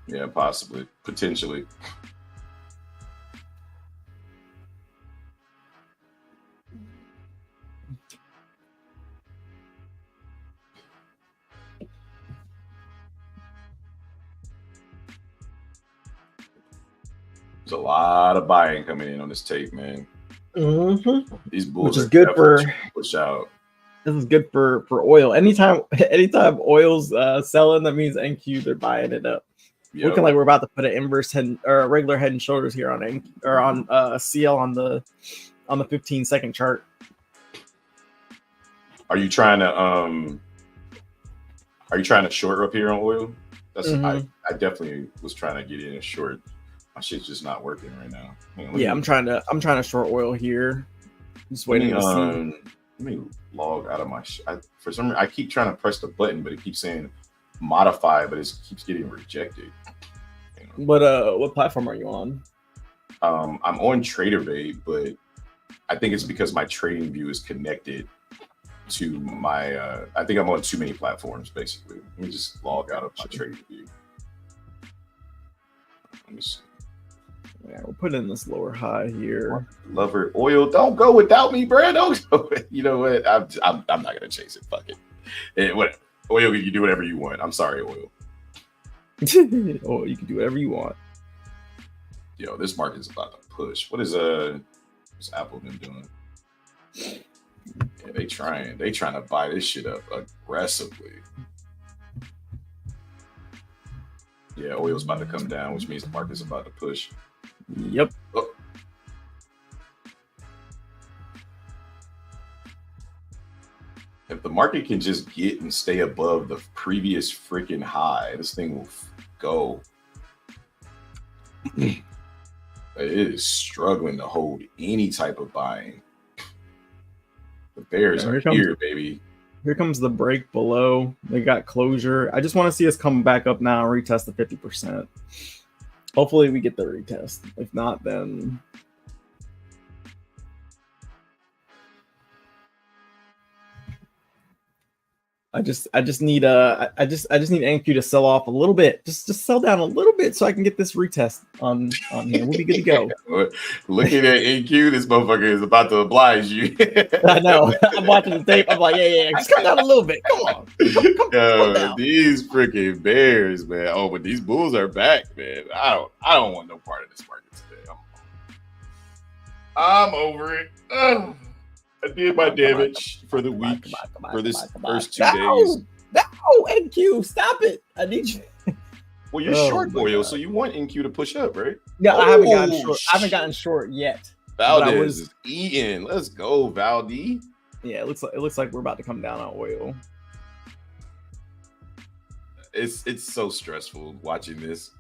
Yeah, possibly, potentially. There's a lot of buying coming in on this tape, man. These bulls
which is good for
push out.
This is good for oil. Anytime oil's selling, that means NQ they're buying it up. Yep. Looking like we're about to put an inverse head or a regular head and shoulders here on CL on the 15-second chart.
Are you trying to short up here on oil? That's I definitely was trying to get in a short. My shit's just not working right now.
I'm trying to short oil here. Just waiting to see.
Let me log out of my. For some reason, I keep trying to press the button, but it keeps saying modify, but it keeps getting rejected.
What platform are you on?
I'm on TraderBait, but I think it's because my trading view is connected to my. I think I'm on too many platforms. Basically, let me just log out of my trading view. Let me see.
Yeah, we'll put in this lower high here.
Lover oil, don't go without me, bro. Don't go. You know what? I'm not gonna chase it. Fuck it. Whatever. Oil, you do whatever you want. I'm sorry, oil.
Oh, you can do whatever you want.
Yo, this market is about to push. What's Apple been doing? Yeah, they trying to buy this shit up aggressively. Yeah, oil's about to come down, which means the market's about to push.
Yep.
Oh. If the market can just get and stay above the previous freaking high, this thing will go. It is struggling to hold any type of buying. The bears are here, baby.
Here comes the break below. They got closure. I just want to see us come back up now and retest the 50%. Hopefully we get the retest. If not, then I just need NQ to sell off a little bit. Just sell down a little bit so I can get this retest on here. We'll be good to go.
Looking at NQ, this motherfucker is about to oblige you.
I know. I'm watching the tape. I'm like, yeah. Just come down a little bit. Come on. Come down.
These freaking bears, man. Oh, but these bulls are back, man. I don't want no part of this market today. I'm over it. I did my damage for the week, for this first 2 days.
No, NQ, stop it. I need you.
Well, you're short, Boyo, so you want NQ to push up, right?
Yeah, I haven't gotten short yet.
Valdez is eating. Let's go, Valdi.
Yeah, it looks like we're about to come down on oil.
It's so stressful watching this.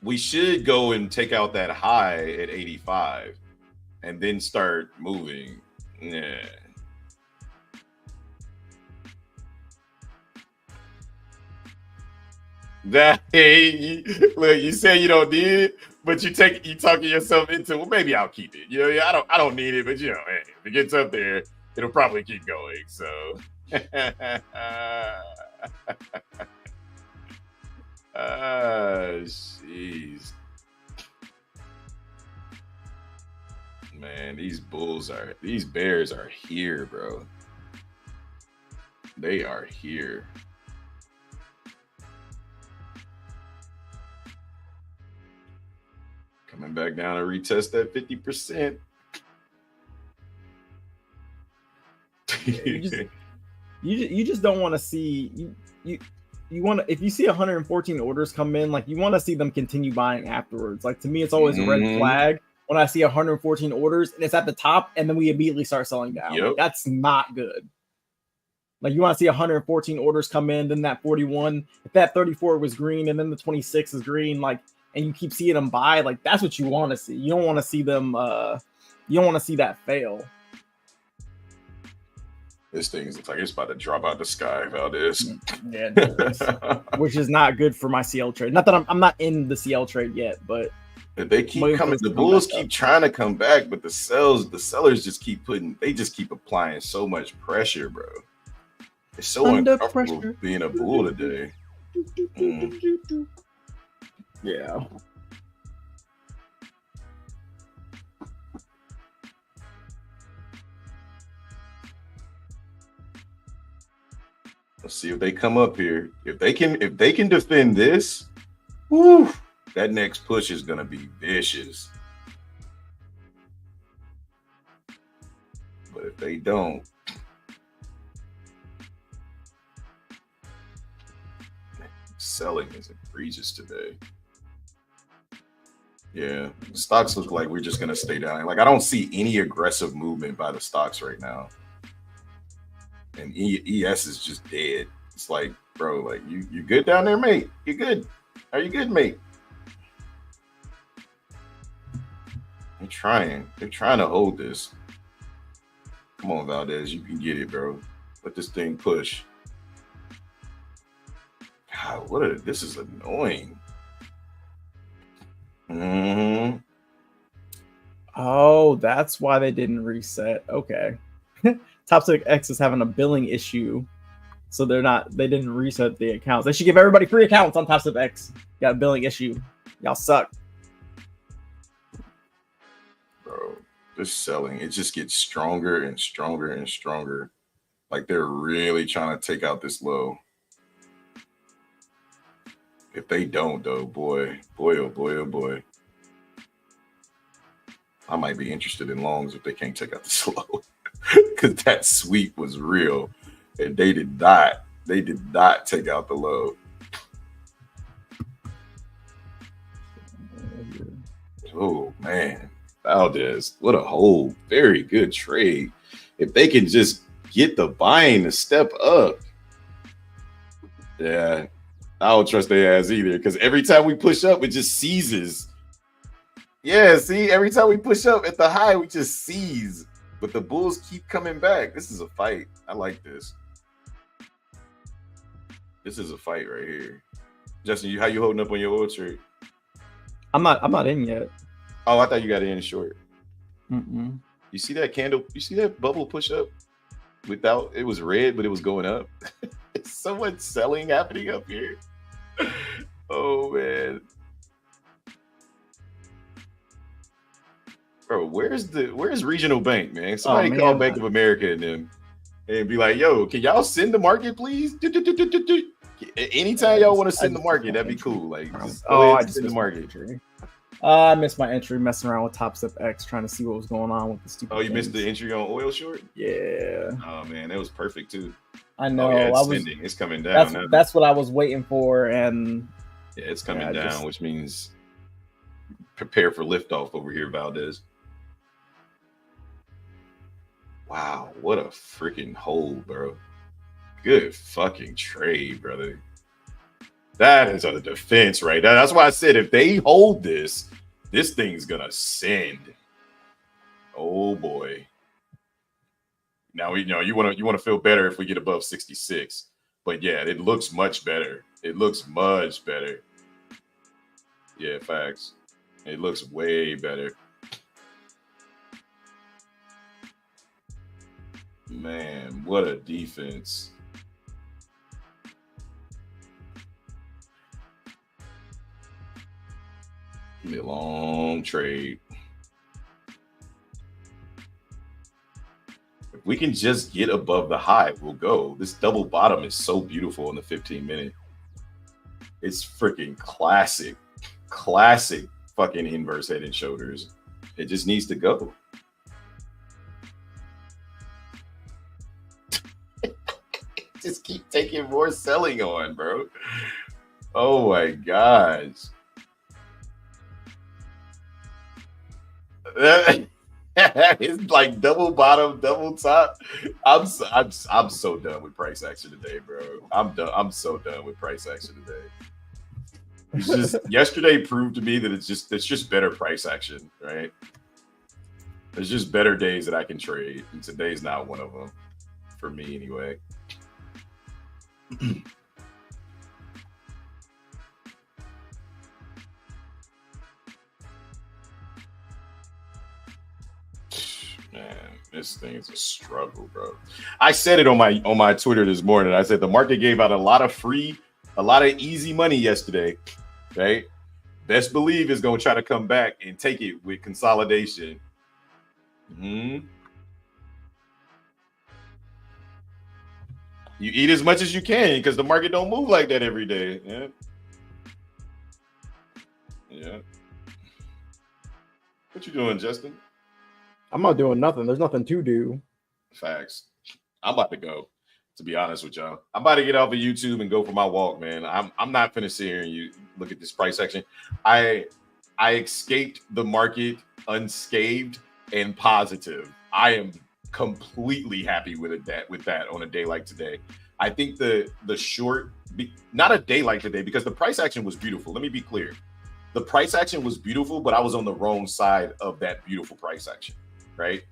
We should go and take out that high at 85 and then start moving. Yeah. Look, you say you don't need it, but you talking yourself into, well, maybe I'll keep it. You know, I don't need it, but hey, if it gets up there, it'll probably keep going. So jeez. Man, these bears are here, bro. They are here. Coming back down to retest that 50%.
You just don't want to see you want to, if you see 114 orders come in, like you want to see them continue buying afterwards. Like to me, it's always a red flag when I see 114 orders and it's at the top and then we immediately start selling down.
Yep.
Like, that's not good. Like you want to see 114 orders come in, then that 41, if that 34 was green and then the 26 is green, like, and you keep seeing them buy, like that's what you want to see. You don't want to see them, you don't want to see that fail.
This thing looks like it's about to drop out the sky, Valdez.
Yeah, which is not good for my CL trade. Not that I'm not in the CL trade yet, but
if they keep coming, the bulls keep trying to come back, but the sellers just keep applying so much pressure, bro. It's so uncomfortable being a bull today.
Yeah.
Let's see if they come up here. If they can defend this, whew, that next push is gonna be vicious. But if they don't, selling is egregious today. Yeah, the stocks look like we're just gonna stay down. Like I don't see any aggressive movement by the stocks right now. And ES is just dead. It's like, bro, like you good down there, mate? You good? Are you good, mate? They're trying to hold this. Come on, Valdez, you can get it, bro. Let this thing push. God, this is annoying.
Oh, that's why they didn't reset. Okay. Top 6 X is having a billing issue, so they didn't reset the accounts. They should give everybody free accounts on Top 6 X. Got a billing issue. Y'all suck.
Bro, this selling, it just gets stronger and stronger and stronger. Like they're really trying to take out this low. If they don't, though, boy, oh boy. I might be interested in longs if they can't take out this low. Because that sweep was real. And they did not take out the low. Oh, man. Valdez, what a whole very good trade. If they can just get the buying to step up. Yeah, I don't trust their ass either. Because every time we push up, it just seizes. Yeah, see, every time we push up at the high, we just seize. But the Bulls keep coming back. This is a fight. I like this. This is a fight right here. Justin, how you holding up on your oil trade?
I'm not in yet.
Oh, I thought you got it in short.
Mm-mm.
You see that candle? You see that bubble push up? Without it was red, but it was going up. It's so much selling happening up here. Oh man. Bro, where's regional bank, man? Somebody call Bank of America and them and be like, yo, can y'all send the market, please? Anytime y'all want to send the market, that'd be cool. Like,
I just send the market. I missed my entry messing around with Top Step X trying to see what was going on with the stupid.
Oh, you missed the entry on oil short?
Yeah.
Oh man, that was perfect too.
I know.
It's coming down.
That's what I was waiting for, and
yeah, it's coming down, which means prepare for liftoff over here, Valdez. Wow, what a freaking hole, bro. Good fucking trade, brother. That is a defense right now. That's why I said if they hold this thing's gonna send. Oh boy. Now you want to feel better if we get above 66. But yeah, it looks much better. It looks much better. Yeah, facts. It looks way better. Man, what a defense. Be a long trade. If we can just get above the high, we'll go. This double bottom is so beautiful in the 15-minute. It's freaking classic fucking inverse head and shoulders. It just needs to go. Just keep taking more selling on, bro. Oh my gosh. It's like double bottom, double top. I'm so done with price action today, bro. I'm done. I'm so done with price action today. It's just yesterday proved to me that it's just better price action, right? There's just better days that I can trade, and today's not one of them for me anyway. Man, this thing is a struggle, bro. I said it on my Twitter this morning. I said the market gave out a lot of easy money yesterday. Okay, best believe is gonna try to come back and take it with consolidation. You eat as much as you can because the market don't move like that every day. Yeah. What you doing, Justin?
I'm not doing nothing. There's nothing to do.
Facts. I'm about to go, to be honest with y'all. I'm about to get off of YouTube and go for my walk, man. I'm not finna sit here and you look at this price action. I escaped the market unscathed and positive. I am completely happy with that on a day like today. I think the short, not a day like today, because the price action was beautiful. Let me be clear. The price action was beautiful, but I was on the wrong side of that beautiful price action, right?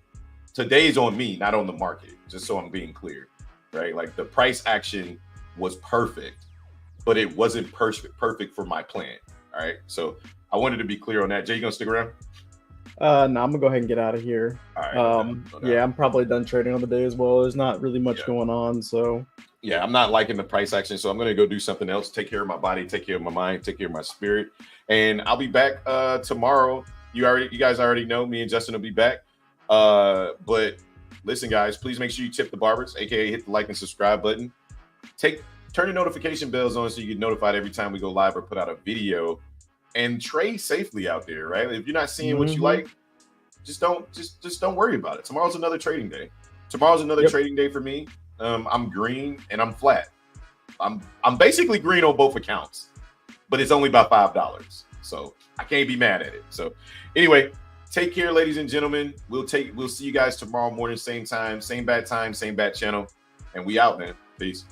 Today's on me, not on the market, just so I'm being clear, right? Like the price action was perfect, but it wasn't perfect for my plan, all right? So I wanted to be clear on that. Jay, you gonna stick around?
No, I'm gonna go ahead and get out of here.
All right, no doubt.
Yeah, I'm probably done trading on the day as well. There's not really much going on, so
yeah, I'm not liking the price action, so I'm gonna go do something else. Take care of my body, take care of my mind, take care of my spirit, and I'll be back tomorrow. You guys already know me and Justin will be back. But listen, guys, please make sure you tip the barbers, aka hit the like and subscribe button. Turn your notification bells on so you get notified every time we go live or put out a video. And trade safely out there, right? If you're not seeing what you like, just don't worry about it. Tomorrow's another trading day. Tomorrow's another trading day for me. I'm green and I'm flat. I'm basically green on both accounts, but it's only about $5. So I can't be mad at it. So anyway, take care, ladies and gentlemen. We'll see you guys tomorrow morning, same time, same bad channel. And we out, man. Peace.